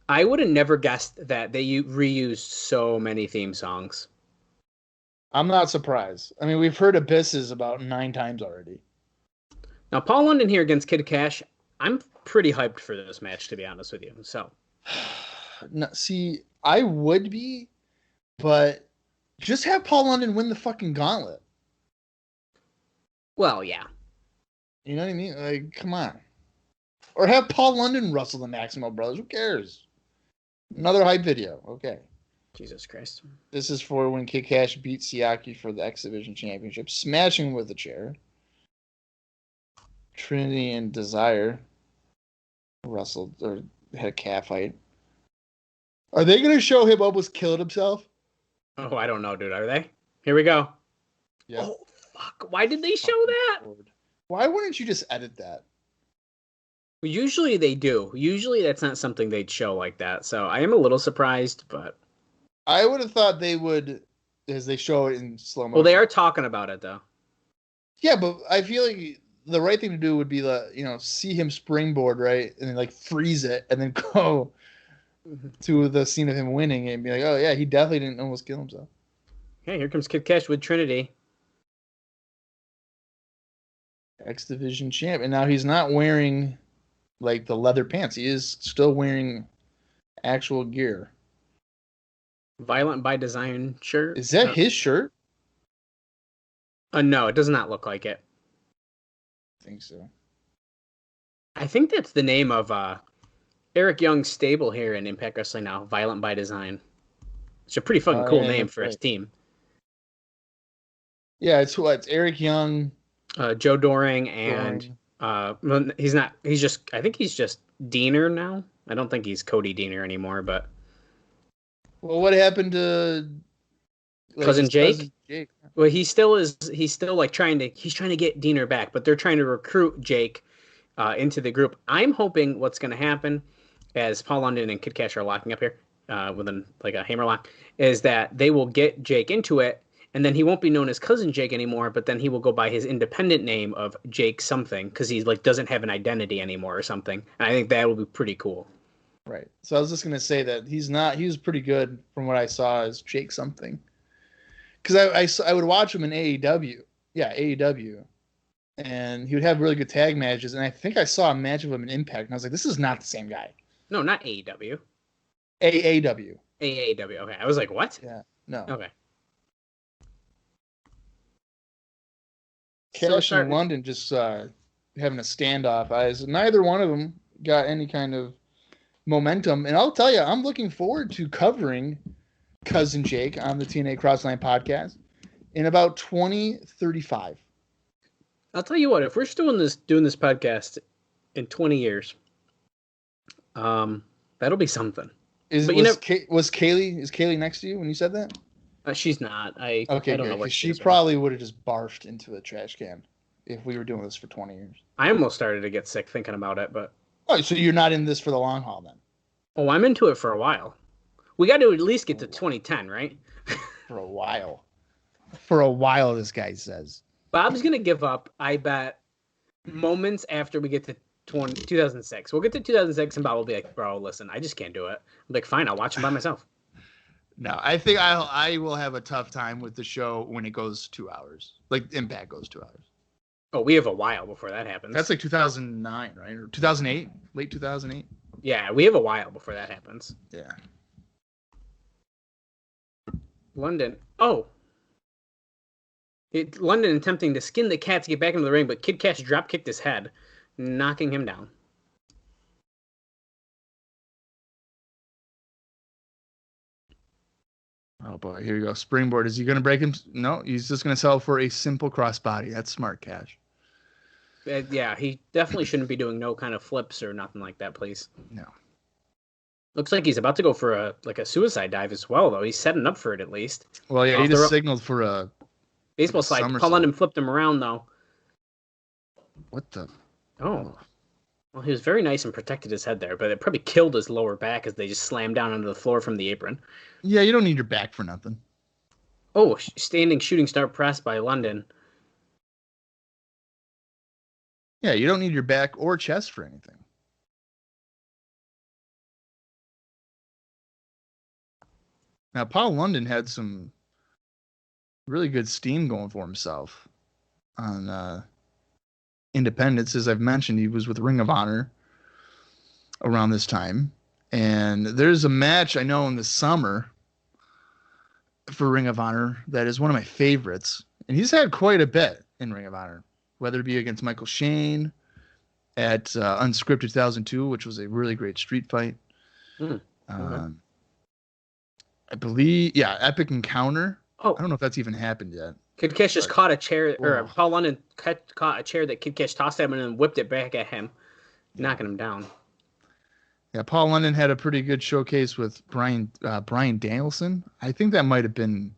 I would have never guessed that they reused so many theme songs. I'm not surprised. I mean, we've heard Abysses about 9 times already. Now, Paul London here against Kid Kash, I'm pretty hyped for this match, to be honest with you. So, no, see, I would be, but just have Paul London win the fucking gauntlet. Well, yeah. You know what I mean? Like, come on. Or have Paul London wrestle the Maximo Brothers. Who cares? Another hype video. Okay. Jesus Christ. This is for when Kid Kash beat Siaki for the X Division Championship, smashing with a chair. Trinity and Desire wrestled or had a calf fight. Are they going to show him almost killed himself? Oh, I don't know, dude. Are they? Here we go. Yeah. Oh, fuck. Why did they show that? Why wouldn't you just edit that? Usually they do. Usually that's not something they'd show like that. So I am a little surprised, but... I would have thought they would, as they show it in slow motion. Well, they are talking about it, though. Yeah, but I feel like the right thing to do would be see him springboard, right? And then like freeze it and then go to the scene of him winning and be like, oh yeah, he definitely didn't almost kill himself. Hey, here comes Kid Kash with Trinity. X Division champ. And now he's not wearing like the leather pants. He is still wearing actual gear. Violent by Design shirt. Is that his shirt? No, it does not look like it. I think so. I think that's the name of Eric Young's stable here in Impact Wrestling now, Violent by Design. It's a pretty fucking cool name for his team. Yeah, it's Eric Young, Joe Doring, and he's not. He's just. I think he's just Diener now. I don't think he's Cody Diener anymore. But well, what happened to cousin Jake? Well, he still is. He's still like trying to. He's trying to get Diener back, but they're trying to recruit Jake into the group. I'm hoping what's going to happen, as Paul London and Kid Kash are locking up here with a hammerlock, is that they will get Jake into it. And then he won't be known as Cousin Jake anymore, but then he will go by his independent name of Jake something because he doesn't have an identity anymore or something. And I think that will be pretty cool. Right. So I was just gonna say that he was pretty good from what I saw as Jake something. Because I would watch him in AEW. Yeah, AEW. And he would have really good tag matches. And I think I saw a match of him in Impact. And I was like, this is not the same guy. No, not AEW. AAW. AAW. Okay. I was like, what? Yeah. No. Okay. Kash and London just having a standoff. Neither one of them got any kind of momentum. And I'll tell you, I'm looking forward to covering Cousin Jake on the TNA Crossline podcast in about 2035. I'll tell you what, if we're still doing this podcast in 20 years, that'll be something. Was Kaylee next to you when you said that? She's not. I don't know what she probably would have just barfed into a trash can if we were doing this for 20 years. I almost started to get sick thinking about it, but... Oh, so you're not in this for the long haul then? Oh, I'm into it for a while. We got to at least get to 2010, right? For a while. For a while, this guy says. Bob's going to give up, I bet, moments after we get to 2006. We'll get to 2006 and Bob will be like, bro, listen, I just can't do it. I'm like, fine, I'll watch him by myself. No, I think I will have a tough time with the show when it goes 2 hours. Like Impact goes 2 hours. Oh, we have a while before that happens. That's like 2009, right? Or 2008? Late 2008? Yeah, we have a while before that happens. Yeah. London. Oh. London attempting to skin the cat to get back into the ring, but Kid Kash drop kicked his head, knocking him down. Oh boy, here we go. Springboard. Is he going to break him? No, he's just going to sell for a simple crossbody. That's smart, Kash. Yeah, he definitely shouldn't be doing no kind of flips or nothing like that, please. No. Looks like he's about to go for a suicide dive as well, though. He's setting up for it at least. Well, yeah, he just signaled for a baseball slide. Paul London flipped him around, though. What the? Oh. Well, he was very nice and protected his head there, but it probably killed his lower back as they just slammed down onto the floor from the apron. Yeah, you don't need your back for nothing. Oh, standing shooting star press by London. Yeah, you don't need your back or chest for anything. Now, Paul London had some really good steam going for himself on Independence. As I've mentioned, he was with Ring of Honor around this time. And there's a match I know in the summer for Ring of Honor that is one of my favorites. And he's had quite a bit in Ring of Honor, whether it be against Michael Shane at Unscripted 2002, which was a really great street fight. Okay. I believe, Epic Encounter. Oh, I don't know if that's even happened yet. Kid Kash just caught a chair, or Paul London caught a chair that Kid Kash tossed at him and then whipped it back at him, knocking him down. Yeah, Paul London had a pretty good showcase with Brian Danielson. I think that might have been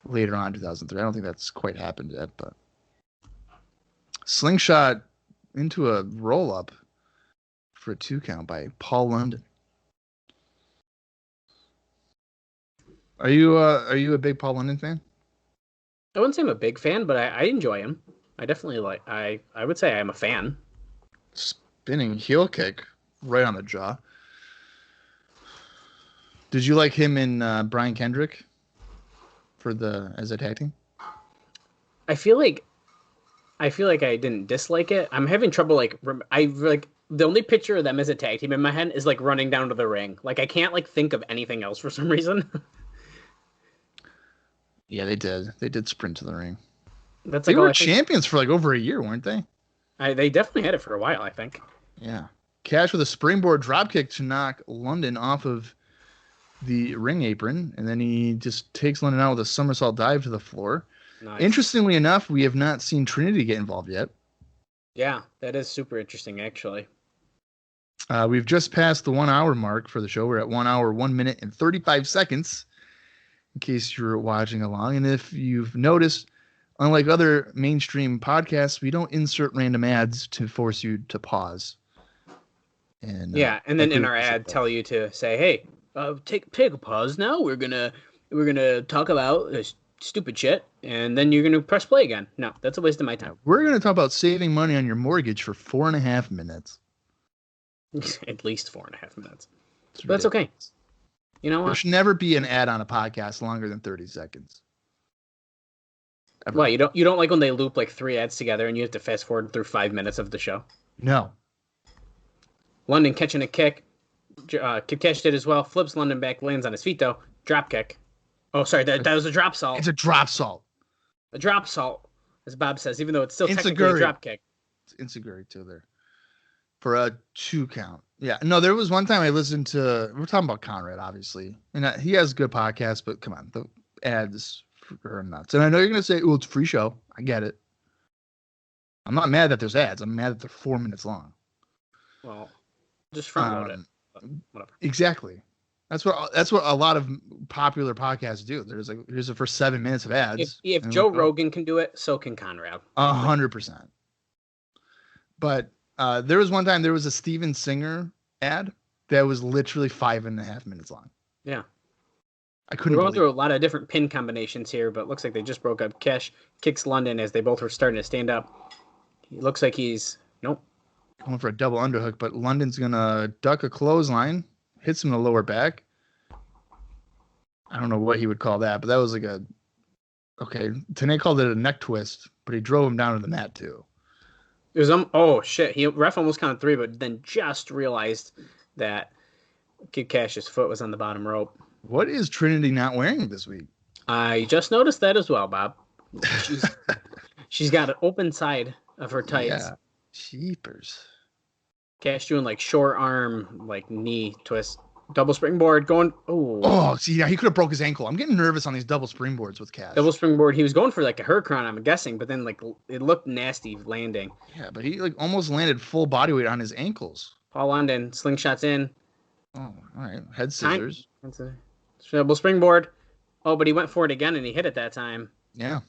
later on, 2003. I don't think that's quite happened yet, but slingshot into a roll up for a 2 count by Paul London. Are you a big Paul London fan? I wouldn't say I'm a big fan, but I enjoy him. I definitely I would say I'm a fan. Spinning heel kick right on the jaw. Did you like him in Brian Kendrick as a tag team? I feel like I didn't dislike it. I'm having trouble the only picture of them as a tag team in my head is like running down to the ring. Like I can't like think of anything else for some reason. Yeah, they did. They did sprint to the ring. That's they were champions for like over a year, weren't they? They definitely had it for a while, I think. Yeah. Kash with a springboard dropkick to knock London off of the ring apron, and then he just takes London out with a somersault dive to the floor. Nice. Interestingly enough, we have not seen Trinity get involved yet. Yeah, that is super interesting, actually. We've just passed the 1 hour mark for the show. We're at 1 hour, 1 minute, and 35 seconds, in case you're watching along. And if you've noticed, unlike other mainstream podcasts, we don't insert random ads to force you to pause. And and then in our ad, tell you to say, "Hey, take a pause now. We're gonna talk about this stupid shit," and then you're gonna press play again. No, that's a waste of my time. We're gonna talk about saving money on your mortgage for 4.5 minutes. At least 4.5 minutes. But that's okay. You know what? There should never be an ad on a podcast longer than 30 seconds. Ever. Why, you don't like when they loop like 3 ads together and you have to fast forward through 5 minutes of the show? No. London catching a kick. Kash did as well. Flips London back, lands on his feet though. Drop kick. Oh, sorry, that was a drop salt. It's a drop salt. A drop salt, as Bob says, even though it's still technically a drop kick. It's Insaguri too there. For a 2 count. Yeah. No, there was one time I listened to, we're talking about Conrad, obviously. And he has good podcasts, but come on, the ads are nuts. And I know you're going to say, oh, it's a free show. I get it. I'm not mad that there's ads. I'm mad that they're 4 minutes long. Well, just front load it. Whatever. Exactly. That's what a lot of popular podcasts do. Here's the first 7 minutes of ads. If Joe Rogan can do it, so can Conrad. 100%. But there was one time there was a Steven Singer ad that was literally 5.5 minutes long. Yeah. I couldn't. We're going through a lot of different pin combinations here, but it looks like they just broke up. Kash kicks London as they both were starting to stand up. He looks like he's going for a double underhook, but London's gonna duck a clothesline, hits him in the lower back. I don't know what he would call that, but that was like TNA called it a neck twist, but he drove him down to the mat too. It was oh shit! Ref almost counted 3, but then just realized that Kid Kash's foot was on the bottom rope. What is Trinity not wearing this week? I just noticed that as well, Bob. She's got an open side of her tights. Yeah. Cheapers. Kash doing like short arm, like knee twist, double springboard going. Oh, see, yeah, he could have broke his ankle. I'm getting nervous on these double springboards with Kash. Double springboard. He was going for like a hurricane, I'm guessing, but then like it looked nasty landing. Yeah, but he like almost landed full body weight on his ankles. Paul London slingshots in. Oh, all right. Head scissors. That's a double springboard. Oh, but he went for it again and he hit it that time. Yeah.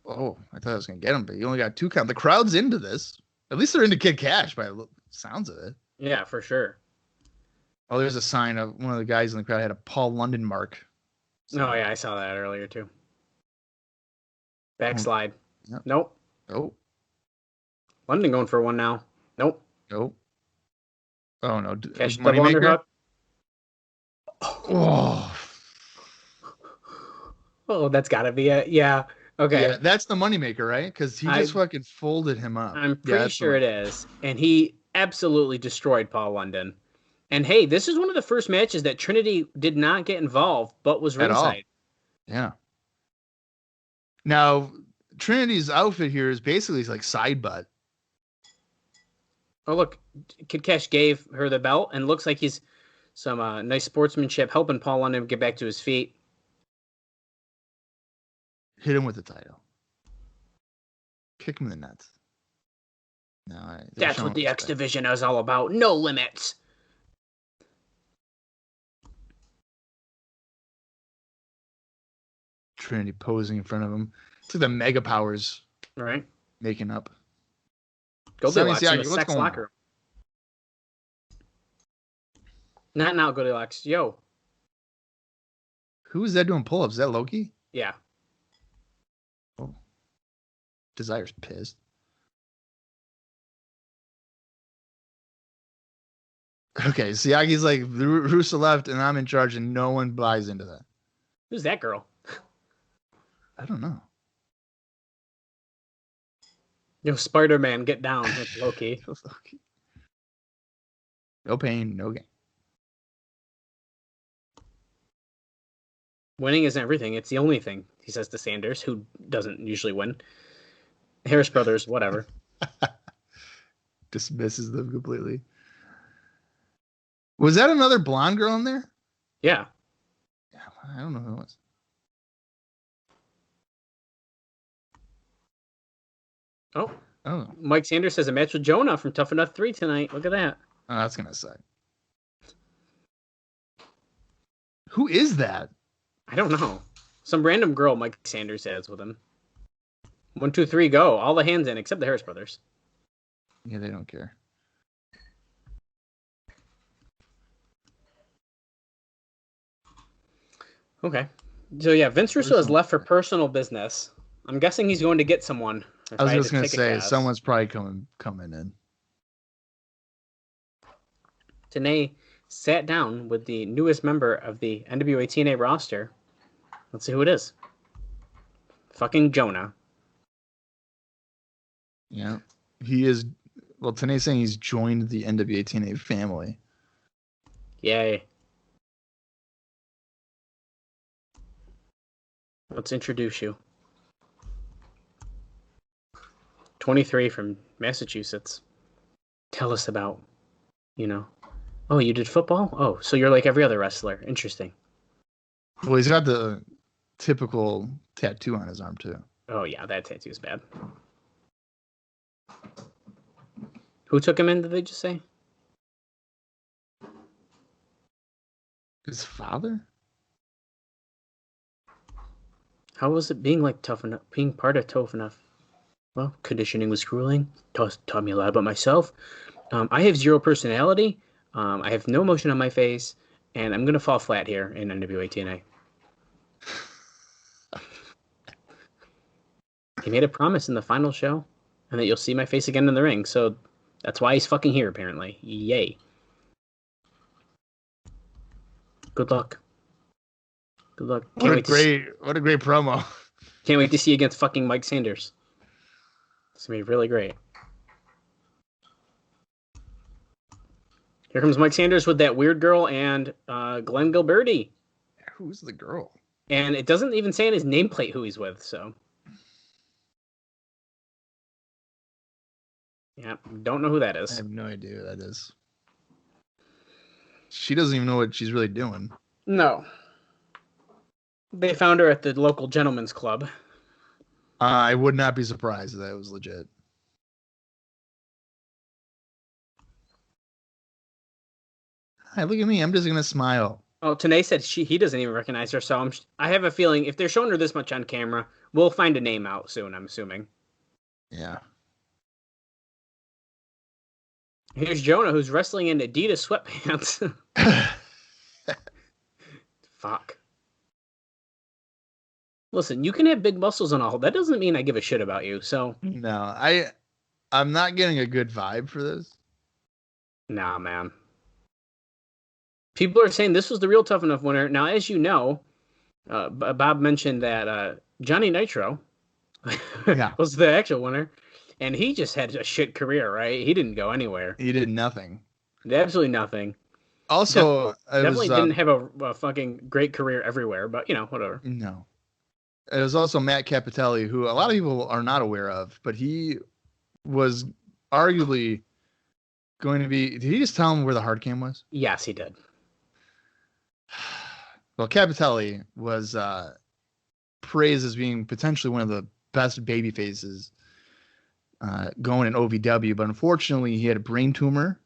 Oh, I thought I was going to get him, but he only got 2 count. The crowd's into this. At least they're into Kid Kash by the sounds of it. Yeah, for sure. Oh, there's a sign of one of the guys in the crowd had a Paul London mark. Oh, yeah, I saw that earlier, too. Backslide. Yep. Nope. Nope. London going for one now. Nope. Nope. Oh, no. Kash double underhook. Oh, that's got to be it. Yeah. Okay. Yeah, that's the moneymaker, right? Because he just fucking folded him up. I'm pretty sure it is. And he absolutely destroyed Paul London. And hey, this is one of the first matches that Trinity did not get involved, but was ringside. Yeah. Now, Trinity's outfit here is basically like side butt. Oh, look. Kid Kash gave her the belt and looks like he's some nice sportsmanship helping Paul London get back to his feet. Hit him with the title. Kick him in the nuts. No, That's what the X Division is all about. No limits. Trinity posing in front of him. It's like the Mega Powers. All right. Making up. Goldilocks in the what's sex going locker room. Not now, Goldilocks. Yo. Who is that doing pull-ups? Is that Loki? Yeah. Oh. Desire's pissed. Okay, Siagi's like, Russo left and I'm in charge and no one buys into that. Who's that girl? I don't know. Yo, Spider-Man, get down with Loki. No pain, no gain. Winning isn't everything. It's the only thing, he says to Sanders, who doesn't usually win. Harris Brothers, whatever. Dismisses them completely. Was that another blonde girl in there? Yeah. I don't know who it was. Oh. Mike Sanders has a match with Jonah from Tough Enough 3 tonight. Look at that. Oh, that's going to suck. Who is that? I don't know. Some random girl Mike Sanders has with him. 1, 2, 3, go. All the hands in except the Harris Brothers. Yeah, they don't care. Okay. So, yeah, Vince Russo has left for personal business. I'm guessing he's going to get someone. I was just going to say, someone's probably coming in. TNA sat down with the newest member of the NWA-TNA roster. Let's see who it is. Fucking Jonah. Yeah. He is... Well, TNA's saying he's joined the NWA-TNA family. Yay. Let's introduce you. 23 from Massachusetts. Tell us about, Oh, you did football? Oh, so you're like every other wrestler. Interesting. Well, he's got the typical tattoo on his arm, too. Oh, yeah, that tattoo's bad. Who took him in, did they just say? His father? How was it being being part of Tough Enough? Well, conditioning was grueling. Taught me a lot about myself. I have zero personality. I have no emotion on my face, and I'm gonna fall flat here in NWA TNA. He made a promise in the final show, and that you'll see my face again in the ring. So that's why he's fucking here, apparently. Yay! Good luck. Good luck. What a great promo. Can't wait to see you against fucking Mike Sanders. It's gonna be really great. Here comes Mike Sanders with that weird girl and Glenn Gilberti. Who's the girl? And it doesn't even say on his nameplate who he's with, so. Yeah, don't know who that is. I have no idea who that is. She doesn't even know what she's really doing. No. They found her at the local gentleman's club. I would not be surprised if that was legit. Hi, look at me. I'm just going to smile. Oh, Tanae said he doesn't even recognize her, so I have a feeling if they're showing her this much on camera, we'll find a name out soon, I'm assuming. Yeah. Here's Jonah, who's wrestling in Adidas sweatpants. Fuck. Listen, you can have big muscles and all. That doesn't mean I give a shit about you, so... No, I'm not getting a good vibe for this. Nah, man. People are saying this was the real Tough Enough winner. Now, as you know, Bob mentioned that Johnny Nitro was the actual winner, and he just had a shit career, right? He didn't go anywhere. He did nothing. Absolutely nothing. Also, definitely didn't have a fucking great career everywhere, but, whatever. No. It was also Matt Capitelli, who a lot of people are not aware of, but he was arguably going to be... Did he just tell him where the hard cam was? Yes, he did. Well, Capitelli was praised as being potentially one of the best baby faces going in OVW, but unfortunately he had a brain tumor,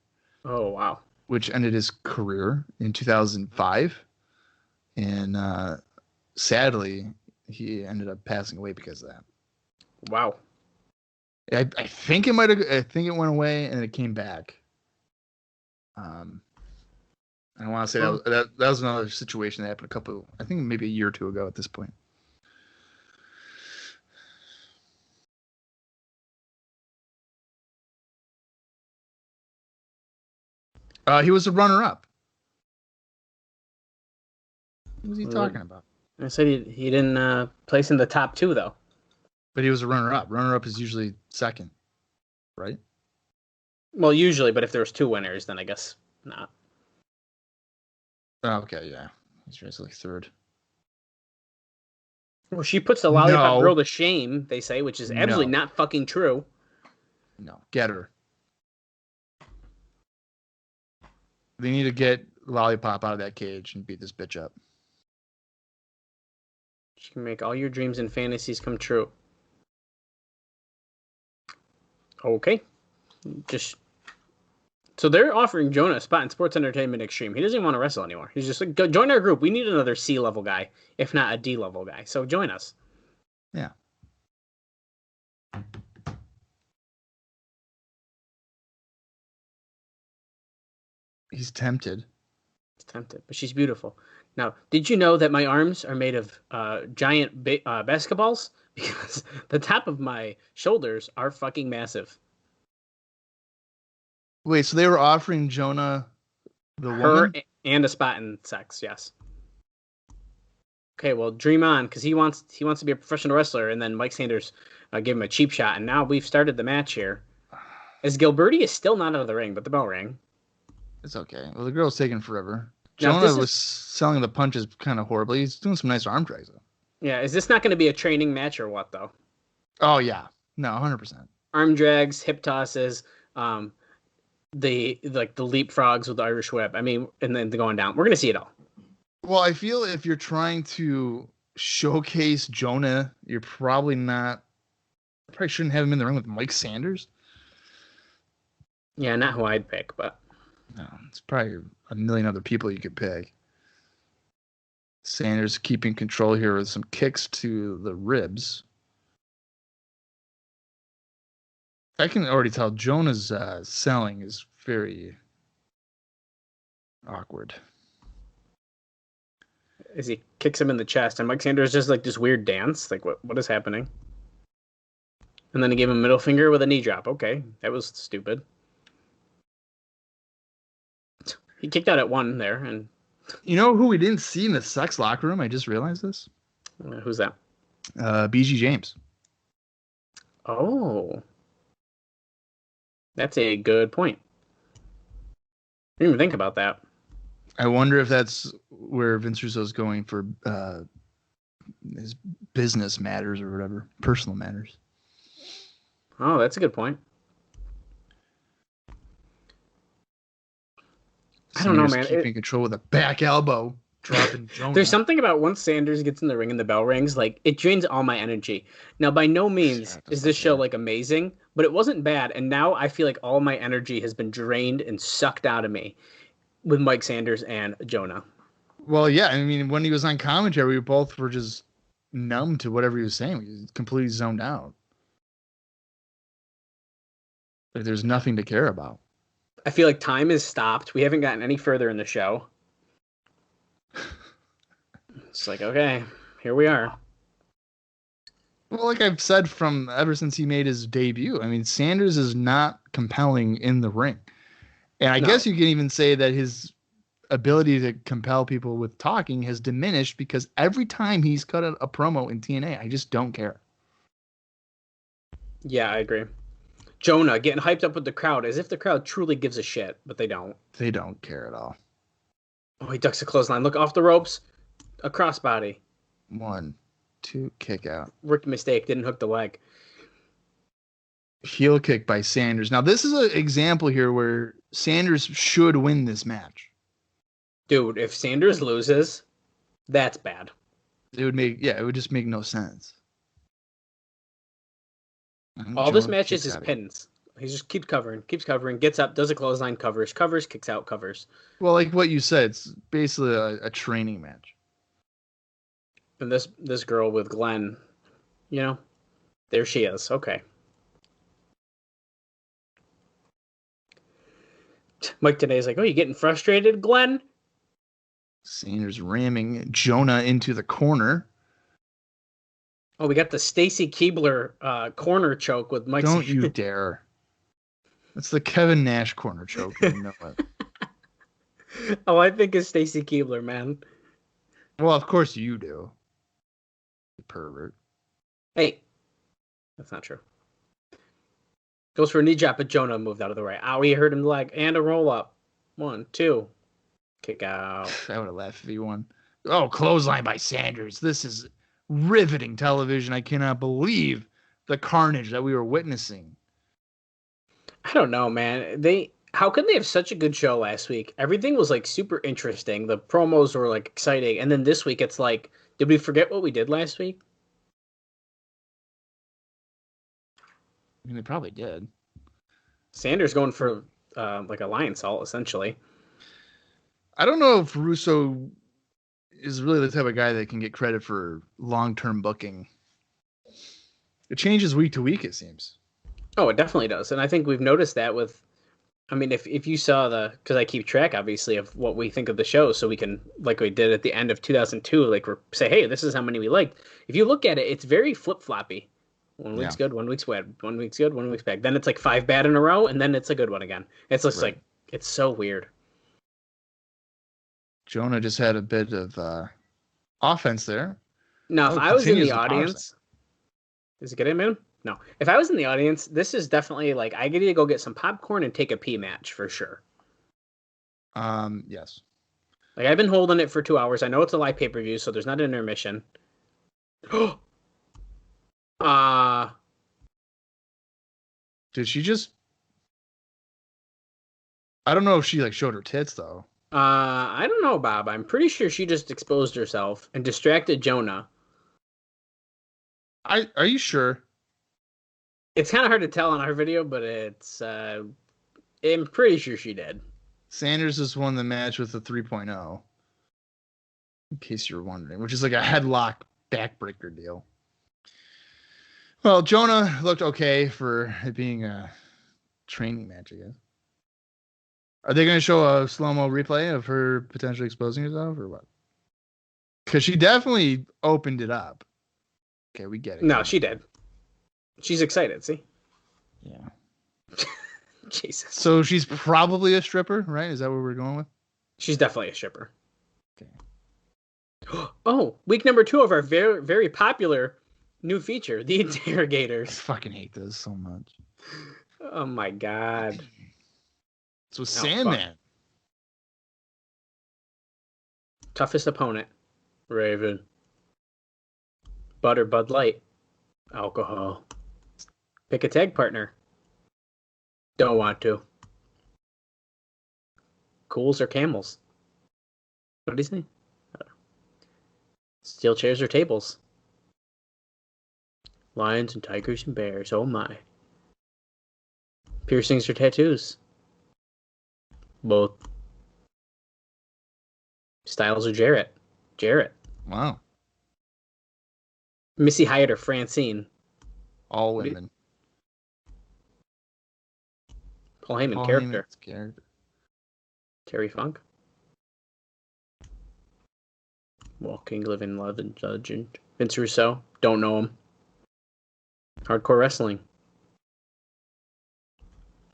Oh, wow. which ended his career in 2005. And sadly, he ended up passing away because of that. Wow. I think it might have. I think it went away and it came back. I want to say that was another situation that happened I think maybe a year or two ago at this point. He was a runner-up. What was he talking about? I said he didn't place in the top 2, though. But he was a runner-up. Runner-up is usually second, right? Well, usually, but if there was 2 winners, then I guess not. Oh, okay, yeah. He's basically third. Well, she puts the lollipop girl to shame, they say, which is absolutely not fucking true. No, get her. They need to get Lollipop out of that cage and beat this bitch up. She can make all your dreams and fantasies come true. Okay. So they're offering Jonah a spot in Sports Entertainment Extreme. He doesn't even want to wrestle anymore. He's just like, go join our group. We need another C-level guy, if not a D-level guy. So join us. Yeah. He's tempted. He's tempted, but she's beautiful. Now, did you know that my arms are made of giant basketballs? Because the top of my shoulders are fucking massive. Wait, so they were offering Jonah her woman? And a spot in sex, yes. Okay, well, dream on, because he wants to be a professional wrestler, and then Mike Sanders gave him a cheap shot, and now we've started the match here. As Gilberti is still not out of the ring, but the bell rang. It's okay. Well, the girl's taking forever. Jonah was selling the punches kind of horribly. He's doing some nice arm drags, though. Yeah, is this not going to be a training match or what, though? Oh, yeah. No, 100%. Arm drags, hip tosses, the leapfrogs with the Irish whip. I mean, and then going down. We're going to see it all. Well, I feel if you're trying to showcase Jonah, you're probably shouldn't have him in the ring with Mike Sanders. Yeah, not who I'd pick, but. No, it's probably a million other people you could pick. Sanders keeping control here with some kicks to the ribs. I can already tell Jonah's selling is very awkward. As he kicks him in the chest, and Mike Sanders just like this weird dance. Like, what is happening? And then he gave him a middle finger with a knee drop. Okay, that was stupid. He kicked out at one there, and you know who we didn't see in the sex locker room? I just realized this. Who's that? BG James. Oh, that's a good point. I didn't even think about that. I wonder if that's where Vince Russo's going for his business matters or whatever, personal matters. Oh, that's a good point. I don't know, man. Keeping control with a back elbow, dropping Jonah. There's something about once Sanders gets in the ring and the bell rings, like it drains all my energy. Now, by no means is this show like amazing, but it wasn't bad. And now I feel like all my energy has been drained and sucked out of me with Mike Sanders and Jonah. Well, yeah. I mean, when he was on commentary, we both were just numb to whatever he was saying. We completely zoned out. Like, there's nothing to care about. I feel like time has stopped. We haven't gotten any further in the show. It's like, okay, here we are. Well, like I've said from ever since he made his debut, I mean, Sanders is not compelling in the ring. And I guess you can even say that his ability to compel people with talking has diminished because every time he's cut a promo in TNA, I just don't care. Yeah, I agree. Jonah getting hyped up with the crowd as if the crowd truly gives a shit, but they don't. They don't care at all. Oh, he ducks a clothesline. Look, off the ropes. A crossbody. 1, 2, kick out. Rookie mistake. Didn't hook the leg. Heel kick by Sanders. Now, this is an example here where Sanders should win this match. Dude, if Sanders loses, that's bad. It would just make no sense. All this Jonah matches kicks is out of here. pins. He just keeps covering, gets up, does a clothesline, covers, kicks out, covers. Well, like what you said, it's basically a training match. And this girl with Glenn, there she is. Okay. Mike today's like, oh, you getting frustrated, Glenn? Sanders ramming Jonah into the corner. Oh, we got the Stacy Keibler corner choke with Mike. Don't you dare. That's the Kevin Nash corner choke. You know it. Oh, I think it's Stacy Keibler, man. Well, of course you do. You pervert. Hey, that's not true. Goes for a knee drop, but Jonah moved out of the way. Ow, he hurt him the leg. And a roll up. 1, 2. Kick out. I would have laughed if he won. Oh, clothesline by Sanders. This is riveting television. I cannot believe the carnage that we were witnessing. I don't know, man. How could they have such a good show last week? Everything was like super interesting. The promos were like exciting. And then this week it's like, did we forget what we did last week? I mean, they probably did. Sanders going for like a lion salt, essentially. I don't know if Russo is really the type of guy that can get credit for long-term booking. It changes week to week, it seems. Oh, it definitely does. And I think we've noticed that with, I mean, if you saw because I keep track, obviously, of what we think of the show, so we can, like we did at the end of 2002, like say, hey, this is how many we liked. If you look at it, it's very flip-floppy. One week's good, 1 week's bad. 1 week's good, 1 week's bad. Then it's like 5 bad in a row, and then it's a good one again. It's just like, it's so weird. Jonah just had a bit of offense there. Now, if I was in the audience, does it get him in? No. If I was in the audience, this is definitely like, I get to go get some popcorn and take a pee match for sure. Yes. Like, I've been holding it for 2 hours. I know it's a live pay-per-view, so there's not an intermission. Did she just... I don't know if she like showed her tits though. I don't know, Bob. I'm pretty sure she just exposed herself and distracted Jonah. Are you sure? It's kind of hard to tell on our video, but it's I'm pretty sure she did. Sanders just won the match with a 3.0. In case you're wondering, which is like a headlock backbreaker deal. Well, Jonah looked okay for it being a training match, I guess. Are they going to show a slow-mo replay of her potentially exposing herself or what? Because she definitely opened it up. Okay, we get it. No, she did. She's excited, see? Yeah. Jesus. So she's probably a stripper, right? Is that what we're going with? She's definitely a stripper. Okay. Oh, week number 2 of our very, very popular new feature, The I Interrogators. fucking hate this so much. Oh, my God. It's with Sandman. Fuck. Toughest opponent, Raven. Butter Bud Light. Alcohol. Pick a tag partner. Don't want to. Cools or camels? What did he say? Steel chairs or tables? Lions and tigers and bears. Oh my. Piercings or tattoos? Both. Styles or Jarrett? Jarrett. Wow. Missy Hyatt or Francine? All women. Paul Heyman, Paul character. Heyman's character. Terry Funk. Walking, living, loving, legend. Vince Russo. Don't know him. Hardcore wrestling.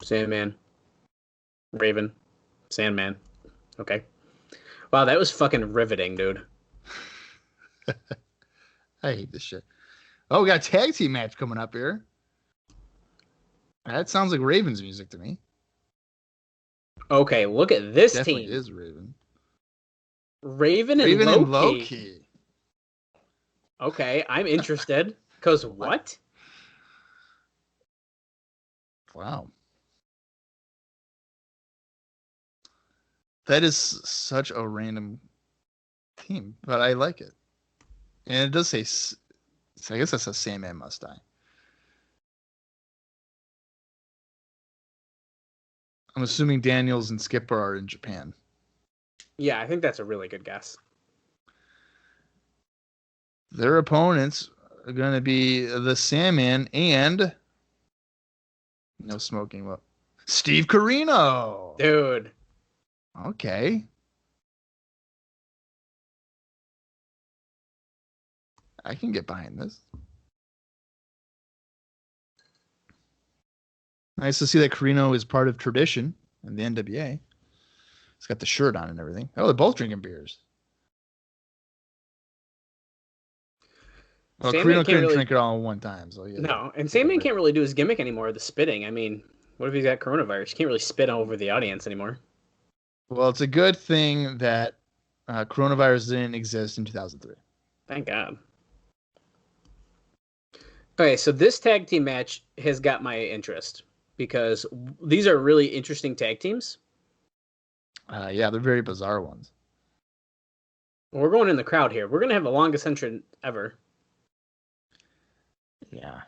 Sandman. Raven. Sandman. Okay. Wow, that was fucking riveting, dude. I hate this shit. Oh, we got a tag team match coming up here. That sounds like Raven's music to me. Okay, look at this Definitely team. is Raven. Raven and Loki. Okay, I'm interested. Because what? Wow. That is such a random team, but I like it. And it does say, I guess that says Sandman Must Die. I'm assuming Daniels and Skipper are in Japan. Yeah, I think that's a really good guess. Their opponents are going to be the Sandman and no smoking. Well, Steve Corino. Dude. Okay. I can get behind this. Nice to see that Corino is part of tradition in the NWA. He's got the shirt on and everything. Oh, they're both drinking beers. Well, Corino couldn't drink it all at one time. So yeah. No, and Sandman can't really do his gimmick anymore, the spitting. I mean, what if he's got coronavirus? He can't really spit over the audience anymore. Well, it's a good thing that coronavirus didn't exist in 2003. Thank God. Okay, so this tag team match has got my interest because these are really interesting tag teams. Yeah, they're very bizarre ones. We're going in the crowd here. We're going to have the longest entrance ever. Yeah,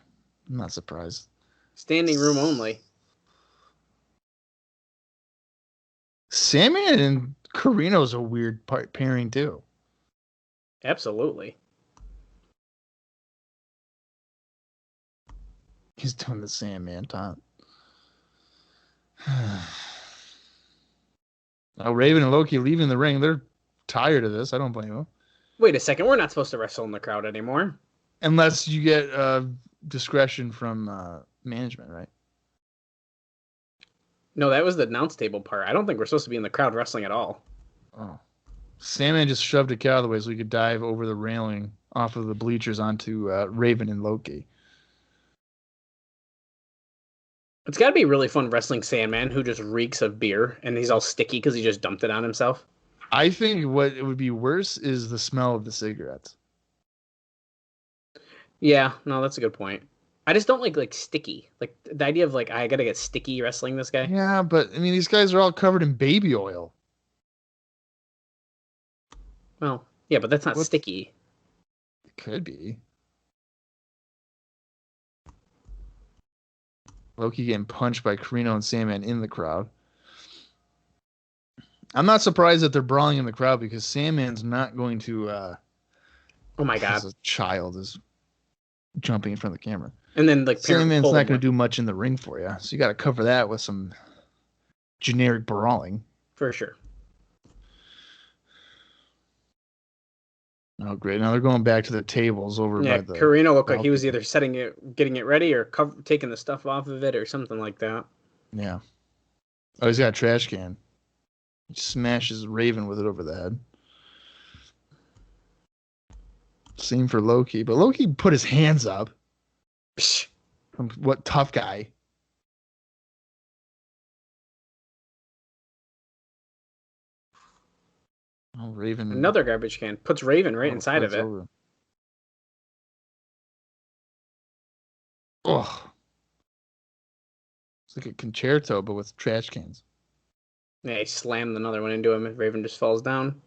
I'm not surprised. Standing room only. Sandman and Corino's a weird pairing too. Absolutely. He's doing the Sandman taunt. Now Raven and Loki leaving the ring. They're tired of this. I don't blame them. Wait a second. We're not supposed to wrestle in the crowd anymore. Unless you get discretion from management, right? No, that was the announce table part. I don't think we're supposed to be in the crowd wrestling at all. Oh. Sandman just shoved a cat out of the way so he could dive over the railing off of the bleachers onto Raven and Loki. It's got to be really fun wrestling Sandman, who just reeks of beer, and he's all sticky because he just dumped it on himself. I think what it would be worse is the smell of the cigarettes. Yeah, no, that's a good point. I just don't like sticky. Like the idea of I gotta get sticky wrestling this guy. Yeah, but I mean these guys are all covered in baby oil. Well, yeah, but that's not sticky. It could be. Loki getting punched by Corino and Sandman in the crowd. I'm not surprised that they're brawling in the crowd because Sandman's not going to. Oh my God! As a child is jumping in front of the camera, and then Sandman's not going to do much in the ring for you, so you got to cover that with some generic brawling for sure. Oh, great! Now they're going back to the tables over by the. Corino looked like he was either getting it ready, or taking the stuff off of it, or something like that. Yeah. Oh, he's got a trash can. He smashes Raven with it over the head. Same for Loki, but Loki put his hands up. Psh. What tough guy? Oh, Raven. Another garbage can. Puts Raven right inside of it. Oh. It's like a concerto, but with trash cans. Yeah, he slammed another one into him. Raven just falls down.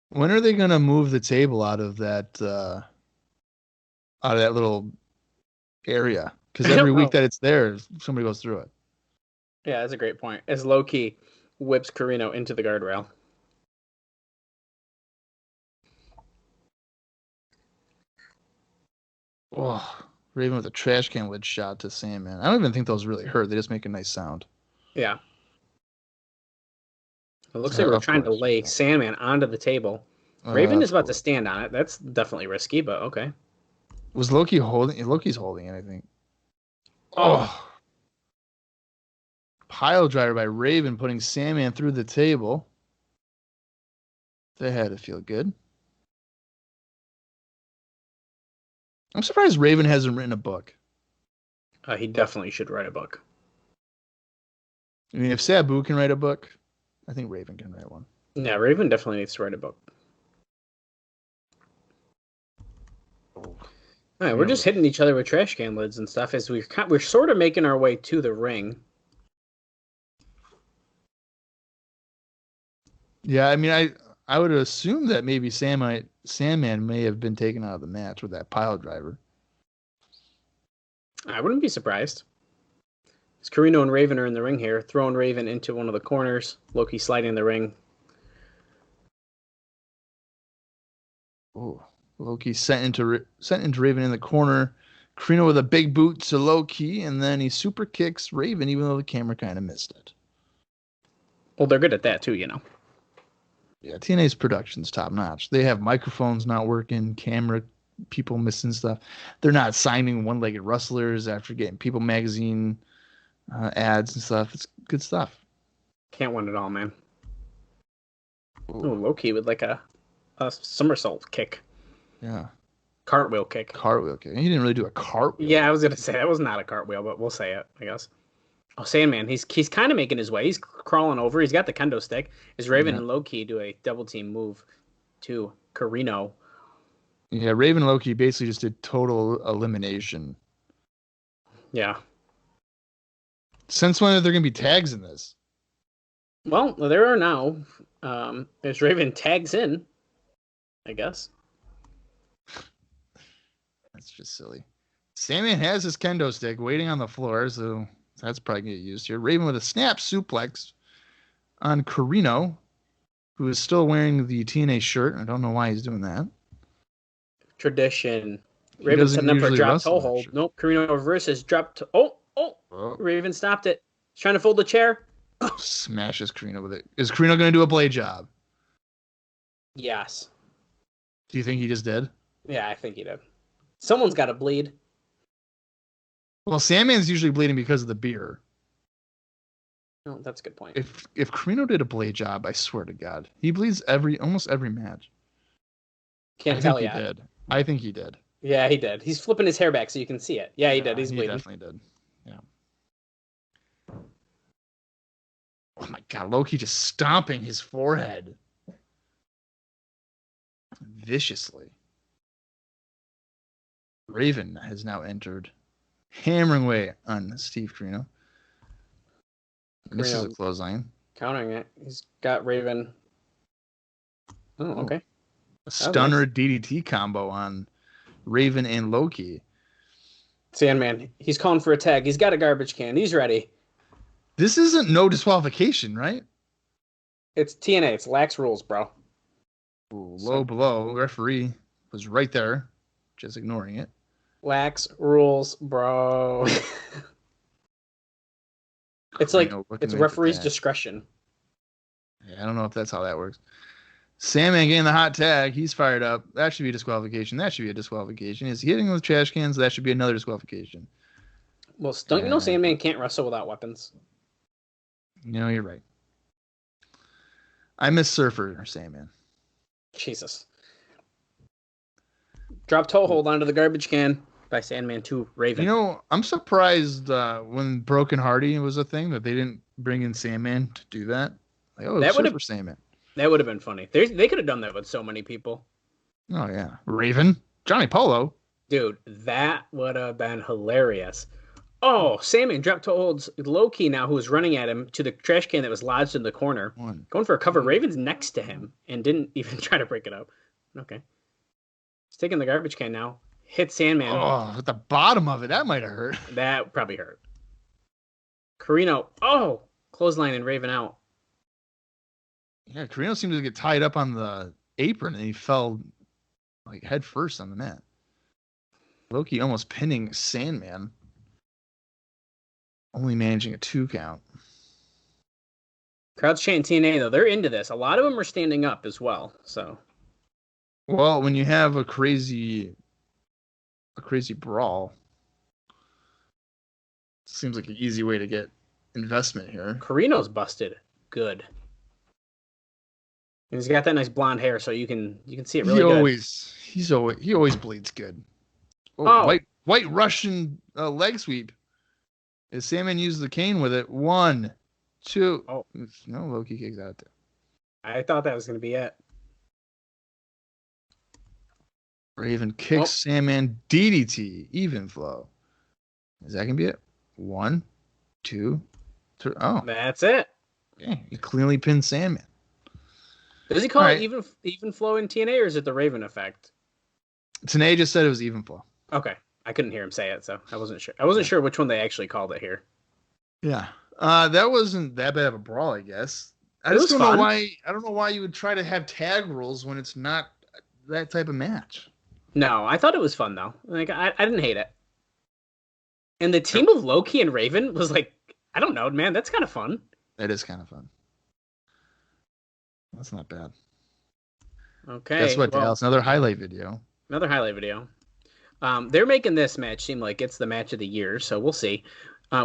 When are they going to move the table out of that little area? Because every week that it's there, somebody goes through it. Yeah, that's a great point. As Loki whips Corino into the guardrail. Oh, Raven with a trash can lid shot to Sandman. I don't even think those really hurt. They just make a nice sound. Yeah. It looks like we're trying to lay Sandman onto the table. Raven is about to stand on it. That's definitely risky, but okay. Was Loki holding? Loki's holding it, I think. Oh. Pile driver by Raven putting Sandman through the table. They had to feel good. I'm surprised Raven hasn't written a book. He definitely should write a book. I mean, if Sabu can write a book, I think Raven can write one. Yeah, Raven definitely needs to write a book. All right, we're just hitting each other with trash can lids and stuff as we're sort of making our way to the ring. Yeah, I mean, I would assume that maybe Sandman may have been taken out of the match with that pile driver. I wouldn't be surprised. As Corino and Raven are in the ring here, throwing Raven into one of the corners. Loki sliding in the ring. Oh, Loki sent into Raven in the corner. Corino with a big boot to Loki, and then he super kicks Raven, even though the camera kind of missed it. Well, they're good at that too, you know. Yeah, TNA's production's top notch. They have microphones not working, camera people missing stuff. They're not signing one-legged wrestlers after getting People magazine ads and stuff. It's good stuff. Can't win it all, man. Oh, Loki with like a somersault kick. Yeah. Cartwheel kick. Cartwheel kick. He didn't really do a cartwheel. Yeah, I was gonna say that was not a cartwheel, but we'll say it, I guess. Oh, Sandman, he's kind of making his way. He's crawling over. He's got the kendo stick. As Raven and Loki do a double team move to Corino. Yeah, Raven and Loki basically just did total elimination. Yeah. Since when are there going to be tags in this? Well, there are now. As Raven tags in, I guess. That's just silly. Sandman has his kendo stick waiting on the floor, so that's probably going to get used here. Raven with a snap suplex on Corino, who is still wearing the TNA shirt. I don't know why he's doing that. Tradition. Raven setting up for a drop toe hold. Nope. Corino reverses. Drop to. Oh. Raven stopped it. He's trying to fold the chair. Smashes Corino with it. Is Corino going to do a blade job? Yes. Do you think he just did? Yeah, I think he did. Someone's got to bleed. Well, Sandman's usually bleeding because of the beer. Oh, that's a good point. If Corino did a blade job, I swear to God, he bleeds almost every match. Can't tell yet. He did. I think he did. Yeah, he did. He's flipping his hair back so you can see it. Yeah, he did. He's bleeding. He definitely did. Yeah. Oh my God, Loki just stomping his forehead viciously. Raven has now entered, hammering away on Steve Corino. This is a clothesline. Countering it. He's got Raven. Oh, okay. A stunner DDT combo on Raven and Loki. Sandman, he's calling for a tag. He's got a garbage can. He's ready. This isn't no disqualification, right? It's TNA. It's lax rules, bro. Ooh, low blow. Referee was right there, just ignoring it. Lax rules, bro. It's like it's referee's discretion. Yeah, I don't know if that's how that works. Sandman getting the hot tag. He's fired up. That should be a disqualification. That should be a disqualification. Is he hitting with trash cans? That should be another disqualification. Well, don't you know Sandman can't wrestle without weapons? No, you're right. I miss Surfer Sandman. Jesus. Drop toe hold onto the garbage can by Sandman to Raven. You know, I'm surprised when Broken Hardy was a thing that they didn't bring in Sandman to do that. Like, oh, that Surfer Sandman. That would have been funny. They could have done that with so many people. Oh, yeah. Raven. Johnny Polo. Dude, that would have been hilarious. Oh, Sandman drop toe holds Loki now, who was running at him, to the trash can that was lodged in the corner. Going for a cover. Raven's next to him and didn't even try to break it up. Okay. He's taking the garbage can now. Hit Sandman. Oh, at the bottom of it. That might have hurt. That probably hurt. Corino. Oh, clothesline and Raven out. Yeah, Corino seemed to get tied up on the apron and he fell like head first on the mat. Loki almost pinning Sandman. Only managing a 2 count. Crowd's chanting TNA though. They're into this. A lot of them are standing up as well. So, well, when you have a crazy brawl, it seems like an easy way to get investment here. Corino's busted good. And he's got that nice blonde hair, so you can see it really good. He always bleeds good. Oh. White Russian leg sweep. As Sandman used the cane with it. 1, 2. Oh, no, Loki kicks out there. I thought that was going to be it. Raven kicks Sandman DDT. Even flow. Is that going to be it? 1, 2, 3. Oh. That's it. Yeah, he cleanly pinned Sandman. Does he call it even flow in TNA, or is it the Raven effect? TNA just said it was even flow. Okay. I couldn't hear him say it, so I wasn't sure. I wasn't sure which one they actually called it here. Yeah. That wasn't that bad of a brawl, I guess. I It just was don't fun. know why. I don't know why you would try to have tag rules when it's not that type of match. No, I thought it was fun though. Like I didn't hate it. And the team of Loki and Raven was like, I don't know, man, that's kind of fun. That is kind of fun. That's not bad. Okay. Guess what, well, Dallas? Another highlight video. Another highlight video. They're making this match seem like it's the match of the year, so we'll see.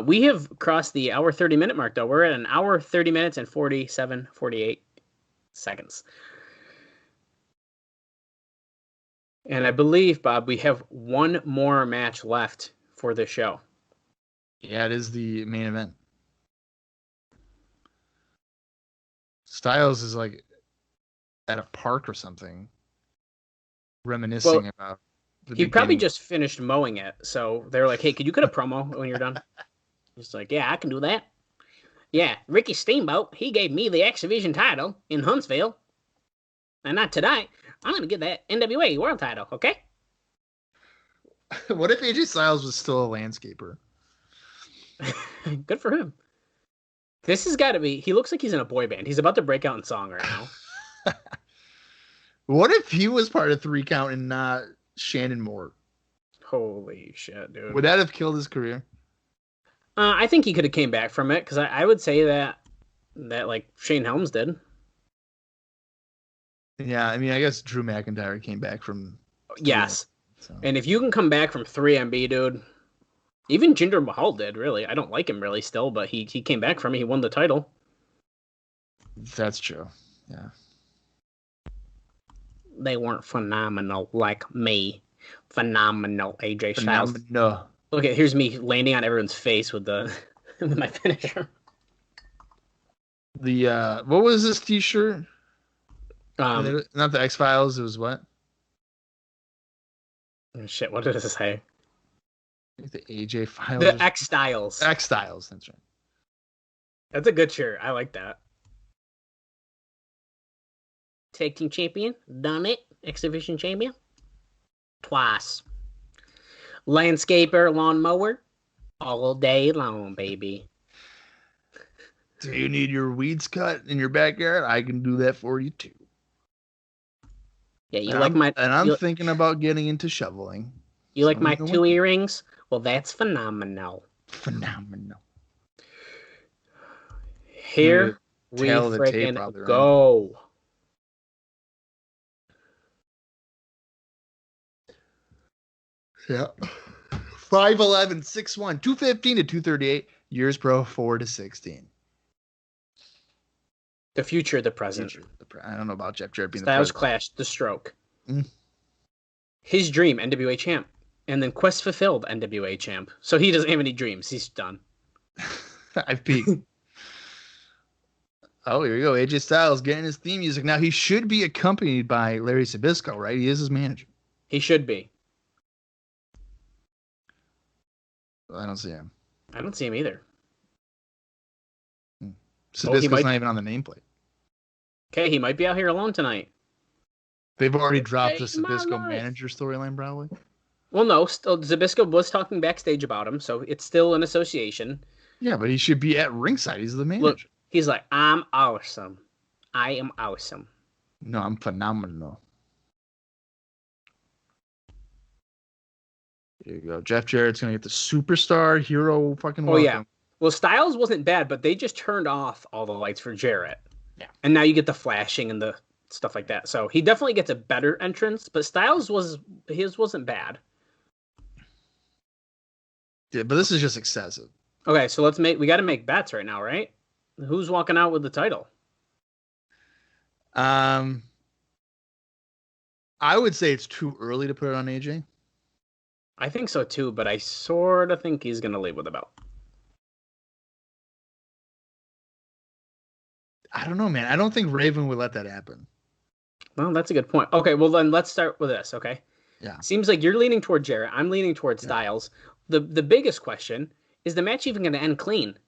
We have crossed the hour 30-minute mark, though. We're at an hour 30 minutes and 48 seconds. And I believe, Bob, we have one more match left for this show. Yeah, it is the main event. Styles is like at a park or something, reminiscing about. He probably just finished mowing it, so they're like, "Hey, could you cut a promo when you're done?" He's like, "Yeah, I can do that." Yeah, Ricky Steamboat, he gave me the X Division title in Huntsville, and not tonight. I'm gonna get that NWA World title, okay? What if AJ Styles was still a landscaper? Good for him. This has got to be. He looks like he's in a boy band. He's about to break out in song right now. What if he was part of 3 Count and not Shannon Moore? Holy shit, dude. Would that have killed his career? I think he could have came back from it, because I would say that like Shane Helms did. Yeah, I mean, I guess Drew McIntyre came back from. Yes. So. And if you can come back from 3MB, dude, even Jinder Mahal did, really. I don't like him really still, but he came back from it. He won the title. That's true. Yeah. They weren't phenomenal like me. Phenomenal AJ Styles. No. Look at here's me landing on everyone's face with the with my finisher. The what was this t-shirt? Not the X-Files, it was what? Shit, what did it say? The AJ Files. The X Styles. X Styles, that's right. That's a good shirt. I like that. Tag team champion, done it. X Division champion, twice. Landscaper, lawnmower, all day long, baby. Do you need your weeds cut in your backyard? I can do that for you too. Yeah, I'm thinking about getting into shoveling. You like my 2 earrings? Well, that's phenomenal. Phenomenal. Here we freaking go. Yeah. 5'11", 6'1", 215 to 238. Years pro 4 to 16. The future, the present. I don't know about Jeff Jarrett being Styles the president. Clash, the stroke. His dream, NWA champ. And then quest fulfilled, NWA champ. So he doesn't have any dreams. He's done. I've peaked. Oh, here we go. AJ Styles getting his theme music. Now, he should be accompanied by Larry Sabisco, right? He is his manager. He should be. I don't see him. I don't see him either. Sabisco's not even on the nameplate. Okay, he might be out here alone tonight. They've already dropped the Sabisco manager storyline, probably. Well, no. Zabisco was talking backstage about him, so it's still an association. Yeah, but he should be at ringside. He's the manager. Look, he's like, I'm awesome. I am awesome. No, I'm phenomenal. There you go. Jeff Jarrett's going to get the superstar hero fucking welcome. Oh, yeah. Well, Styles wasn't bad, but they just turned off all the lights for Jarrett. Yeah. And now you get the flashing and the stuff like that. So he definitely gets a better entrance, but Styles wasn't bad. Yeah, but this is just excessive. Okay, so we got to make bets right now, right? Who's walking out with the title? I would say it's too early to put it on AJ. I think so too, but I sort of think he's going to leave with a belt. I don't know, man. I don't think Raven would let that happen. Well, that's a good point. Okay, well then let's start with this, okay? Yeah. Seems like you're leaning toward Jarrett. I'm leaning toward Styles. The biggest question, is the match even going to end clean?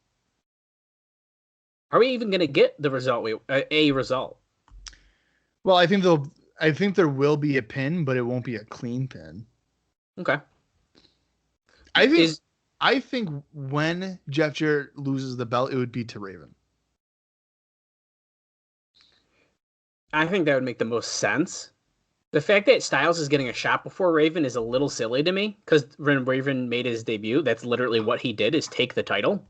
Are we even going to get the result a result? Well, I think there will be a pin, but it won't be a clean pin. Okay. I I think when Jeff Jarrett loses the belt, it would be to Raven. I think that would make the most sense. The fact that Styles is getting a shot before Raven is a little silly to me, because when Raven made his debut, that's literally what he did, is take the title.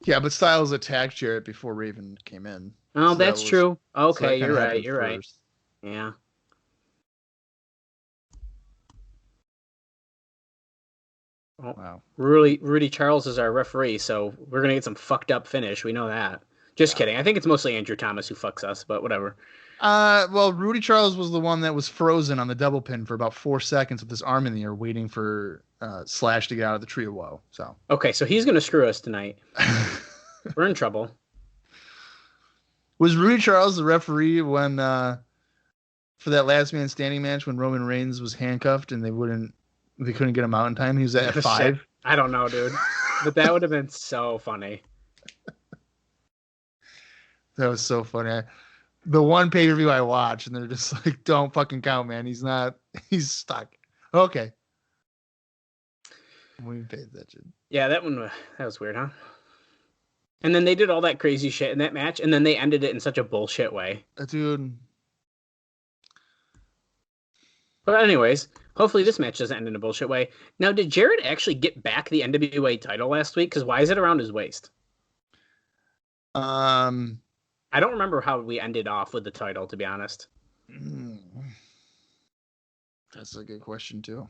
Yeah, but Styles attacked Jarrett before Raven came in. Oh, So that's true. Okay, so you're right. happened You're right. first. Yeah. Oh, Wow. Rudy Charles is our referee, so we're gonna get some fucked up finish. We know that. Just kidding. I think it's mostly Andrew Thomas who fucks us, but whatever. Well, Rudy Charles was the one that was frozen on the double pin for about 4 seconds with his arm in the air, waiting for Slash to get out of the tree of woe. So okay, so he's gonna screw us tonight. We're in trouble. Was Rudy Charles the referee when for that last man standing match when Roman Reigns was handcuffed and they couldn't get him out in time? He was at 5. I don't know, dude, but that would have been so funny. That was so funny. The one pay-per-view I watched, and they're just like, don't fucking count, man. He's stuck. Okay. We paid attention. Yeah, that was weird, huh? And then they did all that crazy shit in that match, and then they ended it in such a bullshit way. Dude. But anyways, hopefully this match doesn't end in a bullshit way. Now, did Jarrett actually get back the NWA title last week? Because why is it around his waist? I don't remember how we ended off with the title, to be honest. That's a good question, too.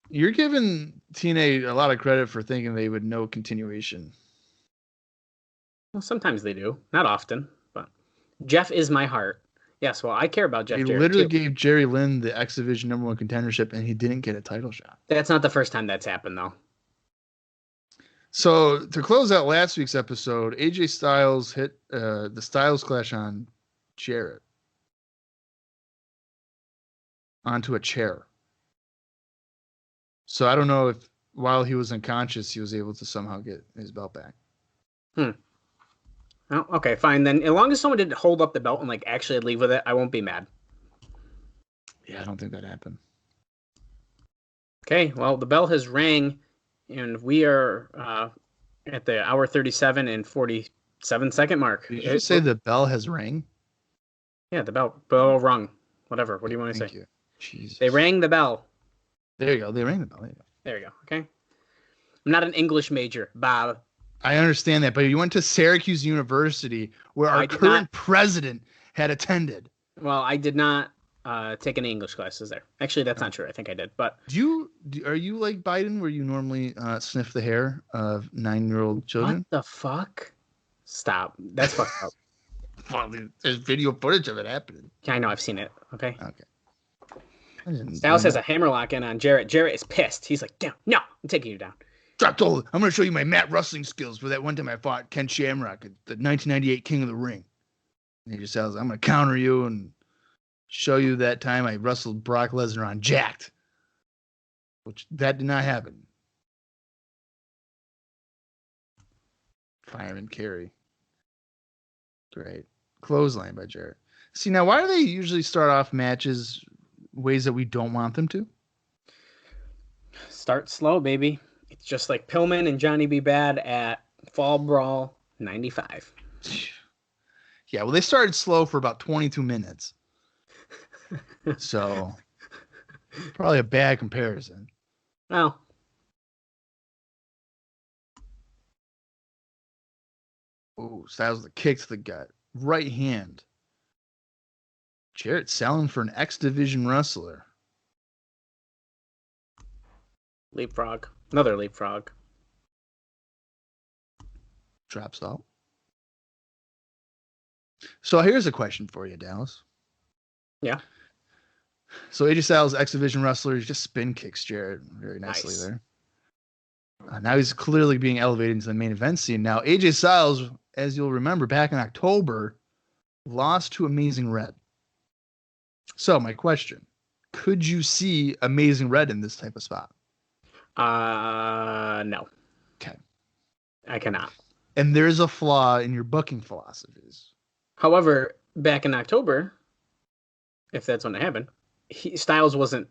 You're giving TNA a lot of credit for thinking they would know continuation. Well, sometimes they do. Not often, but Jeff is my heart. Yes, well, I care about Jeff He Jarrett, literally too. gave Jerry Lynn the X Division #1 contendership, and he didn't get a title shot. That's not the first time that's happened, though. So to close out last week's episode, AJ Styles hit the Styles Clash on Jarrett onto a chair. So I don't know if while he was unconscious, he was able to somehow get his belt back. Oh, okay, fine then. As long as someone didn't hold up the belt and like actually leave with it, I won't be mad. Yeah, I don't think that happened. Okay, well, the bell has rang. And we are at the hour 37 and 47 second mark. Did you just say the bell has rang? Yeah, the bell rung. Whatever. What do you want to say? Thank you. Jesus. They rang the bell. There you go. They rang the bell. There you go. Okay. I'm not an English major, Bob. I understand that, but you went to Syracuse University where our current president had attended. Well, I did not take any English classes there. Actually, that's not true. I think I did. But are you like Biden, where you normally sniff the hair of 9-year-old children? What the fuck? Stop. That's fucked up. Well, there's video footage of it happening. Yeah, I know. I've seen it. Okay. Styles has a hammerlock in on Jarrett. Jarrett is pissed. He's like, "Down. No, I'm taking you down." I'm going to show you my mat wrestling skills for that one time I fought Ken Shamrock, the 1998 King of the Ring. And he just says, I'm going to counter you and show you that time I wrestled Brock Lesnar on Jacked. Which, that did not happen. Fireman carry. Great. Clothesline by Jarrett. See, now, why do they usually start off matches ways that we don't want them to? Start slow, baby. It's just like Pillman and Johnny B. Bad at Fall Brawl 95. Yeah, well, they started slow for about 22 minutes. So, probably a bad comparison. Well. Oh, Styles with a kick to the gut. Right hand. Jarrett selling for an X Division wrestler. Leapfrog. Another leapfrog. Drops out. So here's a question for you, Dallas. Yeah. So AJ Styles, X Division wrestler, he just spin kicks Jarrett very nicely there. Now he's clearly being elevated into the main event scene. Now AJ Styles, as you'll remember, back in October, lost to Amazing Red. So my question, could you see Amazing Red in this type of spot? No. Okay. I cannot. And there's a flaw in your booking philosophies. However, back in October, if that's when it happened, Styles wasn't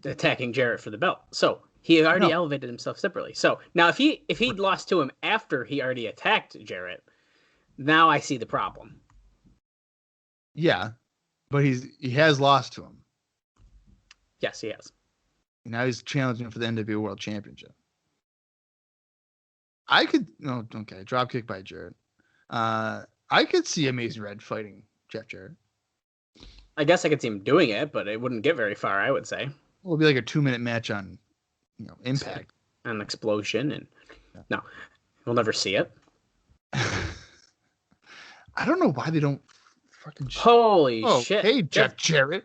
attacking Jarrett for the belt. So He already No. elevated himself separately. So now if he'd lost to him after he already attacked Jarrett, now I see the problem. Yeah, but he has lost to him. Yes, he has. Now he's challenging for the NWA World Championship. Dropkick by Jarrett. I could see Amazing Red fighting Jeff Jarrett. I guess I could see him doing it, but it wouldn't get very far, I would say. It'll be like a 2-minute match on, Impact. An explosion, and no, we'll never see it. I don't know why they don't fucking. Holy shit! Hey, Jeff Jarrett.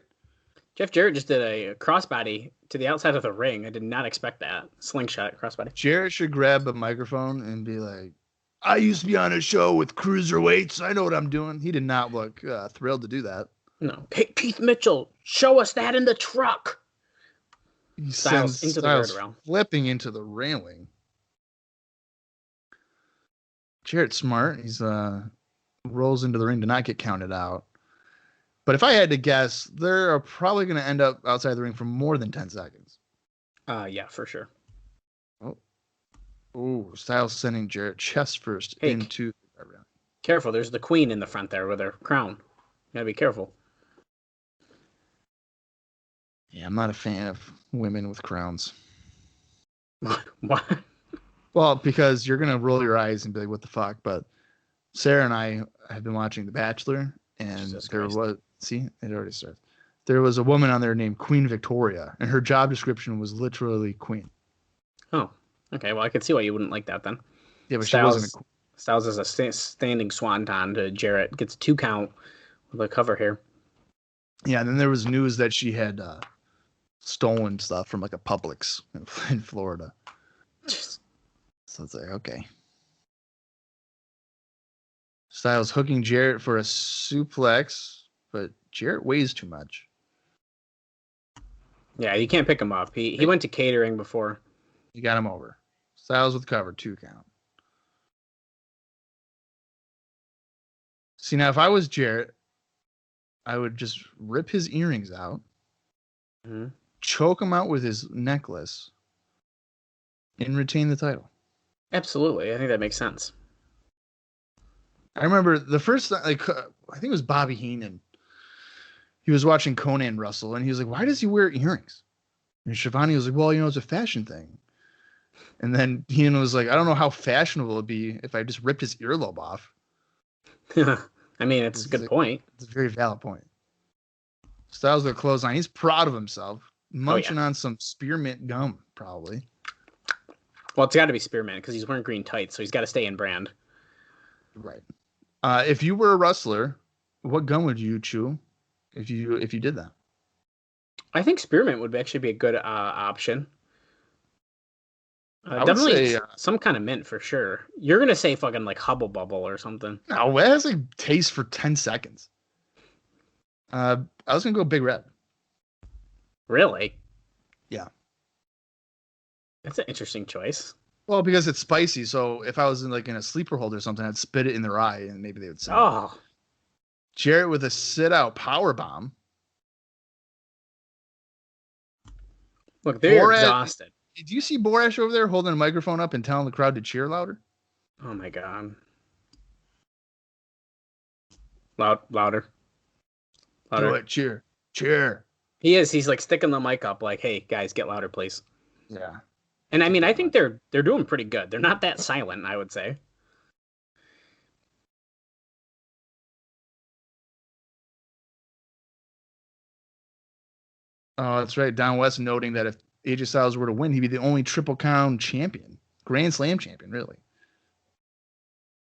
Jeff Jarrett just did a crossbody to the outside of the ring. I did not expect that. Slingshot crossbody. Jarrett should grab a microphone and be like, I used to be on a show with cruiserweights. I know what I'm doing. He did not look thrilled to do that. No. Hey, Keith Mitchell, show us that in the truck. He Styles sends into the Styles guardrail. flipping into the railing. Jarrett's smart. He's rolls into the ring to not get counted out. But if I had to guess, they're probably going to end up outside the ring for more than 10 seconds. Yeah, for sure. Oh, Styles sending Jarrett chest first into the guardrail. Careful, there's the queen in the front there with her crown. You gotta be careful. Yeah, I'm not a fan of women with crowns. What? Well, because you're going to roll your eyes and be like, what the fuck? But Sarah and I have been watching The Bachelor, and it already starts. There was a woman on there named Queen Victoria, and her job description was literally queen. Oh, okay. Well, I can see why you wouldn't like that then. Yeah, but Styles, she wasn't a queen. Styles is a standing swanton to Jarrett. Gets a 2 count with a cover here. Yeah, and then there was news that she had stolen stuff from like a Publix in Florida. So it's like, okay. Styles hooking Jarrett for a suplex, but Jarrett weighs too much. Yeah, you can't pick him up. He went to catering before. You got him over. Styles with cover, 2 count. See, now if I was Jarrett, I would just rip his earrings out, choke him out with his necklace, and retain the title. Absolutely. I think that makes sense. I remember the first, I think it was Bobby Heenan. He was watching Konnan wrestle, and he was like, why does he wear earrings? And Shivani was like, well, it's a fashion thing. And then Heenan was like, I don't know how fashionable it'd be if I just ripped his earlobe off. I mean, it's a good point. It's a very valid point. Styles with a clothesline. He's proud of himself. Munching on some spearmint gum, probably. Well, it's got to be spearmint because he's wearing green tights, so he's got to stay in brand. Right. If you were a wrestler, what gum would you chew if you did that? I think spearmint would actually be a good option. I would Definitely say, some kind of mint for sure. You're going to say fucking like Hubble Bubble or something. No, it has like taste for 10 seconds. I was going to go Big Red. Really? Yeah. That's an interesting choice. Well, because it's spicy, so if I was in a sleeper hold or something, I'd spit it in their eye and maybe they would say. Oh. Jarrett with a sit-out power bomb. Look, they're exhausted. Do you see Borash over there holding a microphone up and telling the crowd to cheer louder? Oh my god. Louder. Do it, cheer. Cheer. He is. He's like sticking the mic up like, hey, guys, get louder, please. Yeah. And I mean, I think they're doing pretty good. They're not that silent, I would say. Oh, that's right. Don West noting that if AJ Styles were to win, he'd be the only Triple Crown champion. Grand Slam champion, really.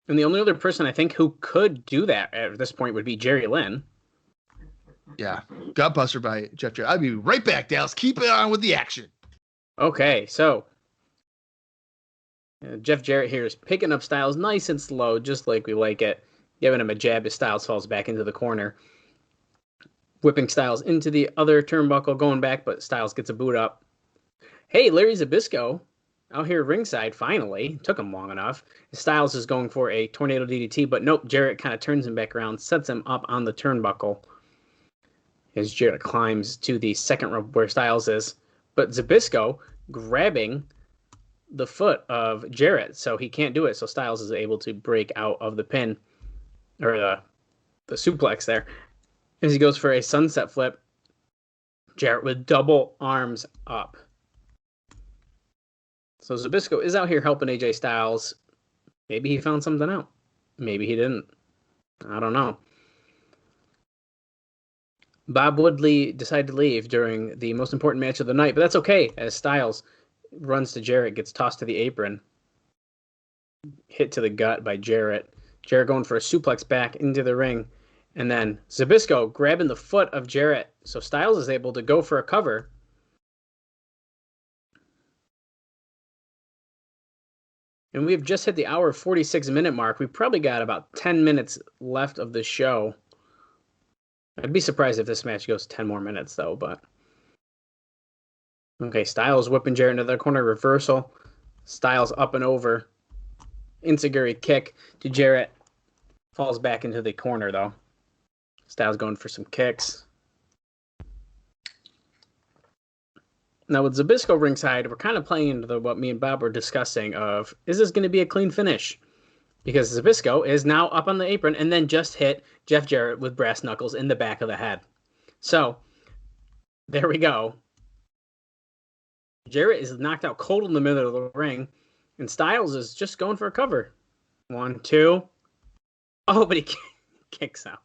And the only other person I think who could do that at this point would be Jerry Lynn. Yeah. Gutbuster by Jeff Jarrett. I'll be right back, Dallas. Keep it on with the action. Okay, so Jeff Jarrett here is picking up Styles nice and slow, just like we like it. Giving him a jab as Styles falls back into the corner. Whipping Styles into the other turnbuckle, going back, but Styles gets a boot up. Hey, Larry Zbyszko out here ringside, finally. Took him long enough. Styles is going for a tornado DDT, but nope, Jarrett kind of turns him back around, sets him up on the turnbuckle. As Jarrett climbs to the second rope where Styles is. But Zbyszko grabbing the foot of Jarrett, so he can't do it. So Styles is able to break out of the pin, or the suplex there. As he goes for a sunset flip, Jarrett with double arms up. So Zbyszko is out here helping AJ Styles. Maybe he found something out. Maybe he didn't. I don't know. Bob Woodley decided to leave during the most important match of the night, but that's okay, as Styles runs to Jarrett, gets tossed to the apron. Hit to the gut by Jarrett. Jarrett going for a suplex back into the ring. And then Zbyszko grabbing the foot of Jarrett. So Styles is able to go for a cover. And we've just hit the hour 46-minute mark. We've probably got about 10 minutes left of the show. I'd be surprised if this match goes 10 more minutes, though. But okay, Styles whipping Jarrett into the corner. Reversal. Styles up and over. Enziguri kick to Jarrett. Falls back into the corner, though. Styles going for some kicks. Now with Zbyszko ringside, we're kind of playing into what me and Bob were discussing of, is this going to be a clean finish? Because Zbyszko is now up on the apron and then just hit Jeff Jarrett with brass knuckles in the back of the head. So, there we go. Jarrett is knocked out cold in the middle of the ring, and Styles is just going for a cover. 1, 2. Oh, but he kicks out.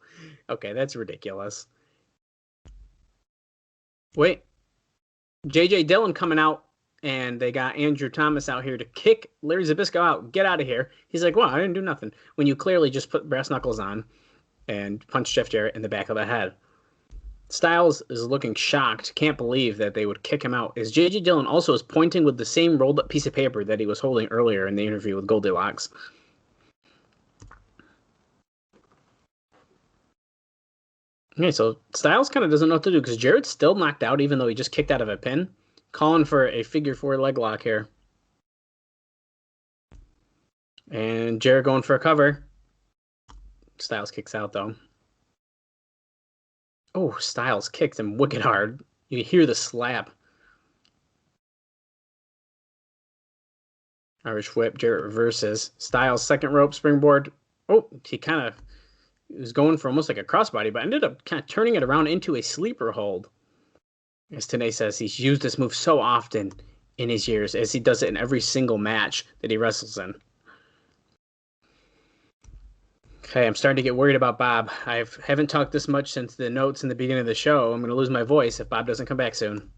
Okay, that's ridiculous. Wait. J.J. Dillon coming out, and they got Andrew Thomas out here to kick Larry Zbyszko out. Get out of here. He's like, well, I didn't do nothing. When you clearly just put brass knuckles on and punch Jeff Jarrett in the back of the head. Styles is looking shocked. Can't believe that they would kick him out. As J.J. Dillon also is pointing with the same rolled up piece of paper that he was holding earlier in the interview with Goldilocks. Okay, so Styles kind of doesn't know what to do because Jarrett's still knocked out even though he just kicked out of a pin. Calling for a figure 4 leg lock here. And Jarrett going for a cover. Styles kicks out though. Oh, Styles kicked him wicked hard. You hear the slap. Irish whip, Jarrett reverses. Styles second rope springboard. Oh, he kind of was going for almost like a crossbody, but ended up kind of turning it around into a sleeper hold. As Tenay says, he's used this move so often in his years, as he does it in every single match that he wrestles in. Okay, I'm starting to get worried about Bob. I haven't talked this much since the notes in the beginning of the show. I'm going to lose my voice if Bob doesn't come back soon.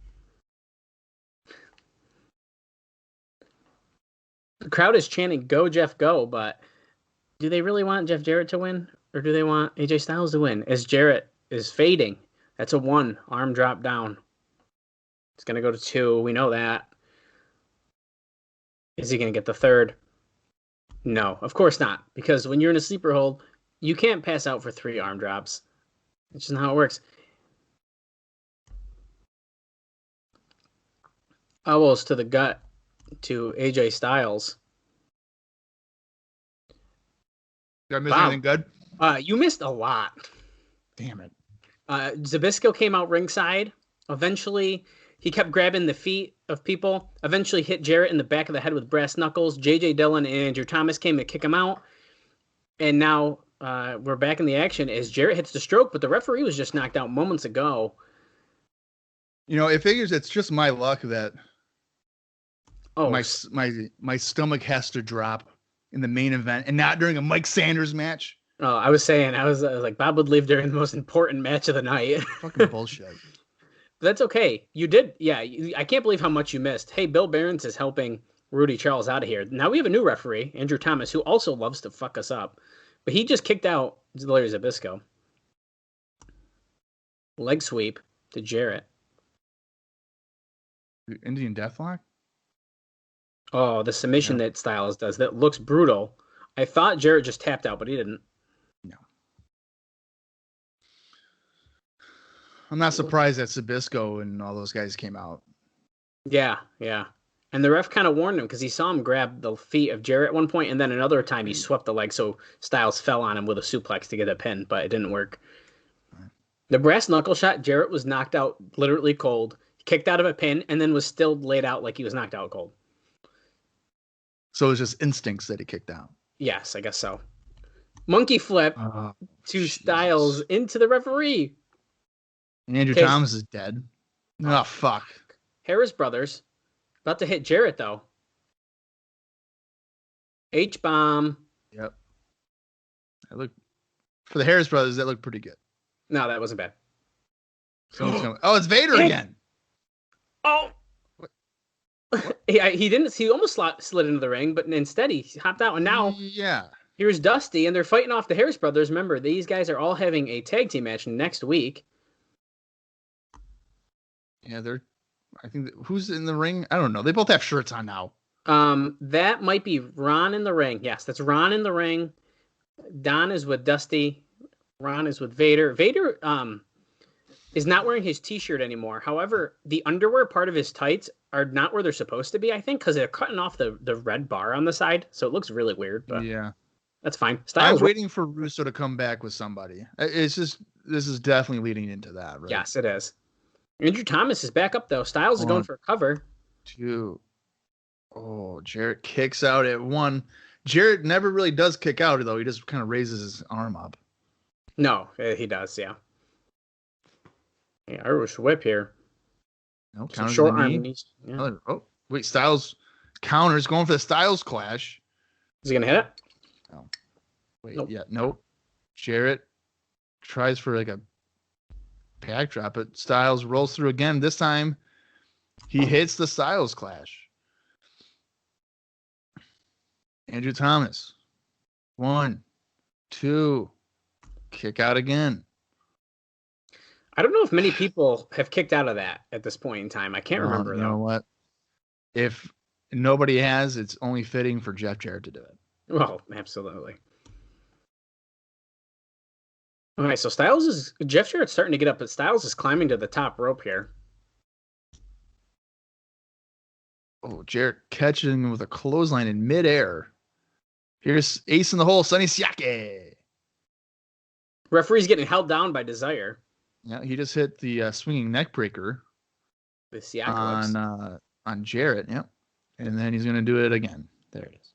The crowd is chanting, "Go, Jeff, go," but do they really want Jeff Jarrett to win? Or do they want AJ Styles to win? As Jarrett is fading. That's a 1. Arm drop down. It's going to go to 2. We know that. Is he going to get the 3rd? No, of course not. Because when you're in a sleeper hold, you can't pass out for 3 arm drops. It's just not how it works. Elbows to the gut to AJ Styles. Did I miss anything good? You missed a lot. Damn it. Zbyszko came out ringside. Eventually, he kept grabbing the feet of people. Eventually hit Jarrett in the back of the head with brass knuckles. J.J. Dillon and Andrew Thomas came to kick him out. And now we're back in the action as Jarrett hits the stroke, but the referee was just knocked out moments ago. You know, it figures it's just my luck that my stomach has to drop in the main event and not during a Mike Sanders match. Oh, I was like, Bob would leave during the most important match of the night. Fucking bullshit. That's okay. You did. Yeah. I can't believe how much you missed. Hey, Bill Behrens is helping Rudy Charles out of here. Now we have a new referee, Andrew Thomas, who also loves to fuck us up. But he just kicked out Larry Zbyszko. Leg sweep to Jarrett. Indian Deathlock? Oh, the submission that Styles does. That looks brutal. I thought Jarrett just tapped out, but he didn't. No. I'm not surprised that Zbyszko and all those guys came out. Yeah. And the ref kind of warned him because he saw him grab the feet of Jarrett at one point, and then another time he swept the leg, so Styles fell on him with a suplex to get a pin, but it didn't work. Right. The brass knuckle shot, Jarrett was knocked out literally cold. kicked out of a pin, and then was still laid out like he was knocked out cold. So it was just instincts that he kicked out. Yes, I guess so. Monkey flip to Jesus. Styles into the referee. And Andrew Okay. Thomas is dead. Oh, fuck. Harris brothers about to hit Jarrett though. H-bomb. Yep. That looked, for the Harris brothers, that looked pretty good. No, that wasn't bad. Oh, it's Vader again. Oh. He didn't. He almost slid into the ring, but instead he hopped out. And now, yeah, here's Dusty, and they're fighting off the Harris brothers. Remember, these guys are all having a tag team match next week. Yeah, I think who's in the ring? I don't know. They both have shirts on now. That might be Ron in the ring. Yes, that's Ron in the ring. Don is with Dusty. Ron is with Vader. Vader is not wearing his t-shirt anymore. However, the underwear part of his tights are not where they're supposed to be, I think, because they're cutting off the red bar on the side. So it looks really weird, but yeah, that's fine. I'm waiting for Russo to come back with somebody. It's just, this is definitely leading into that, right? Yes, it is. Andrew Thomas is back up, though. Styles is going for a cover. 2. Oh, Jarrett kicks out at 1. Jarrett never really does kick out, though. He just kind of raises his arm up. No, he does, yeah. Yeah, Irish whip here. No, short arm knees. Yeah. Oh, wait, Styles counters, going for the Styles clash. Is he going to hit it? No. Wait, Nope. Yeah, nope. Jarrett tries for like a backdrop, but Styles rolls through again. This time, he hits the Styles clash. Andrew Thomas. 1, 2. Kick out again. I don't know if many people have kicked out of that at this point in time. I can't remember, You though. know what? If nobody has, it's only fitting for Jeff Jarrett to do it. Well, absolutely. All right, so Jeff Jarrett's starting to get up, but Styles is climbing to the top rope here. Oh, Jarrett catching with a clothesline in midair. Here's Ace in the hole, Sonny Siaki. Referee's getting held down by Desire. Yeah, he just hit the swinging neck breaker The Siaki on Jarrett. Yep, and then he's gonna do it again. There it is.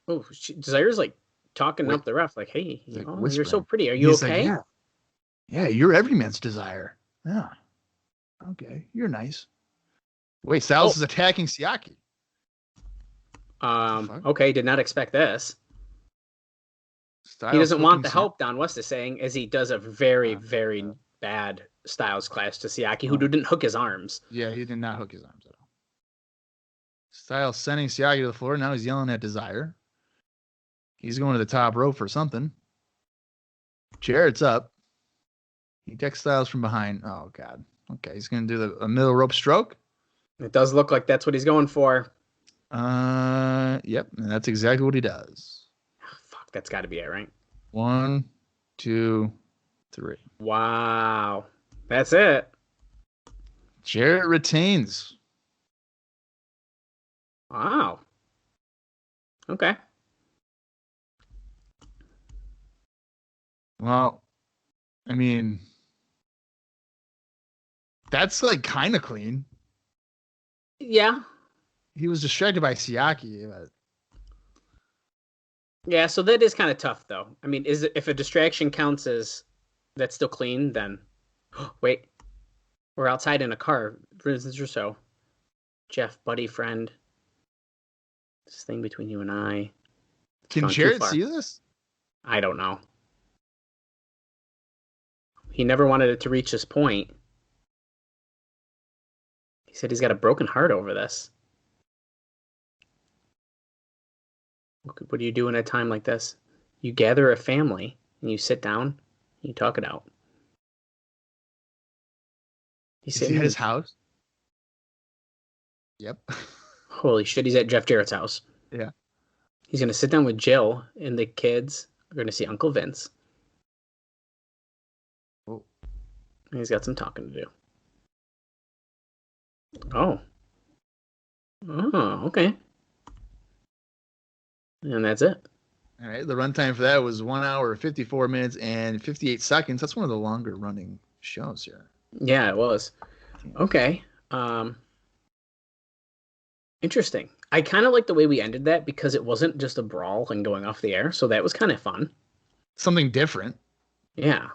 Oh, Desire's like talking up the ref, like, "Hey, you're so pretty. Are you okay?" Like, yeah, you're every man's Desire. Yeah. Okay, you're nice. Wait, Styles is attacking Siaki. Okay, did not expect this. Styles he doesn't want the help, Don West is saying, as he does a very, very bad Styles clash to Siaki, who didn't hook his arms. Yeah, he did not hook his arms at all. Styles sending Siaki to the floor. Now he's yelling at Desire. He's going to the top rope for something. Jarrett's up. He decks Styles from behind. Oh, God. Okay, he's going to do a middle rope stroke. It does look like that's what he's going for. Yep, and that's exactly what he does. Oh, fuck, that's got to be it, right? 1, 2, 3. Wow. That's it. Jarrett retains. Wow. Okay. Well, I mean, that's like kind of clean. Yeah. He was distracted by Siaki. But... Yeah, so that is kind of tough, though. I mean, if a distraction counts as that's still clean, then wait, we're outside in a car, for instance, or so. Jeff, buddy, friend, this thing between you and I. Can Jarrett see this? I don't know. He never wanted it to reach this point. He said he's got a broken heart over this. What do you do in a time like this? You gather a family and you sit down and you talk it out. Is he at his house? Yep. Holy shit, he's at Jeff Jarrett's house. Yeah. He's going to sit down with Jill and the kids are going to see Uncle Vince. Oh. And he's got some talking to do. Oh. Oh, okay. And that's it. All right. The runtime for that was 1 hour, 54 minutes, and 58 seconds. That's one of the longer running shows here. Yeah, it was. Okay. Interesting. I kind of like the way we ended that because it wasn't just a brawl and going off the air, so that was kind of fun. Something different. Yeah.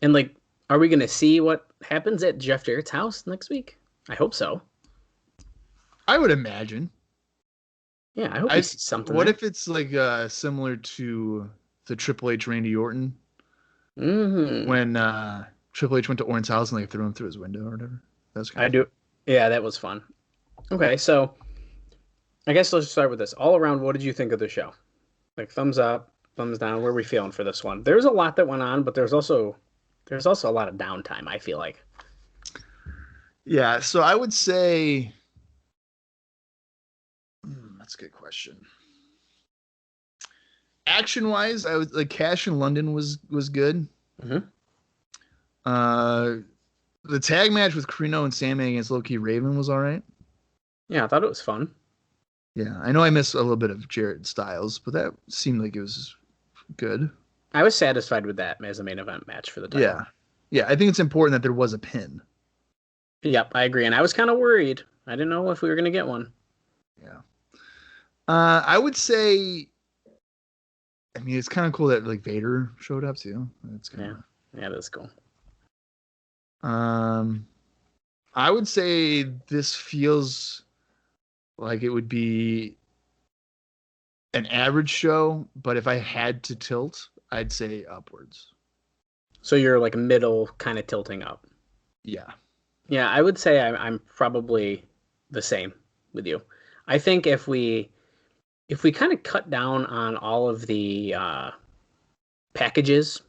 And like, are we going to see what happens at Jeff Jarrett's house next week? I hope so. I would imagine. Yeah, I hope we see something. What there. if it's like similar to the Triple H Randy Orton? Mm-hmm. When Triple H went to Orton's house and they threw him through his window or whatever. That's kind of fun. Yeah, that was fun. Okay, so I guess let's start with this. All around, what did you think of the show? Like thumbs up, thumbs down. Where are we feeling for this one? There's a lot that went on, but there's also a lot of downtime, I feel like. Yeah, so I would say that's a good question. Action-wise, I would like Kash in London was good. Mm-hmm. The tag match with Corino and Sandman against Low-Key Raven was all right. Yeah, I thought it was fun. Yeah, I know I missed a little bit of Jarrett Styles, but that seemed like it was good. I was satisfied with that as a main event match for the title. Yeah, I think it's important that there was a pin. Yep, I agree, and I was kind of worried. I didn't know if we were going to get one. Yeah. I would say, I mean, it's kind of cool that like Vader showed up too. That's kind of... Yeah, that's cool. I would say this feels like it would be an average show, but if I had to tilt, I'd say upwards. So you're like middle, kind of tilting up. Yeah. Yeah, I would say I'm probably the same with you. I think if we kind of cut down on all of the packages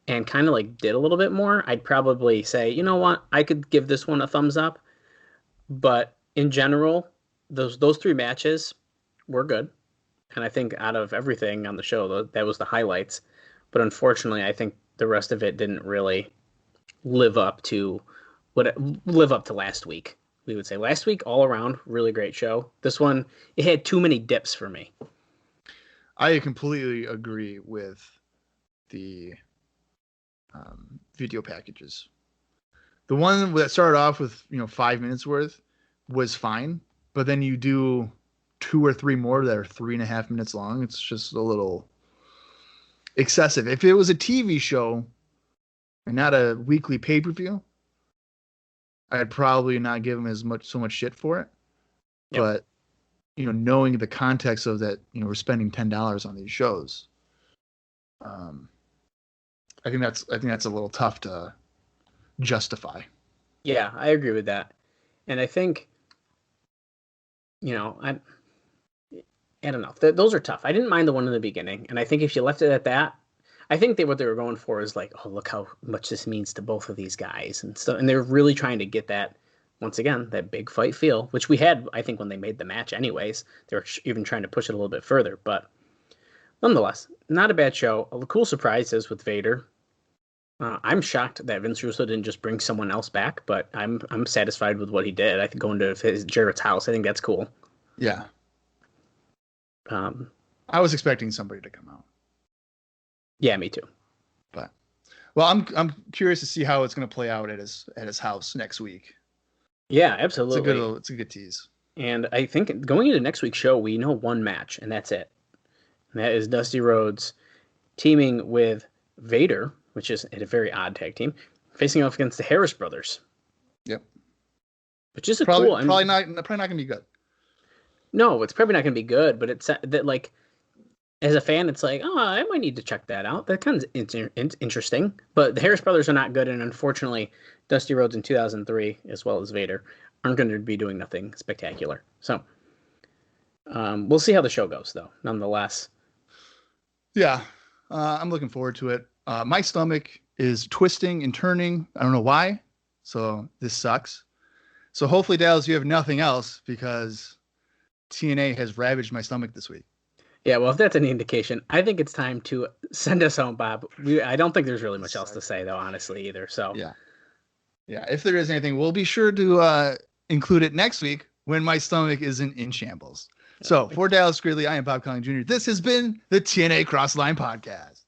and kind of like did a little bit more, I'd probably say, you know what, I could give this one a thumbs up. But in general, those three matches were good. And I think out of everything on the show, that was the highlights. But unfortunately, I think the rest of it didn't really live up to last week. We would say last week, all around, really great show. This one, it had too many dips for me. I completely agree with the video packages. The one that started off with 5 minutes worth was fine, but then you do 2 or 3 more that are 3.5 minutes long. It's just a little excessive. If it was a TV show and not a weekly pay-per-view, I'd probably not give them so much shit for it. Yep. But knowing the context of that, we're spending $10 on these shows. I think that's a little tough to justify. Yeah, I agree with that. And I think, I don't know. Those are tough. I didn't mind the one in the beginning. And I think if you left it at that, I think what they were going for is like, oh, look how much this means to both of these guys and stuff. And they're really trying to get that, once again, that big fight feel, which we had, I think, when they made the match anyways. They were even trying to push it a little bit further. But nonetheless, not a bad show. Cool surprises with Vader. I'm shocked that Vince Russo didn't just bring someone else back, but I'm satisfied with what he did. I think going to his Jarrett's house, I think that's cool. Yeah. I was expecting somebody to come out. Yeah, me too. But well, I'm curious to see how it's going to play out at his house next week. Yeah, absolutely. It's a good tease. And I think going into next week's show, we know one match, and that's it. And that is Dusty Rhodes teaming with Vader, which is a very odd tag team, facing off against the Harris Brothers. Yep. Which is probably not going to be good. No, it's probably not going to be good, but it's that like as a fan, it's like, oh, I might need to check that out. That kind of interesting. But the Harris Brothers are not good, and unfortunately, Dusty Rhodes in 2003, as well as Vader, aren't going to be doing nothing spectacular. So we'll see how the show goes, though, nonetheless. Yeah, I'm looking forward to it. My stomach is twisting and turning. I don't know why, so this sucks. So hopefully, Dallas, you have nothing else because TNA has ravaged my stomach this week. Yeah, well, if that's any indication, I think it's time to send us home, Bob. I don't think there's really much else to say, though, honestly, either. So yeah. If there is anything, we'll be sure to include it next week when my stomach isn't in shambles. So for Dallas Gridley, I am Bob Colling Jr. This has been the TNA Crossline Podcast.